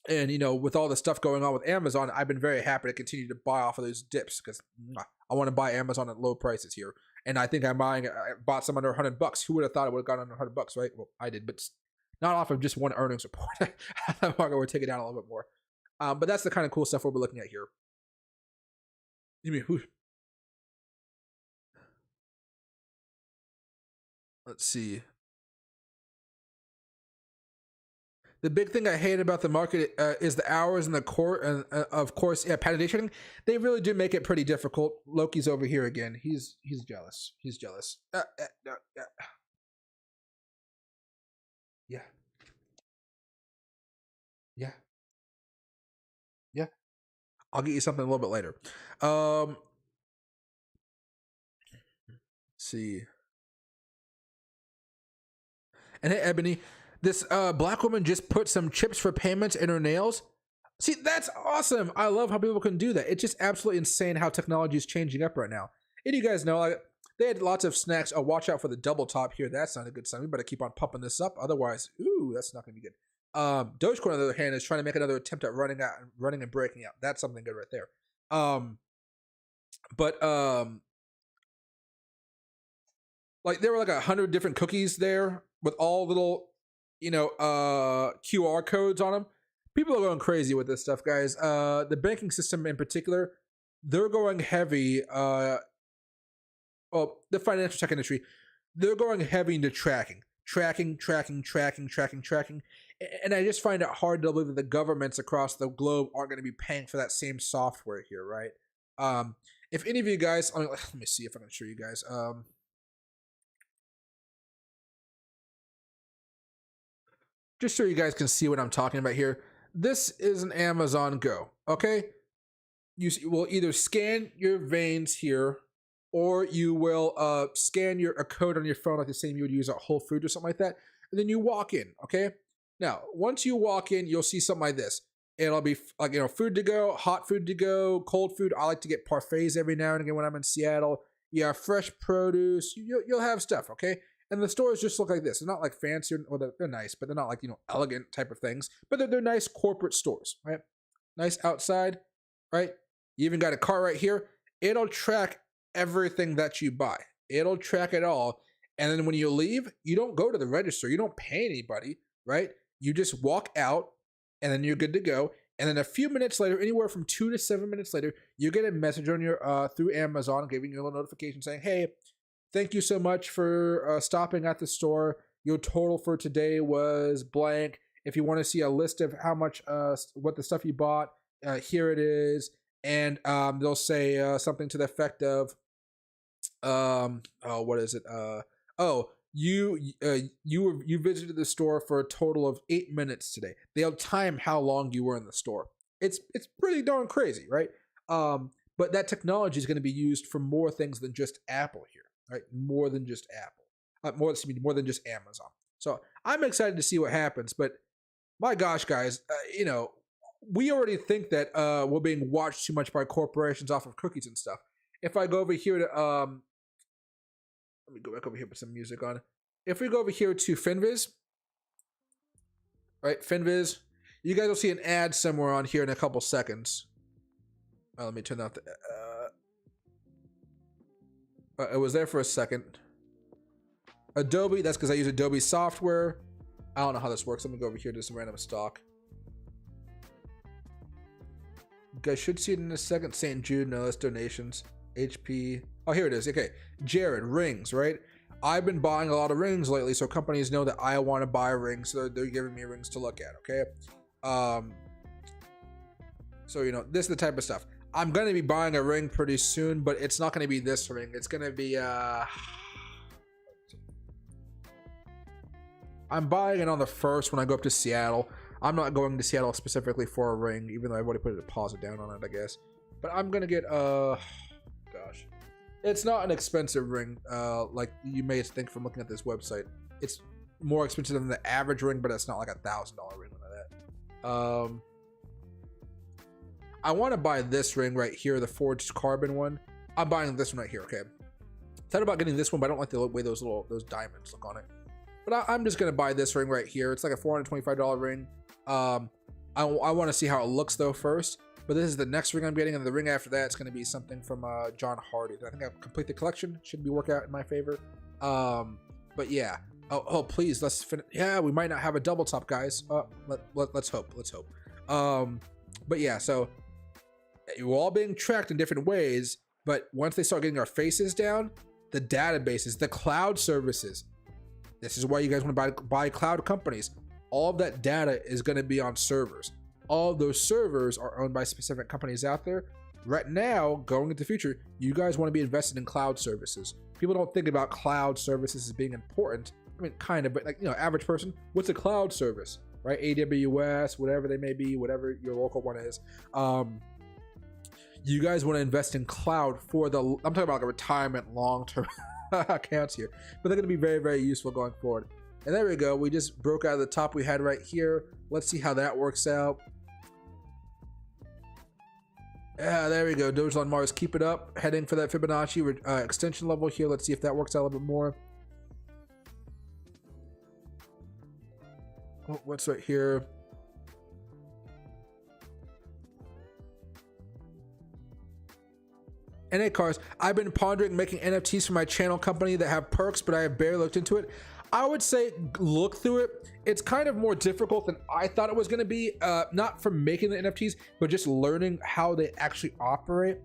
And with all the stuff going on with Amazon, I've been very happy to continue to buy off of those dips because I want to buy Amazon at low prices here. And I think I bought some under $100. Who would have thought it would have gone under $100, right? Well, I did, but not off of just one earnings report. I thought the market would take it down a little bit more. But that's the kind of cool stuff we'll be looking at here. Let's see. The big thing I hate about the market is the hours in the court, and of course, patent day trading. They really do make it pretty difficult. Loki's over here again. He's jealous. He's jealous. Yeah. Yeah. Yeah. I'll get you something a little bit later. Let's see. And hey, Ebony, this black woman just put some chips for payments in her nails. See, that's awesome. I love how people can do that. It's just absolutely insane how technology is changing up right now. And you guys know, like, they had lots of snacks. Oh, watch out for the double top here. That's not a good sign. We better keep on pumping this up. Otherwise, that's not going to be good. Dogecoin, on the other hand, is trying to make another attempt at running and breaking out. That's something good right there. Like there were like 100 different cookies there with all little, QR codes on them. People are going crazy with this stuff, guys. The banking system in particular, they're going heavy. The financial tech industry, they're going heavy into tracking. And I just find it hard to believe that the governments across the globe aren't going to be paying for that same software here, right? If any of you guys, let me see if I can show you guys. just so you guys can see what I'm talking about here. This is an Amazon Go, okay? You will either scan your veins here, or you will scan a code on your phone like the same you would use at Whole Foods or something like that, and then you walk in, okay? Now, once you walk in, you'll see something like this. It'll be like, you know, food to go, hot food to go, cold food. I like to get parfaits every now and again when I'm in Seattle. You have fresh produce. You'll have stuff, okay? And the stores just look like this. They're not like fancy, or they're nice, but they're not like, you know, elegant type of things. But they're nice corporate stores, right? Nice outside, right? You even got a car right here. It'll track everything that you buy. It'll track it all. And then when you leave, you don't go to the register. You don't pay anybody, right? You just walk out, and then you're good to go. And then a few minutes later, anywhere from 2 to 7 minutes later, you get a message on your through Amazon giving you a little notification saying, "Hey, thank you so much for stopping at the store. Your total for today was blank. If you want to see a list of how much what the stuff you bought, here it is." And they'll say something to the effect of, what is it? You visited the store for a total of 8 minutes today. They'll time how long you were in the store. It's pretty darn crazy, right? But that technology is going to be used for more things than just Apple here, right? More than just Apple, more than just Amazon. So I'm excited to see what happens. But my gosh, guys, you know, we already think that we're being watched too much by corporations off of cookies and stuff. If I go over here to let me go back over here, put some music on. If we go over here to Finviz, right? Finviz, you guys will see an ad somewhere on here in a couple seconds. Let me turn out the. It was there for a second. Adobe, that's because I use Adobe software. I don't know how this works. Let me go over here to some random stock. You guys should see it in a second. St. Jude, no, that's donations. HP. Oh, here it is. Okay. Jared, rings, right? I've been buying a lot of rings lately, so companies know that I want to buy rings, so they're giving me rings to look at, okay? So, you know, this is the type of stuff. I'm going to be buying a ring pretty soon, but it's not going to be this ring. It's going to be, I'm buying it on the 1st when I go up to Seattle. I'm not going to Seattle specifically for a ring, even though I've already put a deposit down on it, I guess. But I'm going to get, gosh. It's not an expensive ring, like you may think from looking at this website. It's more expensive than the average ring, but it's not like $1,000 ring like that. I want to buy this ring right here, the forged carbon one. I'm buying this one right here, okay? Thought about getting this one, but I don't like the way those diamonds look on it. But I'm just gonna buy this ring right here. It's like a $425 ring. I want to see how it looks though first. But this is the next ring I'm getting, and the ring after that is going to be something from John Hardy. I think I've complete the collection. Should work out in my favor. But yeah. Oh, please, let's finish. Yeah, we might not have a double top, guys. Let's hope. Let's hope. But yeah, so we're all being tracked in different ways. But once they start getting our faces down, the databases, the cloud services. This is why you guys want to buy cloud companies. All of that data is going to be on servers. All of those servers are owned by specific companies out there. Right now, going into the future, you guys want to be invested in cloud services. People don't think about cloud services as being important. I mean, kind of, but like, you know, average person, what's a cloud service, right? AWS, whatever they may be, whatever your local one is. You guys want to invest in cloud for the, I'm talking about like a retirement long-term accounts here, but they're going to be very, very useful going forward. And there we go. We just broke out of the top we had right here. Let's see how that works out. Yeah, there we go. Doge on Mars, keep it up. Heading for that Fibonacci extension level here. Let's see if that works out a little bit more. Oh, what's right here? NA cars. I've been pondering making NFTs for my channel company that have perks, but I have barely looked into it. I would say look through it. It's kind of more difficult than I thought it was going to be, not from making the NFTs, but just learning how they actually operate.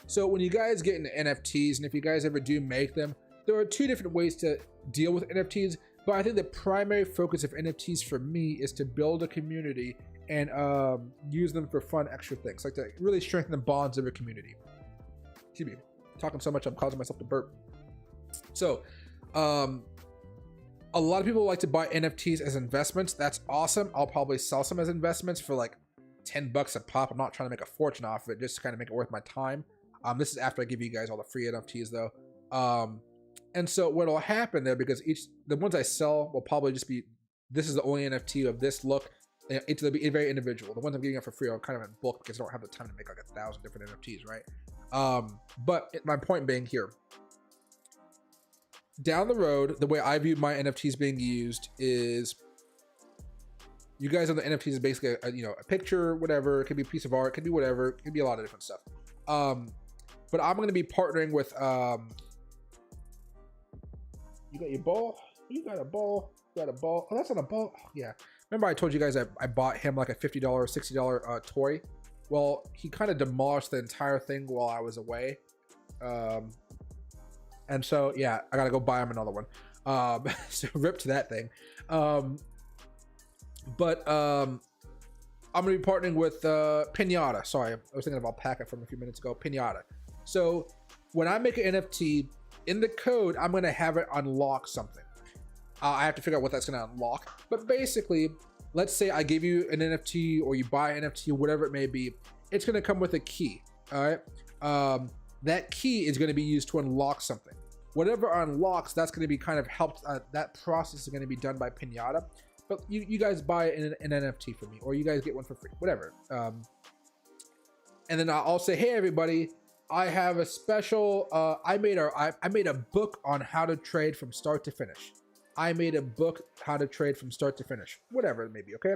So when you guys get into NFTs, and if you guys ever do make them, there are two different ways to deal with NFTs, but I think the primary focus of NFTs for me is to build a community and use them for fun extra things, like to really strengthen the bonds of a community. Excuse me, talking so much I'm causing myself to burp. So A lot of people like to buy NFTs as investments. That's awesome. I'll probably sell some as investments for like 10 bucks a pop. I'm not trying to make a fortune off of it, just to kind of make it worth my time. This is after I give you guys all the free NFTs though. And so what'll happen there, because the ones I sell will probably just be, this is the only NFT of this look. It's very individual. The ones I'm giving out for free are kind of in bulk because I don't have the time to make like 1,000 different NFTs, right? But my point being here, down the road, the way I view my NFTs being used is, you guys on the NFTs is basically a picture, whatever. It could be a piece of art, it could be whatever, it could be a lot of different stuff. But I'm going to be partnering with you got your ball, you got a ball, oh, that's not a ball. Oh, yeah, remember I told you guys I bought him like a $50 $60 toy. Well, he kind of demolished the entire thing while I was away. And so, yeah, I gotta go buy him another one. So rip to that thing. But I'm gonna be partnering with Pinata. Sorry, I was thinking of Alpaca from a few minutes ago. Pinata. So when I make an NFT, in the code, I'm gonna have it unlock something. I have to figure out what that's gonna unlock. But basically, let's say I give you an NFT or you buy an NFT, whatever it may be, it's gonna come with a key. All right. That key is going to be used to unlock something. Whatever unlocks, that's going to be kind of helped. That process is going to be done by Pinata. But you guys buy an NFT for me, or you guys get one for free, whatever. And then I'll say, hey everybody, I have a special. I made a book on how to trade from start to finish. I made a book how to trade from start to finish, whatever it may be. Okay.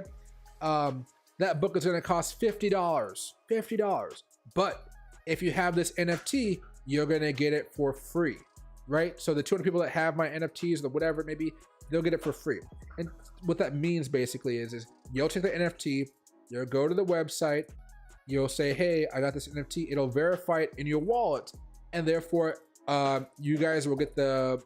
That book is going to cost $50. $50, but if you have this NFT, you're going to get it for free, right? So the 200 people that have my NFTs, or whatever it may be, they'll get it for free. And what that means basically is you'll take the NFT, you'll go to the website, you'll say, hey, I got this NFT. It'll verify it in your wallet. And therefore, you guys will get the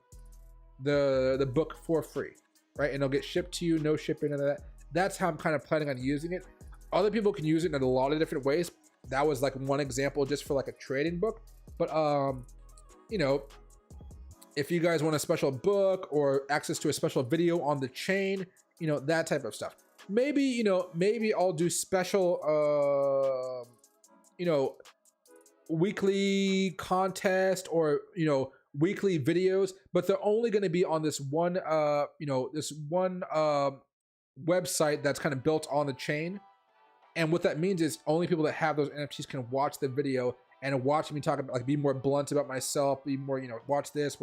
book for free, right? And it'll get shipped to you, no shipping, none of that. That's how I'm kind of planning on using it. Other people can use it in a lot of different ways. That was like one example just for like a trading book. But, if you guys want a special book or access to a special video on the chain, that type of stuff. Maybe, maybe I'll do special, weekly contest or, weekly videos, but they're only going to be on this one, website that's kind of built on the chain. And what that means is only people that have those NFTs can watch the video and watch me talk about, like, be more blunt about myself, be more, watch this,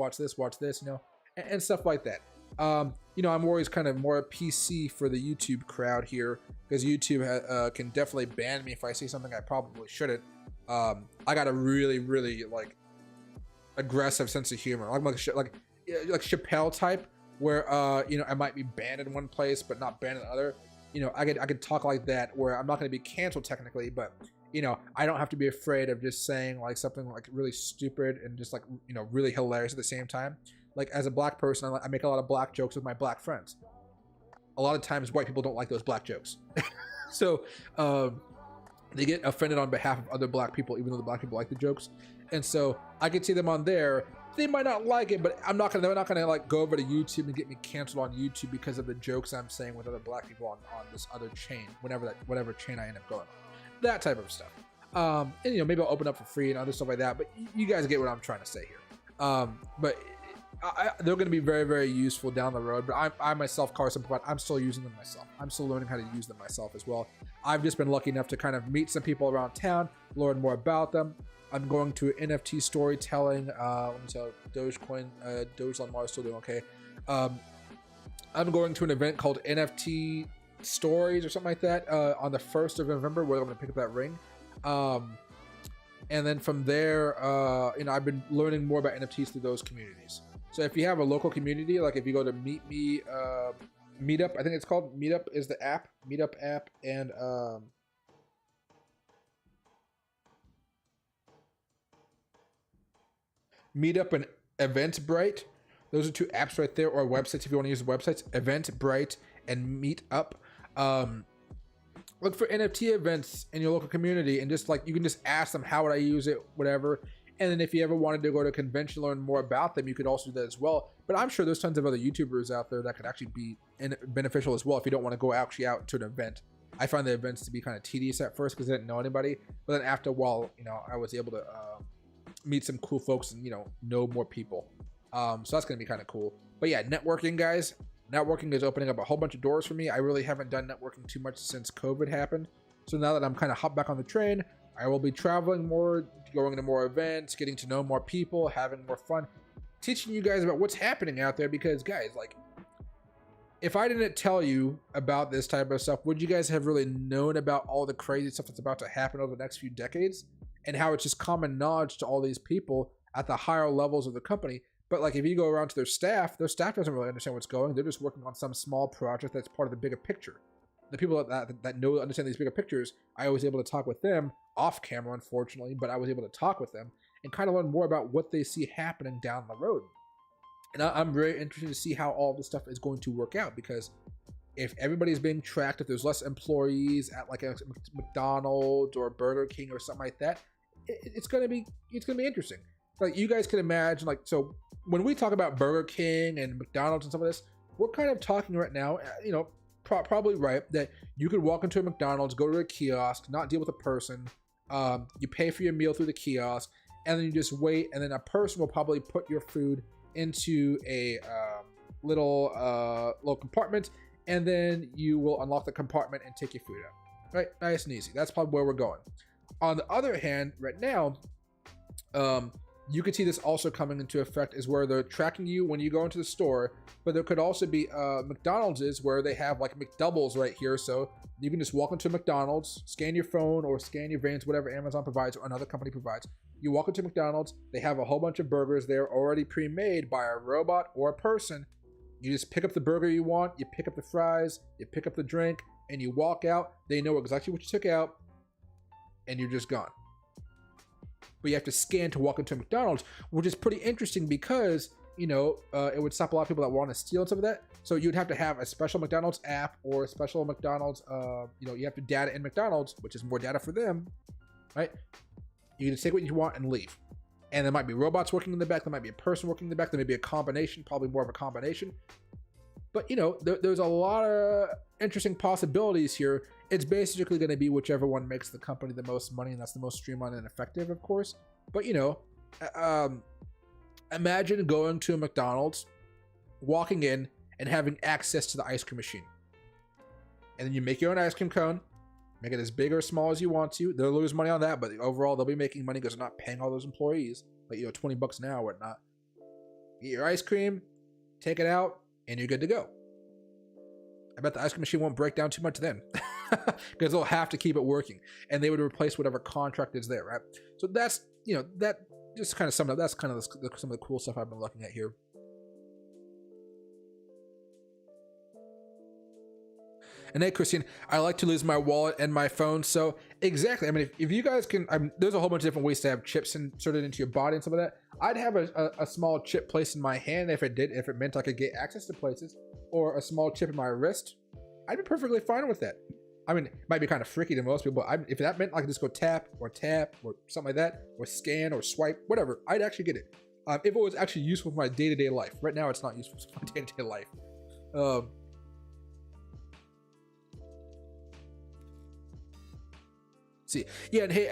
and stuff like that. I'm always kind of more PC for the YouTube crowd here, because YouTube can definitely ban me if I say something I probably shouldn't. I got a really, really like aggressive sense of humor. I'm like Chappelle type, where I might be banned in one place but not banned in another. I could talk like that, where I'm not going to be canceled technically, but I don't have to be afraid of just saying like something like really stupid and just like really hilarious at the same time. Like, as a black person, I make a lot of black jokes with my black friends. A lot of times white people don't like those black jokes. So they get offended on behalf of other black people, even though the black people like the jokes. And so I can see them on there. They might not like it, but they're not gonna like go over to YouTube and get me canceled on YouTube because of the jokes I'm saying with other black people on this other chain, whatever chain I end up going on. That type of stuff. And maybe I'll open up for free and other stuff like that, but you guys get what I'm trying to say here. But they're going to be very, very useful down the road. But I myself, Carson, I'm still using them myself. I'm still learning how to use them myself as well. I've just been lucky enough to kind of meet some people around town, learn more about them. I'm going to NFT storytelling. Let me tell Dogecoin, Dogecoin Mars still doing okay. I'm going to an event called NFT Stories or something like that on the 1st of November, where I'm going to pick up that ring. And then from there, I've been learning more about NFTs through those communities. So if you have a local community, like if you go to Meetup, I think it's called Meetup is the app, Meetup app, and Meetup and Eventbrite. Those are two apps right there, or websites if you want to use the websites, Eventbrite and Meetup. Look for NFT events in your local community, and just like, you can just ask them, how would I use it, whatever. And then if you ever wanted to go to a convention, learn more about them, you could also do that as well. But I'm sure there's tons of other YouTubers out there that could actually be beneficial as well if you don't want to go actually out to an event. I find the events to be kind of tedious at first because I didn't know anybody, but then after a while, I was able to meet some cool folks and know more people. So that's gonna be kind of cool. But yeah, networking, guys. Networking is opening up a whole bunch of doors for me. I really haven't done networking too much since COVID happened. So now that I'm kind of hopped back on the train, I will be traveling more, going to more events, getting to know more people, having more fun, teaching you guys about what's happening out there. Because guys, like, if I didn't tell you about this type of stuff, would you guys have really known about all the crazy stuff that's about to happen over the next few decades and how it's just common knowledge to all these people at the higher levels of the company? But like, if you go around to their staff doesn't really understand what's going. They're just working on some small project that's part of the bigger picture. The people that know, understand these bigger pictures, I was able to talk with them off camera, unfortunately, but I was able to talk with them and kind of learn more about what they see happening down the road. And I'm very interested to see how all this stuff is going to work out, because if everybody's being tracked, if there's less employees at like a McDonald's or Burger King or something like that, it's gonna be interesting. Like, you guys can imagine, like, so when we talk about Burger King and McDonald's and some of this, we're kind of talking right now, probably right, that you could walk into a McDonald's, go to a kiosk, not deal with a person, you pay for your meal through the kiosk, and then you just wait, and then a person will probably put your food into a little compartment, and then you will unlock the compartment and take your food out. Right, nice and easy. That's probably where we're going. On the other hand, right now, you could see this also coming into effect is where they're tracking you when you go into the store, but there could also be McDonald's where they have like McDoubles right here, so you can just walk into McDonald's, scan your phone or scan your veins, whatever Amazon provides or another company provides. You walk into McDonald's, they have a whole bunch of burgers there already pre-made by a robot or a person. You just pick up the burger you want, you pick up the fries, you pick up the drink, and you walk out. They know exactly what you took out, and you're just gone. But you have to scan to walk into McDonald's, which is pretty interesting because, it would stop a lot of people that want to steal some of that. So you'd have to have a special McDonald's app or a special McDonald's, you have to data in McDonald's, which is more data for them, right? You can just take what you want and leave. And there might be robots working in the back. There might be a person working in the back. There may be a combination, probably more of a combination. But, there's a lot of interesting possibilities here. It's basically going to be whichever one makes the company the most money, and that's the most streamlined and effective, of course. But, imagine going to a McDonald's, walking in, and having access to the ice cream machine. And then you make your own ice cream cone, make it as big or small as you want to. They'll lose money on that, but overall, they'll be making money because they're not paying all those employees, like, $20 an hour or whatnot. Get your ice cream, take it out, and you're good to go. I bet the ice cream machine won't break down too much then, because they'll have to keep it working, and they would replace whatever contract is there, right? So that's, that just kind of summed up. That's kind of some of the cool stuff I've been looking at here. And hey, Christine, I like to lose my wallet and my phone. So exactly, I mean, if you guys can, there's a whole bunch of different ways to have chips inserted into your body and some of that. I'd have a small chip placed in my hand if it meant I could get access to places, or a small chip in my wrist. I'd be perfectly fine with that. I mean, it might be kind of freaky to most people, but if that meant I could just go tap or something like that, or scan or swipe, whatever, I'd actually get it. If it was actually useful for my day-to-day life. Right now, it's not useful for my day-to-day life. See, yeah, and hey,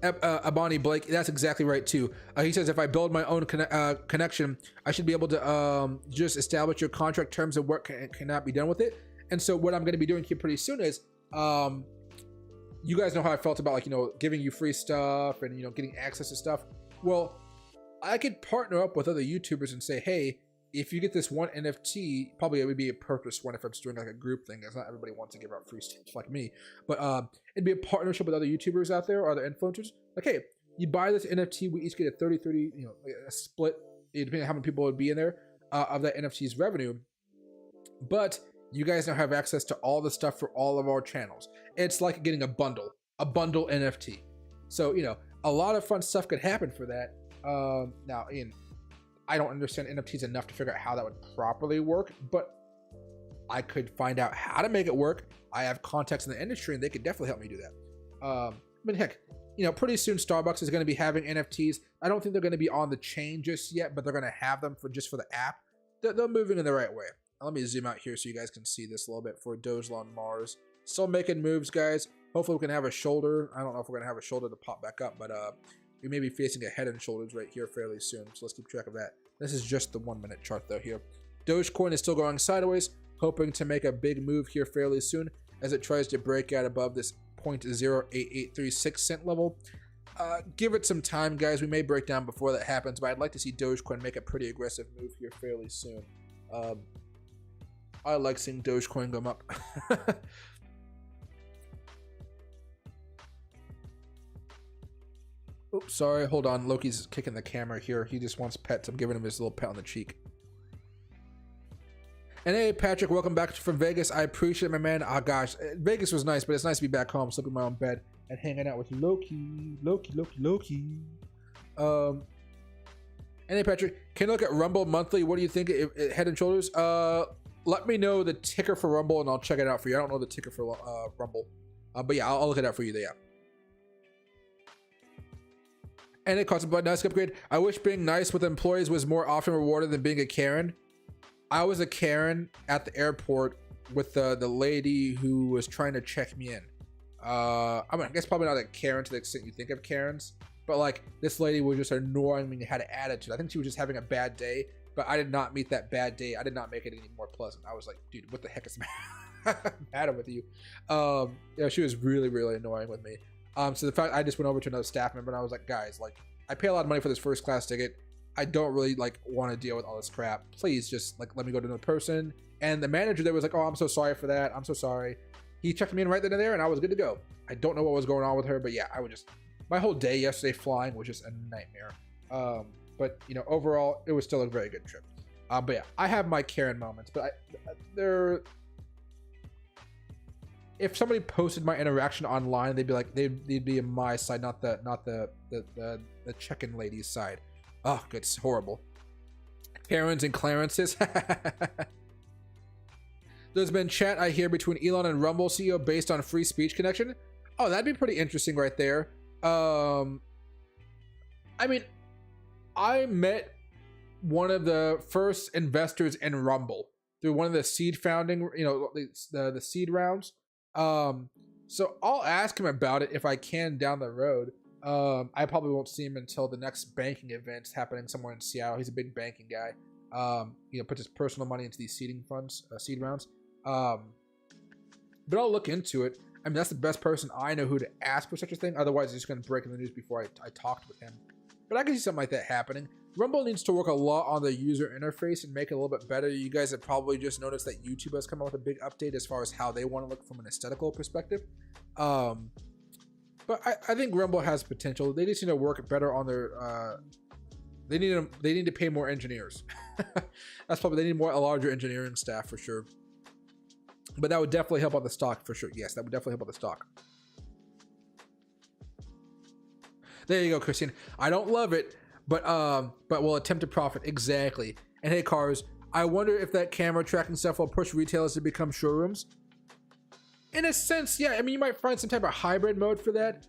Abani Blake, that's exactly right too. He says if I build my own connection, I should be able to just establish your contract terms of what cannot be done with it. And so what I'm going to be doing here pretty soon is, you guys know how I felt about giving you free stuff and getting access to stuff. Well, I could partner up with other YouTubers and say, hey, if you get this one NFT, probably it would be a purchase one if I'm just doing like a group thing, because not everybody wants to give out free stuff like me. But it'd be a partnership with other YouTubers out there or other influencers. Like, hey, you buy this NFT, we each get a 30-30, a split, depending on how many people would be in there, of that NFT's revenue. But you guys now have access to all the stuff for all of our channels. It's like getting a bundle NFT. So, a lot of fun stuff could happen for that. Now, I don't understand NFTs enough to figure out how that would properly work, but I could find out how to make it work. I have contacts in the industry, and they could definitely help me do that. I mean, heck, you know, pretty soon Starbucks is going to be having NFTs. I don't think they're going to be on the chain just yet, but they're going to have them for just for the app. They're moving in the right way. Let me zoom out here so you guys can see this a little bit for Dogecoin Mars. Still making moves, guys. Hopefully we can have a shoulder. I don't know if we're going to have a shoulder to pop back up, but we may be facing a head and shoulders right here fairly soon. So let's keep track of that. This is just the 1 minute chart though here. Dogecoin is still going sideways, hoping to make a big move here fairly soon as it tries to break out above this 0.08836 cent level. Give it some time, guys. We may break down before that happens, but I'd like to see Dogecoin make a pretty aggressive move here fairly soon. I like seeing Dogecoin come up. Oops, sorry. Hold on. Loki's kicking the camera here. He just wants pets. I'm giving him his little pet on the cheek. And hey, Patrick, welcome back from Vegas. I appreciate it, my man. Oh, gosh. Vegas was nice, but it's nice to be back home, sleeping in my own bed, and hanging out with Loki. And hey, Patrick, can you look at Rumble monthly? What do you think? Head and Shoulders? Let me know the ticker for Rumble, and I'll check it out for you. I don't know the ticker for Rumble. But yeah, I'll look it up for you there, yeah. And it costs a nice upgrade. I wish being nice with employees was more often rewarded than being a Karen. I was a Karen at the airport with the lady who was trying to check me in. I mean, I guess probably not a Karen to the extent you think of Karens, but like this lady was just annoying me and had an attitude. I think she was just having a bad day, but I did not meet that bad day. I did not make it any more pleasant. I was like, dude, what the heck is the matter with you? Yeah, she was really, really annoying with me. So the fact I just went over to another staff member and I was like, guys, like I pay a lot of money for this first class ticket. I don't really like want to deal with all this crap. Please just like let me go to another person. And the manager there was like, oh, I'm so sorry for that. I'm so sorry. He checked me in right then and there and I was good to go. I don't know what was going on with her, but yeah, I would just, my whole day yesterday flying was just a nightmare. But you know, overall, it was still a very good trip. But yeah, I have my Karen moments, but if somebody posted my interaction online, they'd be like, they'd be on my side, not the check-in lady's side. Oh, it's horrible. Karens and Clarences. There's been chat, I hear, between Elon and Rumble CEO based on free speech connection. Oh, that'd be pretty interesting right there. I mean, I met one of the first investors in Rumble through one of the seed founding, you know, the seed rounds. So I'll ask him about it if I can down the road. I probably won't see him until the next banking event happening somewhere in Seattle. He's a big banking guy. You know, puts his personal money into these seeding funds, seed rounds. But I'll look into it. I mean, that's the best person I know who to ask for such a thing. Otherwise, it's just going to break in the news before I talked with him. But I can see something like that happening. Rumble needs to work a lot on the user interface and make it a little bit better. You guys have probably just noticed that YouTube has come out with a big update as far as how they want to look from an aesthetical perspective. But I think Rumble has potential. They just need to work better on their. They need to pay more engineers. That's probably, they need a larger engineering staff for sure. But that would definitely help out the stock for sure. Yes, that would definitely help out the stock. There you go, Christine. I don't love it, but we'll attempt to profit. Exactly. And hey, Cars, I wonder if that camera tracking stuff will push retailers to become showrooms. In a sense, yeah. I mean, you might find some type of hybrid mode for that,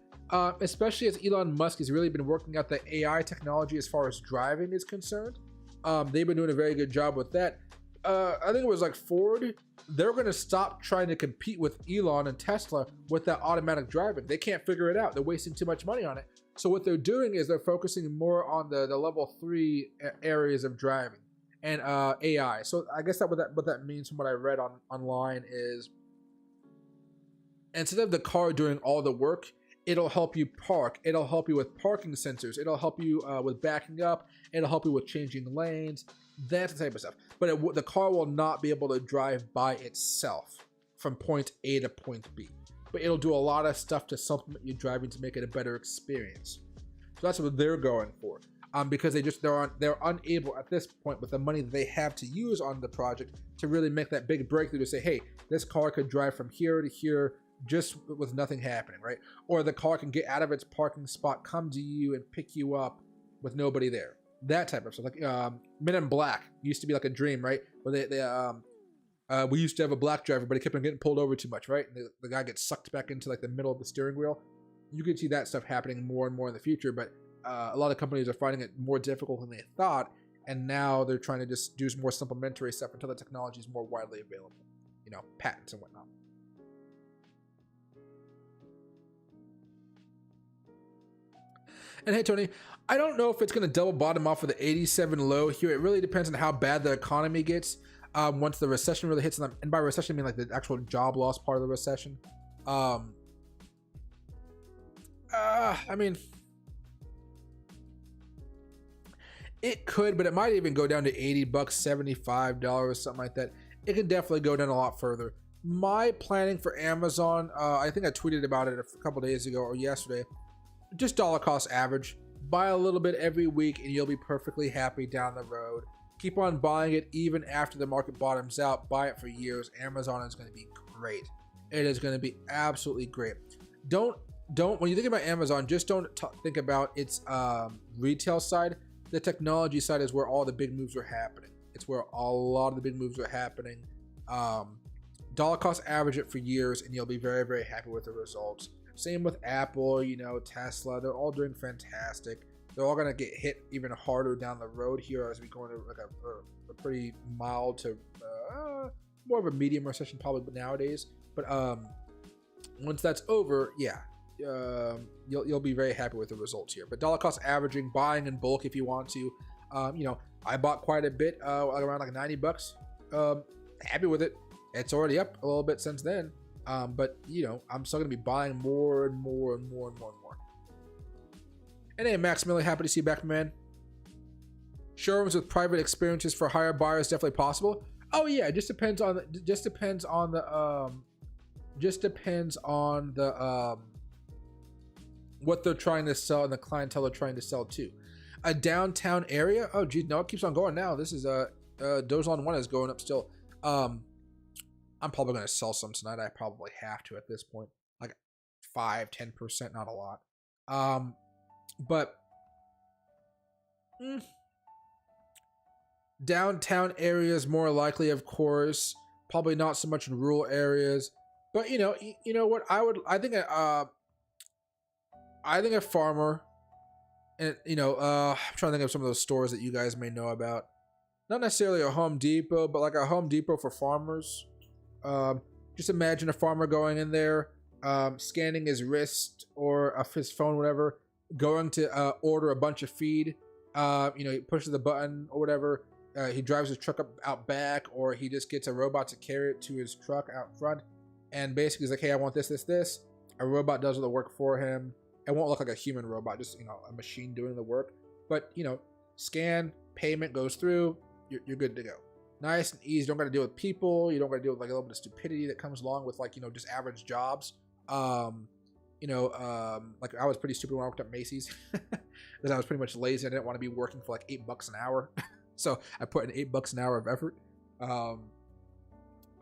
especially as Elon Musk has really been working out the AI technology as far as driving is concerned. They've been doing a very good job with that. I think it was like Ford. They're going to stop trying to compete with Elon and Tesla with that automatic driving. They can't figure it out. They're wasting too much money on it. So what they're doing is they're focusing more on the level 3 areas of driving and AI. So I guess what that means from what I read online is instead of the car doing all the work, it'll help you park. It'll help you with parking sensors. It'll help you with backing up. It'll help you with changing lanes. That's the type of stuff. But the car will not be able to drive by itself from point A to point B. But it'll do a lot of stuff to supplement your driving to make it a better experience. So that's what they're going for. Because they're unable at this point with the money that they have to use on the project to really make that big breakthrough to say, hey, this car could drive from here to here just with nothing happening, right? Or the car can get out of its parking spot, come to you and pick you up with nobody there. That type of stuff. Like Men in Black used to be like a dream, right? Where we used to have a black driver, but he kept on getting pulled over too much, right? And the guy gets sucked back into like the middle of the steering wheel. you could see that stuff happening more and more in the future. But a lot of companies are finding it more difficult than they thought, and now they're trying to just do more supplementary stuff until the technology is more widely available. You know, patents and whatnot. And hey, Tony, I don't know if it's going to double bottom off of the 87 low here. It really depends on how bad the economy gets once the recession really hits them. And by recession, I mean like the actual job loss part of the recession. I mean, it could, but it might even go down to $80, $75, something like that. It can definitely go down a lot further. My planning for Amazon, I think I tweeted about it a couple days ago or yesterday. Just dollar cost average. Buy a little bit every week and you'll be perfectly happy down the road. Keep on buying it even after the market bottoms out. Buy it for years. Amazon is going to be great. It is going to be absolutely great. Don't when you think about Amazon, just don't think about its retail side. The technology side is where all the big moves are happening. It's where a lot of the big moves are happening. Dollar cost average it for years and you'll be very, very happy with the results. Same with Apple, you know, Tesla. They're all doing fantastic. They're all going to get hit even harder down the road here as we go into like a pretty mild to more of a medium recession probably nowadays. But once that's over, yeah, you'll be very happy with the results here. But dollar cost averaging, buying in bulk if you want to. You know, I bought quite a bit, around like $90. Happy with it. It's already up a little bit since then. But you know, I'm still gonna be buying more and more and more and more and more. And hey, Max, I'm really happy to see you back, man. Showrooms with private experiences for higher buyers definitely possible. Oh yeah, it just depends on what they're trying to sell and the clientele they're trying to sell to. A downtown area. Oh geez, no, it keeps on going now. This is Dogecoin 1 is going up still. I'm probably going to sell some tonight. I probably have to at this point. Like 5-10%, not a lot. But downtown areas more likely, of course. Probably not so much in rural areas. But you know what? I think a farmer, and I'm trying to think of some of those stores that you guys may know about. Not necessarily a Home Depot, but like a Home Depot for farmers. Just imagine a farmer going in there, scanning his wrist or his phone, whatever, going to order a bunch of feed. He pushes the button or whatever. He drives his truck out back, or he just gets a robot to carry it to his truck out front. And basically he's like, hey, I want this, this, this. A robot does all the work for him. It won't look like a human robot, just, a machine doing the work. But, scan, payment goes through, you're good to go. Nice and easy. You don't got to deal with people. You don't got to deal with like a little bit of stupidity that comes along with like, just average jobs. Like I was pretty stupid when I worked at Macy's because I was pretty much lazy. I didn't want to be working for like $8 an hour. So I put in $8 an hour of effort.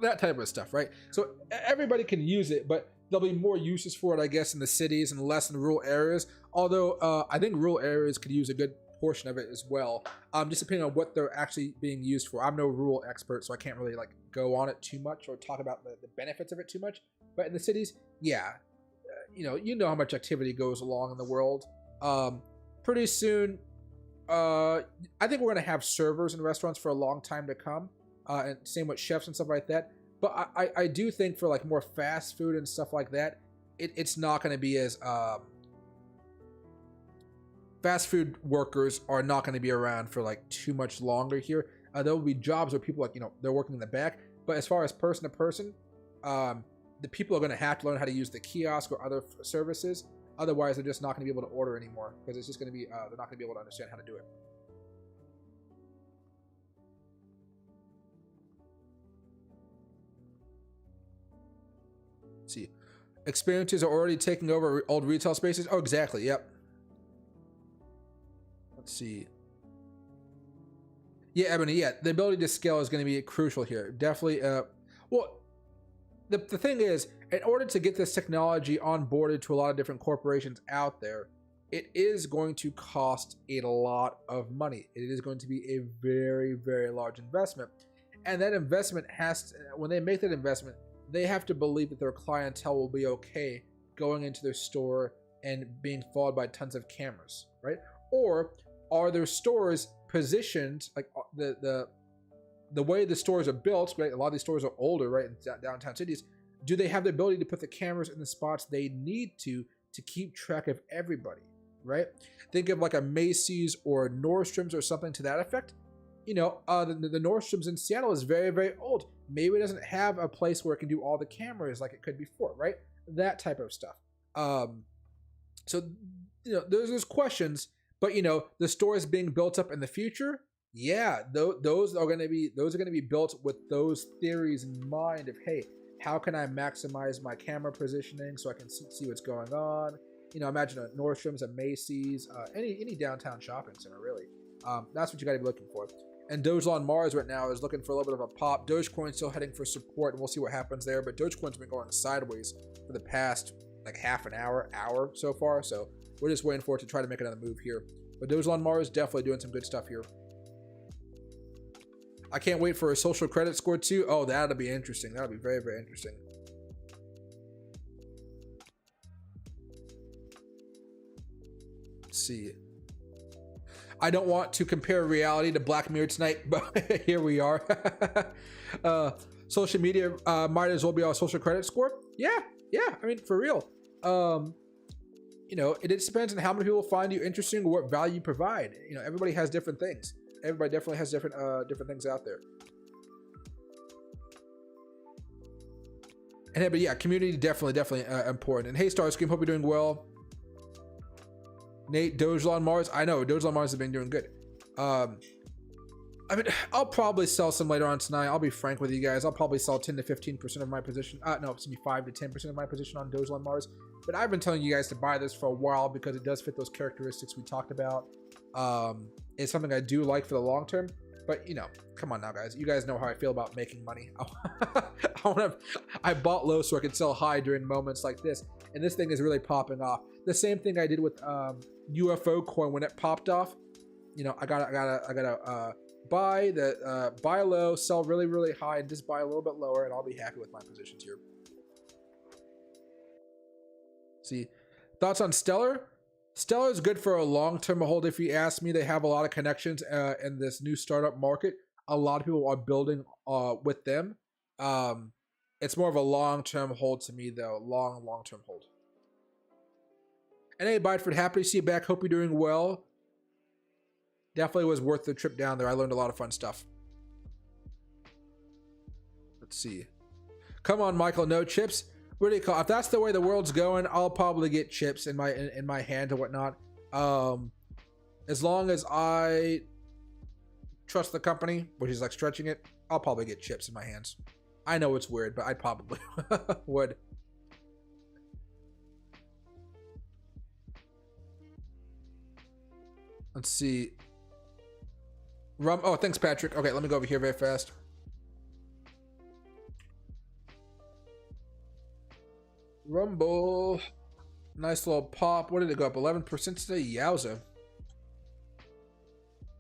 That type of stuff, right? So everybody can use it, but there'll be more uses for it, I guess, in the cities and less in rural areas. Although I think rural areas could use a good portion of it as well, just depending on what they're actually being used for. I'm no rural expert, so I can't really like go on it too much or talk about the benefits of it too much. But in the cities, yeah, you know how much activity goes along in the world. Pretty soon, I think we're gonna have servers in restaurants for a long time to come, and same with chefs and stuff like that. But I do think for like more fast food and stuff like that, it's not gonna be as fast food workers are not going to be around for like too much longer here. There will be jobs where people like, they're working in the back. But as far as person to person, the people are going to have to learn how to use the kiosk or other services. Otherwise, they're just not going to be able to order anymore because it's just going to be, they're not going to be able to understand how to do it. Let's see. Experiences are already taking over old retail spaces. Oh, exactly. Yep. Let's see. Yeah, Ebony, yeah, the ability to scale is going to be crucial here. Definitely. Well, the thing is, in order to get this technology onboarded to a lot of different corporations out there, it is going to cost a lot of money. It is going to be a very, very large investment. And that investment has to, when they make that investment, they have to believe that their clientele will be okay going into their store, and being followed by tons of cameras, right? Or are their stores positioned like the way the stores are built, right? A lot of these stores are older, right, in downtown cities. Do they have the ability to put the cameras in the spots they need to keep track of everybody, right? Think of like a Macy's or Nordstrom's or something to that effect. You know, the Nordstrom's in Seattle is very, very old. Maybe it doesn't have a place where it can do all the cameras like it could before, right? That type of stuff. So, you know, there's questions, but you know, the stores being built up in the future, yeah, those are going to be built with those theories in mind of, hey, how can I maximize my camera positioning so I can see what's going on? You know, imagine a Nordstrom's, a Macy's, any downtown shopping center, really. That's what you got to be looking for. And Dogecoin Mars right now is looking for a little bit of a pop. Dogecoin's still heading for support, and we'll see what happens there. But Dogecoin's been going sideways for the past like half an hour so far. So we're just waiting for it to try to make another move here. But Dogecoin Mars definitely doing some good stuff here. I can't wait for a social credit score too. Oh, that'll be interesting. That'll be very, very interesting. Let's see. I don't want to compare reality to Black Mirror tonight, but here we are. Social media might as well be our social credit score. Yeah. I mean, for real. You know, it just depends on how many people find you interesting or what value you provide. You know, everybody has different things. Everybody definitely has different things out there. And but yeah, community definitely important. And hey, Starscream, hope you're doing well. Nate, Dogecoin Mars. I know Dogecoin Mars has been doing good. I mean, I'll probably sell some later on tonight. I'll be frank with you guys. I'll probably sell 10 to 15% of my position. No, it's gonna be 5 to 10% of my position on Dogecoin Mars. But I've been telling you guys to buy this for a while because it does fit those characteristics we talked about. It's something I do like for the long term. But you know, come on now, guys. You guys know how I feel about making money. I bought low so I could sell high during moments like this, and this thing is really popping off. The same thing I did with UFO coin when it popped off. You know, I gotta buy low, sell really, really high, and just buy a little bit lower, and I'll be happy with my positions here. See, thoughts on Stellar? Stellar is good for a long-term hold. If you ask me, they have a lot of connections in this new startup market. A lot of people are building with them. It's more of a long-term hold to me, though. Long-term hold. And hey, Bideford, happy to see you back. Hope you're doing well. Definitely was worth the trip down there. I learned a lot of fun stuff. Let's see. Come on, Michael. No chips. What do you call? If that's the way the world's going, I'll probably get chips in my hand and whatnot. As long as I trust the company, which is like stretching it, I'll probably get chips in my hands. I know it's weird, but I probably would. Let's see. Oh, thanks, Patrick. Okay, let me go over here very fast. Rumble. Nice little pop. What did it go up? 11% today? Yowza.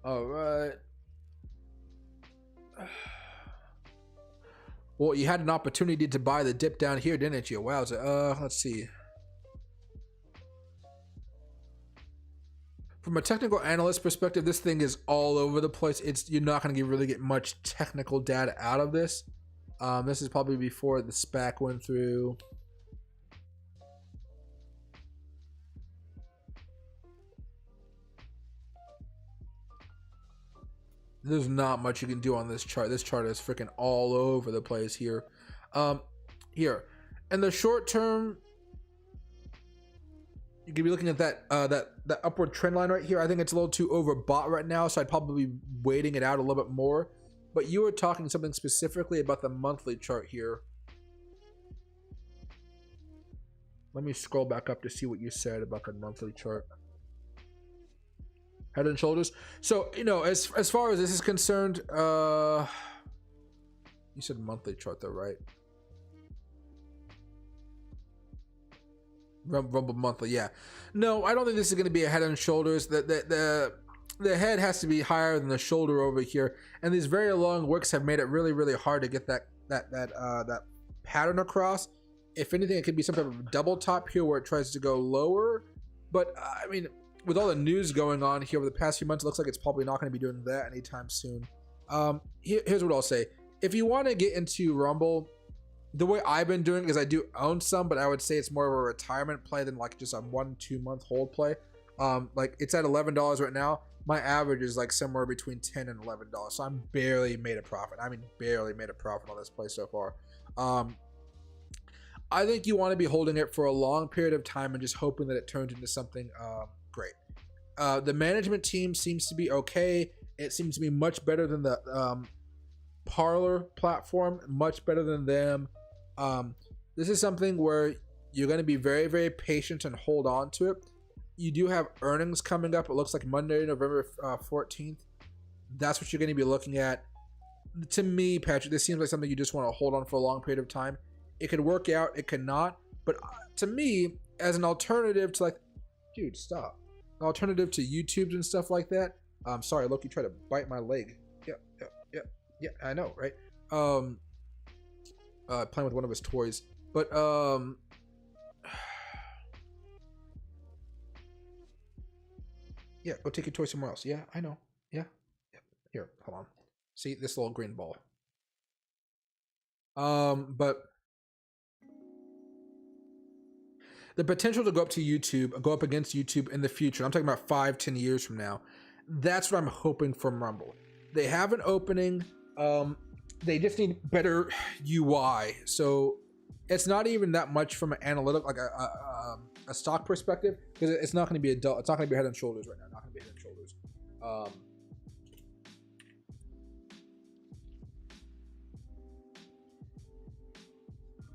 All right. Well, you had an opportunity to buy the dip down here, didn't you? Wowza. Let's see. From a technical analyst perspective, this thing is all over the place. You're not going to really get much technical data out of this. This is probably before the SPAC went through. There's not much you can do on this chart. This chart is freaking all over the place here. Here, in the short term, you could be looking at that that upward trend line right here. I think it's a little too overbought right now, so I'd probably be waiting it out a little bit more. But you were talking something specifically about the monthly chart here. Let me scroll back up to see what you said about the monthly chart. Head and shoulders. So, you know, as far as this is concerned, you said monthly chart though, right? Rumble monthly, yeah. No, I don't think this is going to be a head and shoulders. The head has to be higher than the shoulder over here, and these very long wicks have made it really, really hard to get that pattern across. If anything, it could be some type of double top here where it tries to go lower. But I mean, with all the news going on here over the past few months, it looks like it's probably not going to be doing that anytime soon. Here's what I'll say. If you want to get into Rumble, the way I've been doing is I do own some, but I would say it's more of a retirement play than like just a 1-2 month hold play. Like it's at $11 right now. My average is like somewhere between $10 and $11. So I'm barely made a profit. I mean, barely made a profit on this play so far. I think you want to be holding it for a long period of time and just hoping that it turns into something great. The management team seems to be okay. It seems to be much better than the Parlor platform, much better than them. This is something where you're going to be very, very patient and hold on to it. You do have earnings coming up. It looks like Monday, November 14th. That's what you're going to be looking at. To me, Patrick, this seems like something you just want to hold on for a long period of time. It could work out, it could not. But to me, as an alternative to like, dude, stop. An alternative to YouTubes and stuff like that. Sorry, Loki tried to bite my leg. Yeah, I know, right? Playing with one of his toys. But yeah, go take your toy somewhere else. Yeah, I know. Yeah. Here, hold on. See this little green ball. But the potential to go up to YouTube, go up against YouTube in the future, I'm talking about 5-10 years from now, that's what I'm hoping from Rumble. They have an opening. They just need better UI. So it's not even that much from an analytic, like a stock perspective, because it's not going to be it's not going to be head and shoulders right now. Not going to be head and shoulders.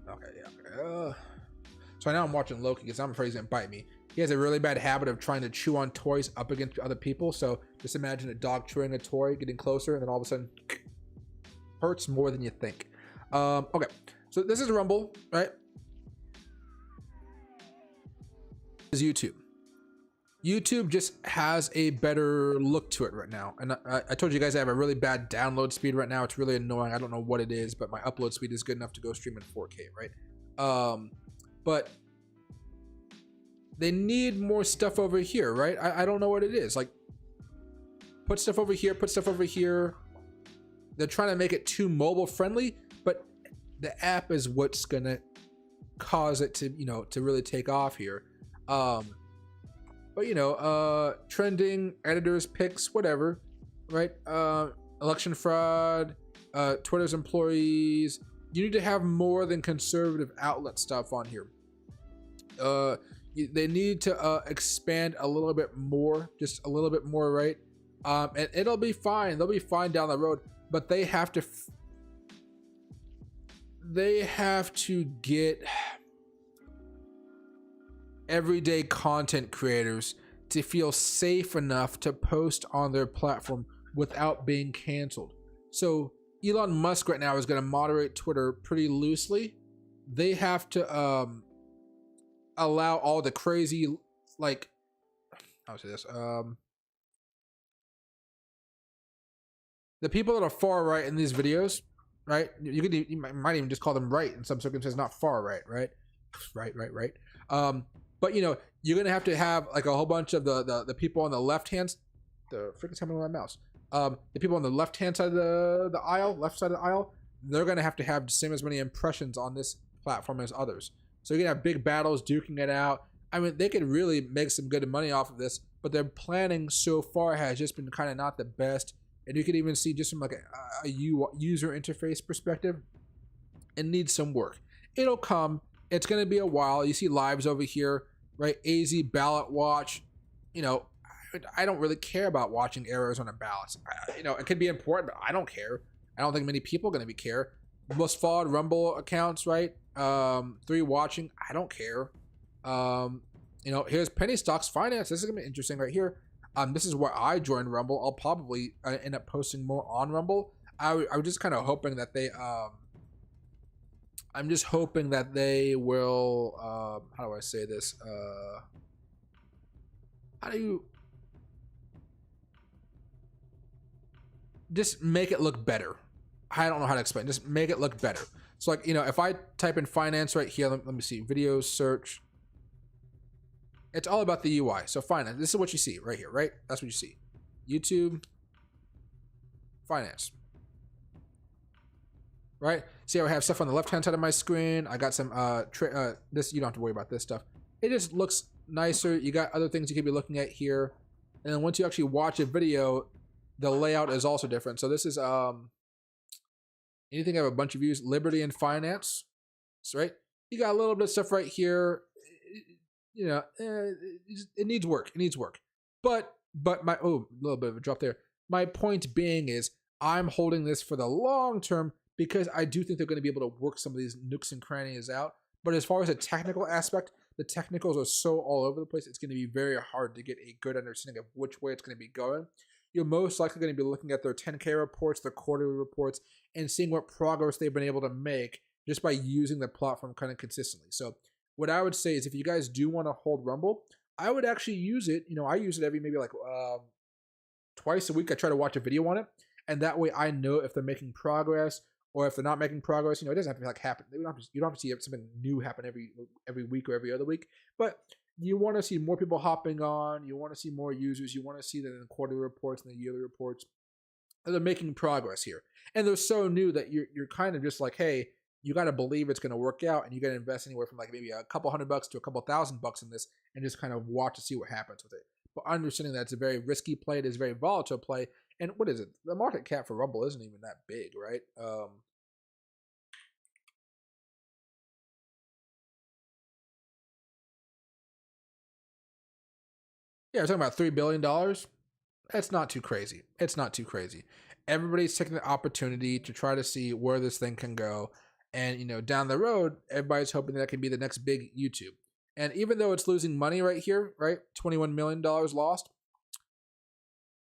Okay, yeah. So now I'm watching Loki because I'm afraid he's gonna bite me. He has a really bad habit of trying to chew on toys up against other people. So just imagine a dog chewing a toy, getting closer, and then all of a sudden hurts more than you think. Okay, so this is Rumble, right? This is YouTube. YouTube just has a better look to it right now. And I told you guys I have a really bad download speed right now. It's really annoying. I don't know what it is, but my upload speed is good enough to go stream in 4K, right? But they need more stuff over here, right? I don't know what it is. Like, put stuff over here, put stuff over here. They're trying to make it too mobile friendly, but the app is what's gonna cause it to, you know, to really take off here. But you know, trending, editors, picks, whatever, right? Election fraud, Twitter's employees. You need to have more than conservative outlet stuff on here. They need to expand a little bit more, just a little bit more, right? And it'll be fine. They'll be fine down the road, but they have to get everyday content creators to feel safe enough to post on their platform without being canceled. So Elon Musk right now is going to moderate Twitter pretty loosely. They have to allow all the crazy, like, how to say this, the people that are far right in these videos, right? You might even just call them right in some circumstances, not far right, right? Right. But you know, you're gonna have to have like a whole bunch of the people on the left hand, the freaking coming on my mouse. The people on the left hand side of the aisle, left side of the aisle, they're gonna have to have the same as many impressions on this platform as others. So you're gonna have big battles duking it out. I mean, they could really make some good money off of this, but their planning so far has just been kind of not the best. And you can even see just from like a user interface perspective, it needs some work. It'll come. It's gonna be a while. You see lives over here, right? AZ ballot watch. You know, I don't really care about watching errors on a ballot. You know, it could be important, but I don't care. I don't think many people are going to care. Most followed Rumble accounts, right? 3 watching. I don't care. You know, here's penny stocks finance. This is going to be interesting right here. This is where I joined Rumble. I'll probably end up posting more on Rumble. I was just kind of hoping that they, I'm just hoping that they will, how do I say this? How do you just make it look better? I don't know how to explain. Just make it look better. So like, you know, if I type in finance right here, let me see, videos, search. It's all about the UI. So finance, this is what you see right here, right? That's what you see. YouTube, finance. Right? See how I have stuff on the left-hand side of my screen. I got some, this, you don't have to worry about this stuff. It just looks nicer. You got other things you could be looking at here. And then once you actually watch a video, the layout is also different. So this is, anything have a bunch of views, Liberty and Finance, right? You got a little bit of stuff right here. You know, it needs work. It needs work. But my, oh, a little bit of a drop there. My point being is I'm holding this for the long term because I do think they're going to be able to work some of these nooks and crannies out. But as far as a technical aspect, the technicals are so all over the place, it's going to be very hard to get a good understanding of which way it's going to be going. You're most likely going to be looking at their 10K reports, their quarterly reports, and seeing what progress they've been able to make just by using the platform kind of consistently. So what I would say is if you guys do want to hold Rumble, I would actually use it. You know, I use it every maybe like twice a week. I try to watch a video on it. And that way I know if they're making progress or if they're not making progress. You know, it doesn't have to like happen. You don't have to see something new happen every week or every other week. But you want to see more people hopping on. You want to see more users. You want to see that in the quarterly reports and the yearly reports. They're making progress here. And they're so new that you're kind of just like, hey, you got to believe it's going to work out, and you got to invest anywhere from like maybe a couple $100 to a couple $1,000 in this, and just kind of watch to see what happens with it. But understanding that it's a very risky play, it is a very volatile play, and what is it? The market cap for Rumble isn't even that big, right? Yeah, we're talking about $3 billion. It's not too crazy. It's not too crazy. Everybody's taking the opportunity to try to see where this thing can go. And, you know, down the road, everybody's hoping that can be the next big YouTube. And even though it's losing money right here, right? $21 million lost.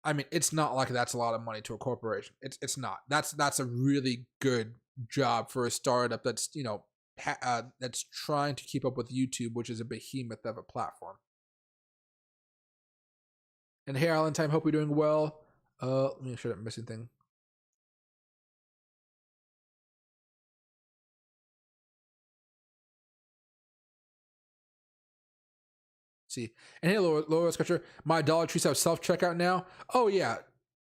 I mean, it's not like that's a lot of money to a corporation. It's not. That's a really good job for a startup that's, you know, that's trying to keep up with YouTube, which is a behemoth of a platform. And hey, Alan Time, hope you're doing well. Let me make sure I'm missing thing. See, and hey, Laura Scratcher, my Dollar Trees have self-checkout now. Oh yeah,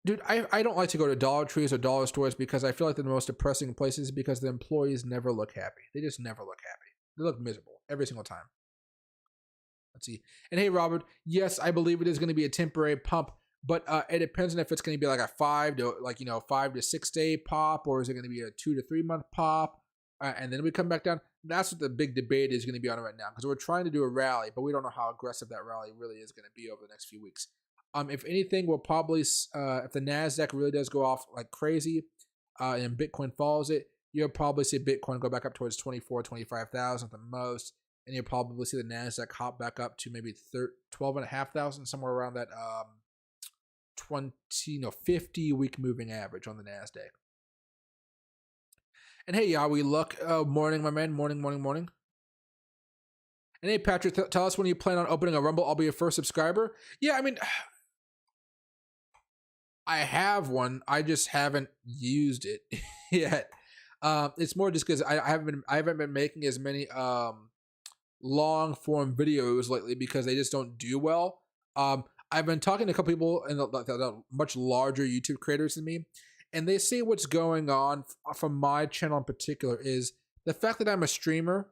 dude, I don't like to go to Dollar Trees or dollar stores because I feel like they're the most depressing places because the employees never look happy. They just never look happy. They look miserable every single time. Let's see. And hey, Robert, yes, I believe it is going to be a temporary pump, but it depends on if it's going to be like a 5 to 6 day pop, or is it going to be a 2 to 3 month pop, and then we come back down. That's what the big debate is going to be on right now, because we're trying to do a rally, but we don't know how aggressive that rally really is going to be over the next few weeks. If anything, we'll probably, if the NASDAQ really does go off like crazy and Bitcoin follows it, you'll probably see Bitcoin go back up towards 25,000 at the most, and you'll probably see the NASDAQ hop back up to maybe 12,500, somewhere around that 50 week moving average on the NASDAQ. And hey, Yahweh Luck, morning, my man, morning. And hey, Patrick, tell us when you plan on opening a Rumble. I'll be your first subscriber. Yeah, I mean, I have one. I just haven't used it yet. It's more just because I haven't been making as many long form videos lately because they just don't do well. I've been talking to a couple people in the much larger YouTube creators than me, and they say what's going on from my channel in particular is the fact that I'm a streamer.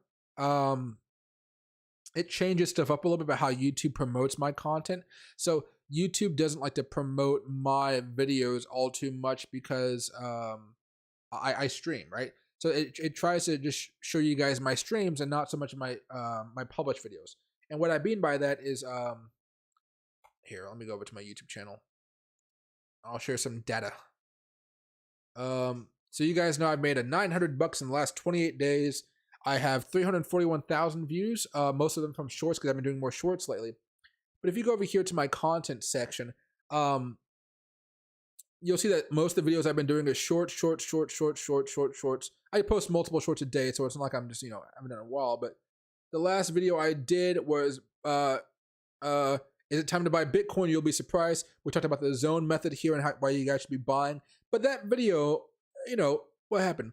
It changes stuff up a little bit about how YouTube promotes my content. So YouTube doesn't like to promote my videos all too much because I stream, right? So it tries to just show you guys my streams and not so much my my published videos. And what I mean by that is, here, let me go over to my YouTube channel. I'll share some data. So you guys know I've made $900 in the last 28 days. I have 341,000 views, most of them from shorts because I've been doing more shorts lately. But if you go over here to my content section, you'll see that most of the videos I've been doing is shorts. I post multiple shorts a day, so it's not like I'm just, I haven't done it in a while. But the last video I did was, is it time to buy Bitcoin? You'll be surprised. We talked about the zone method here and why you guys should be buying. But that video, what happened?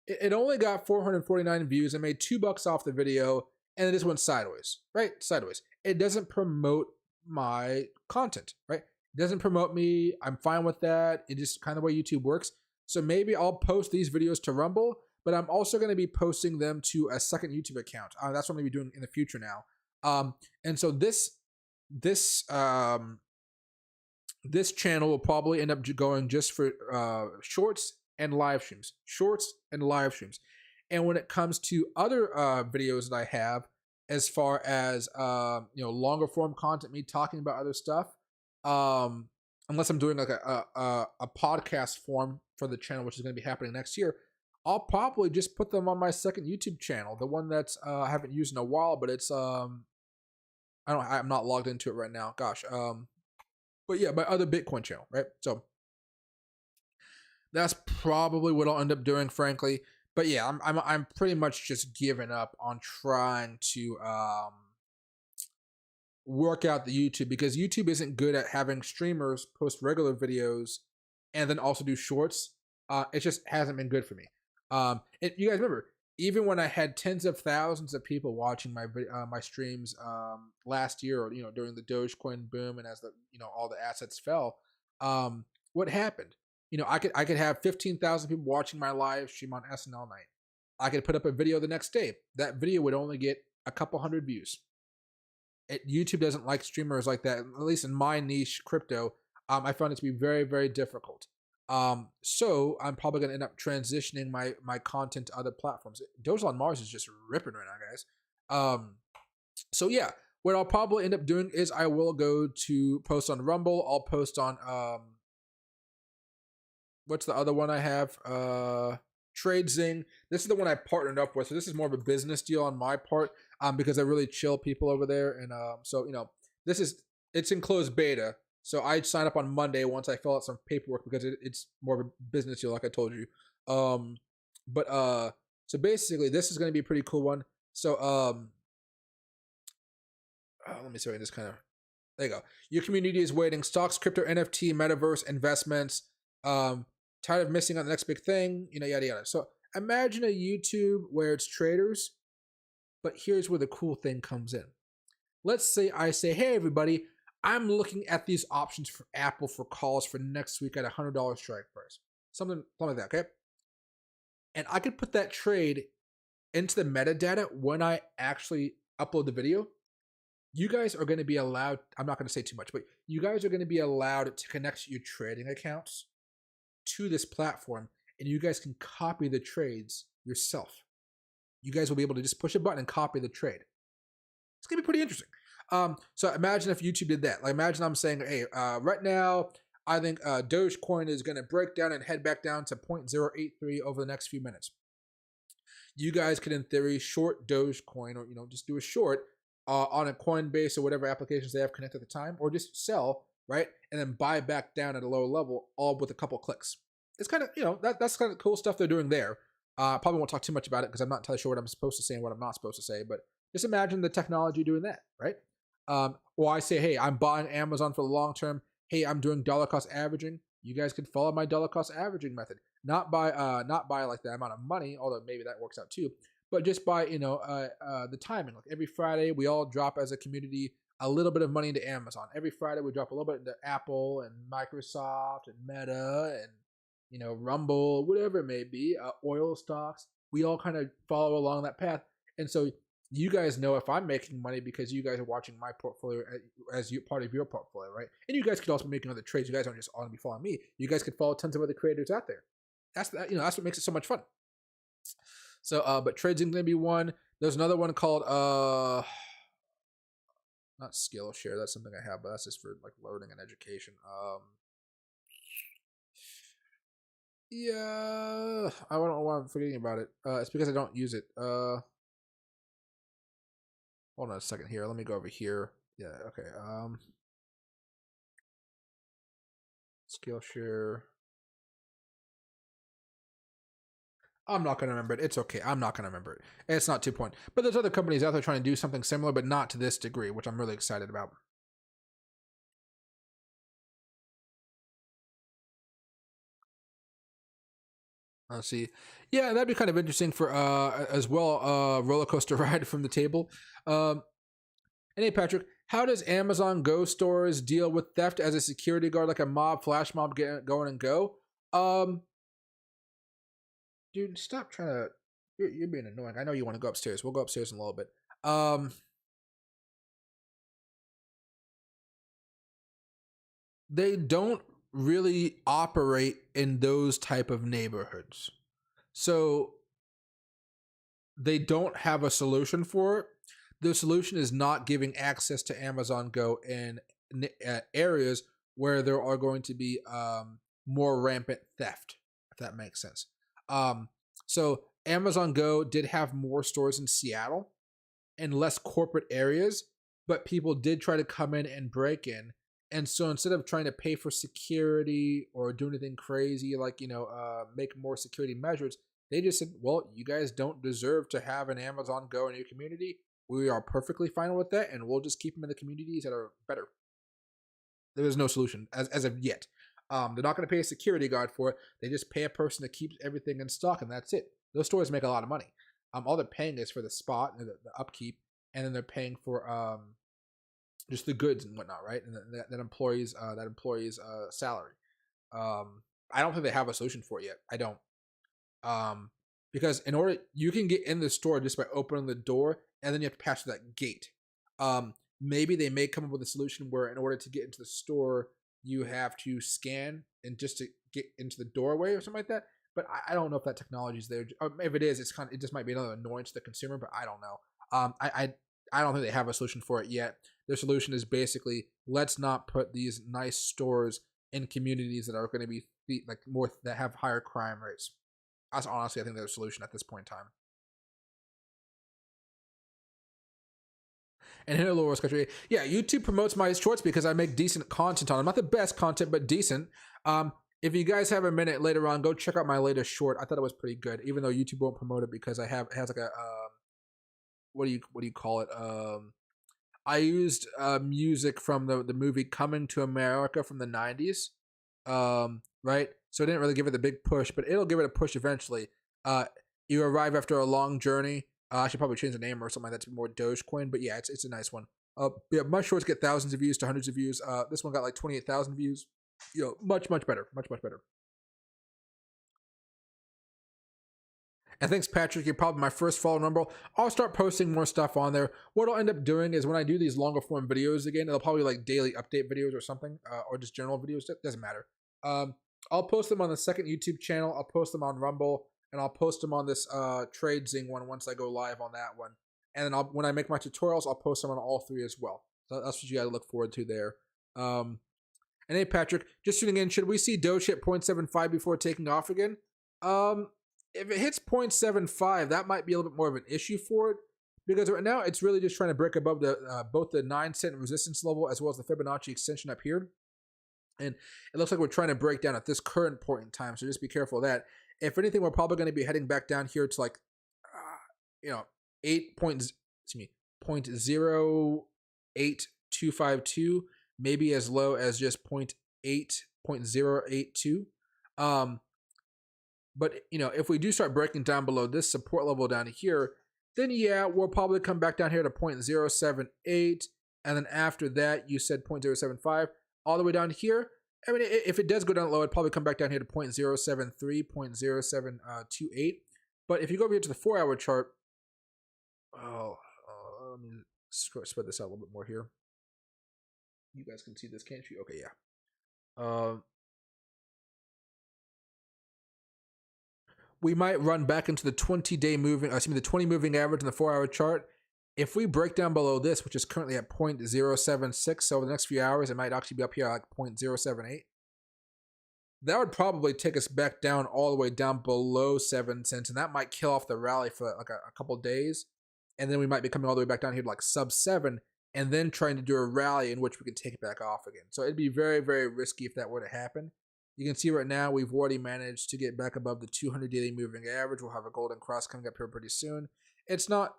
it only got 449 views. I made $2 off the video, and it just went sideways, right? Sideways. It doesn't promote my content, right? It doesn't promote me. I'm fine with that. It just kind of the way YouTube works. So maybe I'll post these videos to Rumble, but I'm also going to be posting them to a second YouTube account. That's what I'm going to be doing in the future now. And so this channel will probably end up going just for shorts and live streams, And when it comes to other videos that I have, as far as longer form content, me talking about other stuff, unless I'm doing like a podcast form for the channel, which is going to be happening next year, I'll probably just put them on my second YouTube channel, the one that's I haven't used in a while, but it's I'm not logged into it right now. Gosh, but yeah, my other Bitcoin channel, right? So that's probably what I'll end up doing, frankly. But yeah, I'm pretty much just giving up on trying to work out the YouTube, because YouTube isn't good at having streamers post regular videos and then also do shorts. It just hasn't been good for me. You guys remember, even when I had tens of thousands of people watching my streams last year, or during the Dogecoin boom, and as all the assets fell, what happened? I could have 15,000 people watching my live stream on SNL night. I could put up a video the next day. That video would only get a couple hundred views. YouTube doesn't like streamers like that, at least in my niche, crypto. I found it to be very, very difficult. So I'm probably going to end up transitioning my content to other platforms. Doge on Mars is just ripping right now, guys. So yeah, what I'll probably end up doing is I will go to post on Rumble. I'll post on what's the other one I have? TradeZing. This is the one I partnered up with. So this is more of a business deal on my part, because I really chill people over there. And so it's in closed beta. So I'd sign up on Monday once I fill out some paperwork, because it's more of a business deal, like I told you. So basically this is going to be a pretty cool one. So let me see if I can just kind of, there you go. Your community is waiting. Stocks, crypto, NFT, metaverse, investments. Tired of missing on the next big thing, yada yada. So imagine a YouTube where it's traders, but here's where the cool thing comes in. Let's say I say, hey everybody, I'm looking at these options for Apple for calls for next week at $100 strike price, something like that, okay? And I could put that trade into the metadata when I actually upload the video. You guys are going to be allowed, I'm not going to say too much, but you guys are going to be allowed to connect your trading accounts to this platform, and you guys can copy the trades yourself. You guys will be able to just push a button and copy the trade. It's going to be pretty interesting. So imagine if YouTube did that. Like, imagine I'm saying, hey, right now, I think Dogecoin is going to break down and head back down to 0.083 over the next few minutes. You guys could, in theory, short Dogecoin, or just do a short on a Coinbase or whatever applications they have connected at the time, or just sell, right, and then buy back down at a lower level, all with a couple clicks. It's kind of, that's kind of cool stuff they're doing there. Probably won't talk too much about it because I'm not entirely sure what I'm supposed to say and what I'm not supposed to say, but just imagine the technology doing that, right? Or I say, hey, I'm buying Amazon for the long term. Hey, I'm doing dollar cost averaging. You guys could follow my dollar cost averaging method, not by like the amount of money, although maybe that works out too, but just by the timing. Like every Friday, we all drop as a community a little bit of money into Amazon. Every Friday, we drop a little bit into Apple and Microsoft and Meta and Rumble, whatever it may be, oil stocks. We all kind of follow along that path, and so you guys know if I'm making money because you guys are watching my portfolio as part of your portfolio, right? And you guys could also be making other trades. You guys aren't just all gonna be following me. You guys could follow tons of other creators out there. That's what makes it so much fun. So, but TradeZing gonna be one. There's another one called not Skillshare. That's something I have, but that's just for like learning and education. Yeah, I don't know why I'm forgetting about it. It's because I don't use it. Hold on a second here. Let me go over here. Yeah, okay. Skillshare. I'm not going to remember it. It's okay. I'm not going to remember it. It's not 2 point. But there's other companies out there trying to do something similar, but not to this degree, which I'm really excited about. Let's see. Yeah, that'd be kind of interesting for as well. Roller coaster ride from the table. Um, and hey, Patrick, how does Amazon Go stores deal with theft as a security guard, like a mob, flash mob, get going and go? Um, Dude, stop trying to. You're being annoying. I know you want to go upstairs. We'll go upstairs in a little bit. Um, they don't really operate in those type of neighborhoods, so they don't have a solution for it. The solution is not giving access to Amazon Go in areas where there are going to be more rampant theft, if that makes sense. Um, so Amazon Go did have more stores in Seattle and less corporate areas, but people did try to come in and break in. And so instead of trying to pay for security or do anything crazy like, make more security measures, they just said, well, you guys don't deserve to have an Amazon Go in your community. We are perfectly fine with that, and we'll just keep them in the communities that are better. There is no solution as of yet. They're not going to pay a security guard for it. They just pay a person to keep everything in stock, and that's it. Those stores make a lot of money. All they're paying is for the spot and the upkeep, and then they're paying for just the goods and whatnot, right? And that employee's salary. I don't think they have a solution for it yet. I don't. Because in order you can get in the store just by opening the door, and then you have to pass through that gate. Maybe they may come up with a solution where in order to get into the store, you have to scan and just to get into the doorway or something like that. But I don't know if that technology is there. If it is, it just might be another annoyance to the consumer. But I don't know. I don't think they have a solution for it yet. Their solution is basically, let's not put these nice stores in communities that are going to be like more that have higher crime rates. That's honestly, I think, their solution at this point in time. And hello, Wars Country. Yeah, YouTube promotes my shorts because I make decent content on them. Not the best content, but decent. If you guys have a minute later on, go check out my latest short. I thought it was pretty good, even though YouTube won't promote it because it has like a what do you call it? I used music from the movie Coming to America from the 90s. Right? So it didn't really give it the big push, but it'll give it a push eventually. You arrive after a long journey. I should probably change the name or something like that to be more Dogecoin, but yeah, it's a nice one. Yeah, my shorts get thousands of views to hundreds of views. This one got like 28,000 views. Much better, much better. And thanks, Patrick. You're probably my first follow number. I'll start posting more stuff on there. What I'll end up doing is when I do these longer form videos again, it'll probably like daily update videos or something, or just general videos. It doesn't matter. I'll post them on the second YouTube channel. I'll post them on Rumble, and I'll post them on this TradeZing one once I go live on that one. And then when I make my tutorials, I'll post them on all three as well. So that's what you got to look forward to there. And hey, Patrick, just tuning in. Should we see Doge hit 0.75 before taking off again? If it hits 0.75, that might be a little bit more of an issue for it, because right now it's really just trying to break above the both the 9-cent resistance level as well as the Fibonacci extension up here. And it looks like we're trying to break down at this current point in time, so just be careful of that. If anything, we're probably going to be heading back down here to like, 0.08252, maybe as low as just 0.082. But if we do start breaking down below this support level down here, then yeah, we'll probably come back down here to 0.078, and then after that, you said 0.075, all the way down here. I mean, if it does go down low, it'd probably come back down here to 0.073, 0.0728. But if you go over here to the 4-hour chart, let me spread this out a little bit more here. You guys can see this, can't you? Okay, yeah. We might run back into the 20-day moving, the 20 moving average in the 4-hour chart. If we break down below this, which is currently at 0.076, so over the next few hours, it might actually be up here at like 0.078. That would probably take us back down all the way down below 7 cents, and that might kill off the rally for like a couple days. And then we might be coming all the way back down here to like sub 7, and then trying to do a rally in which we can take it back off again. So it'd be very, very risky if that were to happen. You can see right now we've already managed to get back above the 200 daily moving average. We'll have a golden cross coming up here pretty soon. It's not,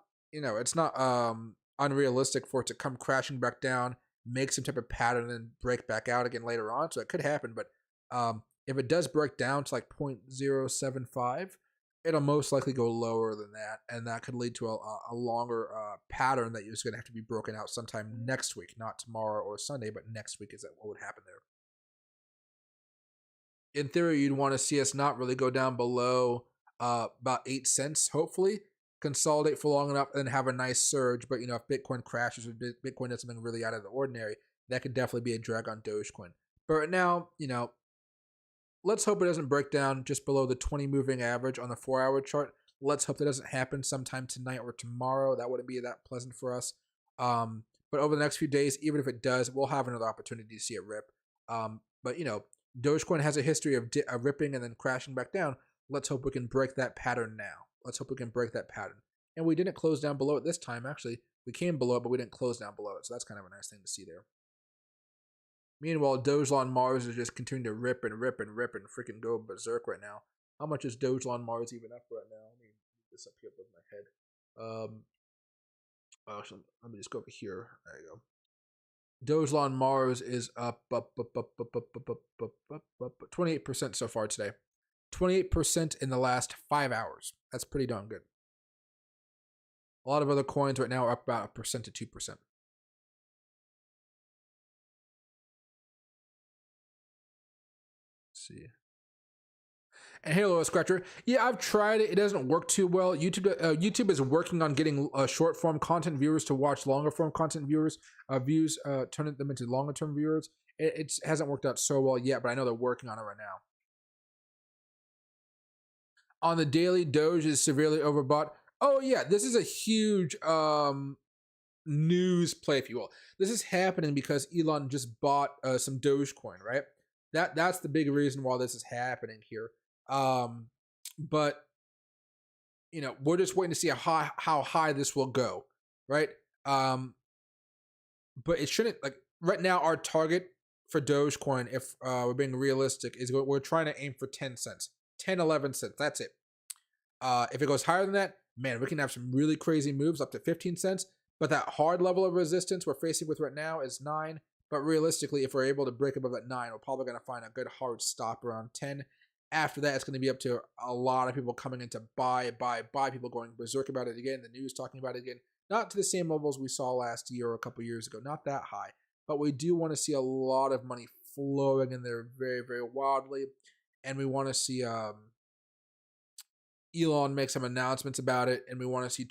unrealistic for it to come crashing back down, make some type of pattern, and break back out again later on. So it could happen, but If it does break down to like 0.075, it'll most likely go lower than that, and that could lead to a longer pattern that is going to have to be broken out sometime next week, not tomorrow or Sunday, but next week is that what would happen there. In theory, you'd want to see us not really go down below about 8 cents, hopefully, consolidate for long enough, and have a nice surge. But, if Bitcoin crashes or Bitcoin does something really out of the ordinary, that could definitely be a drag on Dogecoin. But right now, let's hope it doesn't break down just below the 20 moving average on the 4-hour chart. Let's hope that doesn't happen sometime tonight or tomorrow. That wouldn't be that pleasant for us. But over the next few days, even if it does, we'll have another opportunity to see it rip. But, Dogecoin has a history of ripping and then crashing back down. Let's hope we can break that pattern now. Let's hope we can break that pattern. And we didn't close down below it this time, actually. We came below it, but we didn't close down below it. So that's kind of a nice thing to see there. Meanwhile, Elon Mars is just continuing to rip and rip and rip and freaking go berserk right now. How much is Elon Mars even up right now? Let me get this up here above my head. Actually, let me just go over here. There you go. Elon Mars is up 28% so far today. 28% in the last 5 hours. That's pretty darn good. A lot of other coins right now are up about 1% to 2%. Let's see. And Halo Scratcher, yeah, I've tried it. It doesn't work too well. YouTube is working on getting short form content viewers to watch longer form content views, turning them into longer term viewers. It hasn't worked out so well yet, but I know they're working on it right now. On the daily, Doge is severely overbought. Oh yeah, this is a huge news play, if you will. This is happening because Elon just bought some Dogecoin, right? That's the big reason why this is happening here. But we're just waiting to see how high this will go, right? But it shouldn't, like, right now our target for Dogecoin, if we're being realistic, is we're trying to aim for 10 cents, 10, 11 cents. That's it. If it goes higher than that, man, we can have some really crazy moves up to 15 cents. But that hard level of resistance we're facing with right now is 9. But realistically, if we're able to break above that 9, we're probably going to find a good hard stop around 10. After that, it's going to be up to a lot of people coming in to buy, people going berserk about it again, the news talking about it again. Not to the same levels we saw last year or a couple years ago, not that high. But we do want to see a lot of money flowing in there very, very wildly. And we want to see Elon make some announcements about it, and we want to see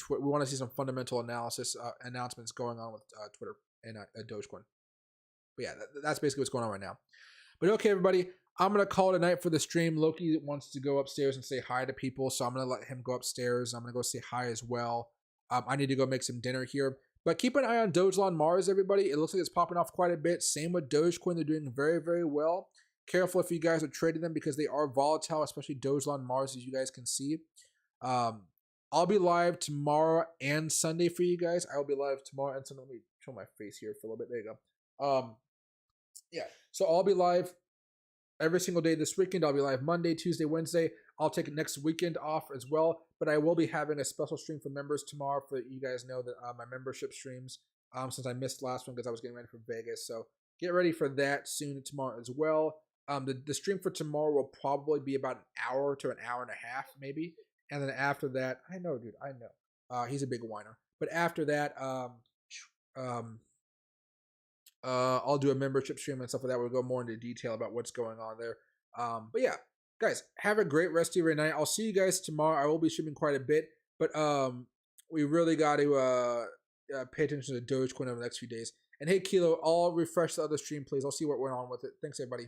some fundamental announcements going on with Twitter and Dogecoin. But yeah, that's basically what's going on right now. But okay, everybody, I'm gonna call it a night for the stream. Loki wants to go upstairs and say hi to people, so I'm gonna let him go upstairs. I'm gonna go say hi as well. I need to go make some dinner here. But keep an eye on Elon Mars, everybody. It looks like it's popping off quite a bit. Same with Dogecoin; they're doing very, very well. Careful if you guys are trading them because they are volatile, especially Elon Mars, as you guys can see. I'll be live tomorrow and Sunday for you guys. I will be live tomorrow and Sunday. Let me show my face here for a little bit. There you go. Yeah, so I'll be live every single day this weekend. I'll be live Monday, Tuesday, Wednesday. I'll take next weekend off as well, but I will be having a special stream for members tomorrow. For you guys know that my membership streams, since I missed last one because I was getting ready for Vegas. So get ready for that soon tomorrow as well. The stream for tomorrow will probably be about an hour to an hour and a half, maybe. And then after that, I know, dude, I know. He's a big whiner. But after that, I'll do a membership stream and stuff like that. We'll go more into detail about what's going on there. But yeah, guys, have a great rest of your night. I'll see you guys tomorrow. I will be streaming quite a bit, but we really got to pay attention to Dogecoin over the next few days. And hey, Kilo, I'll refresh the other stream, please. I'll see what went on with it. Thanks, everybody.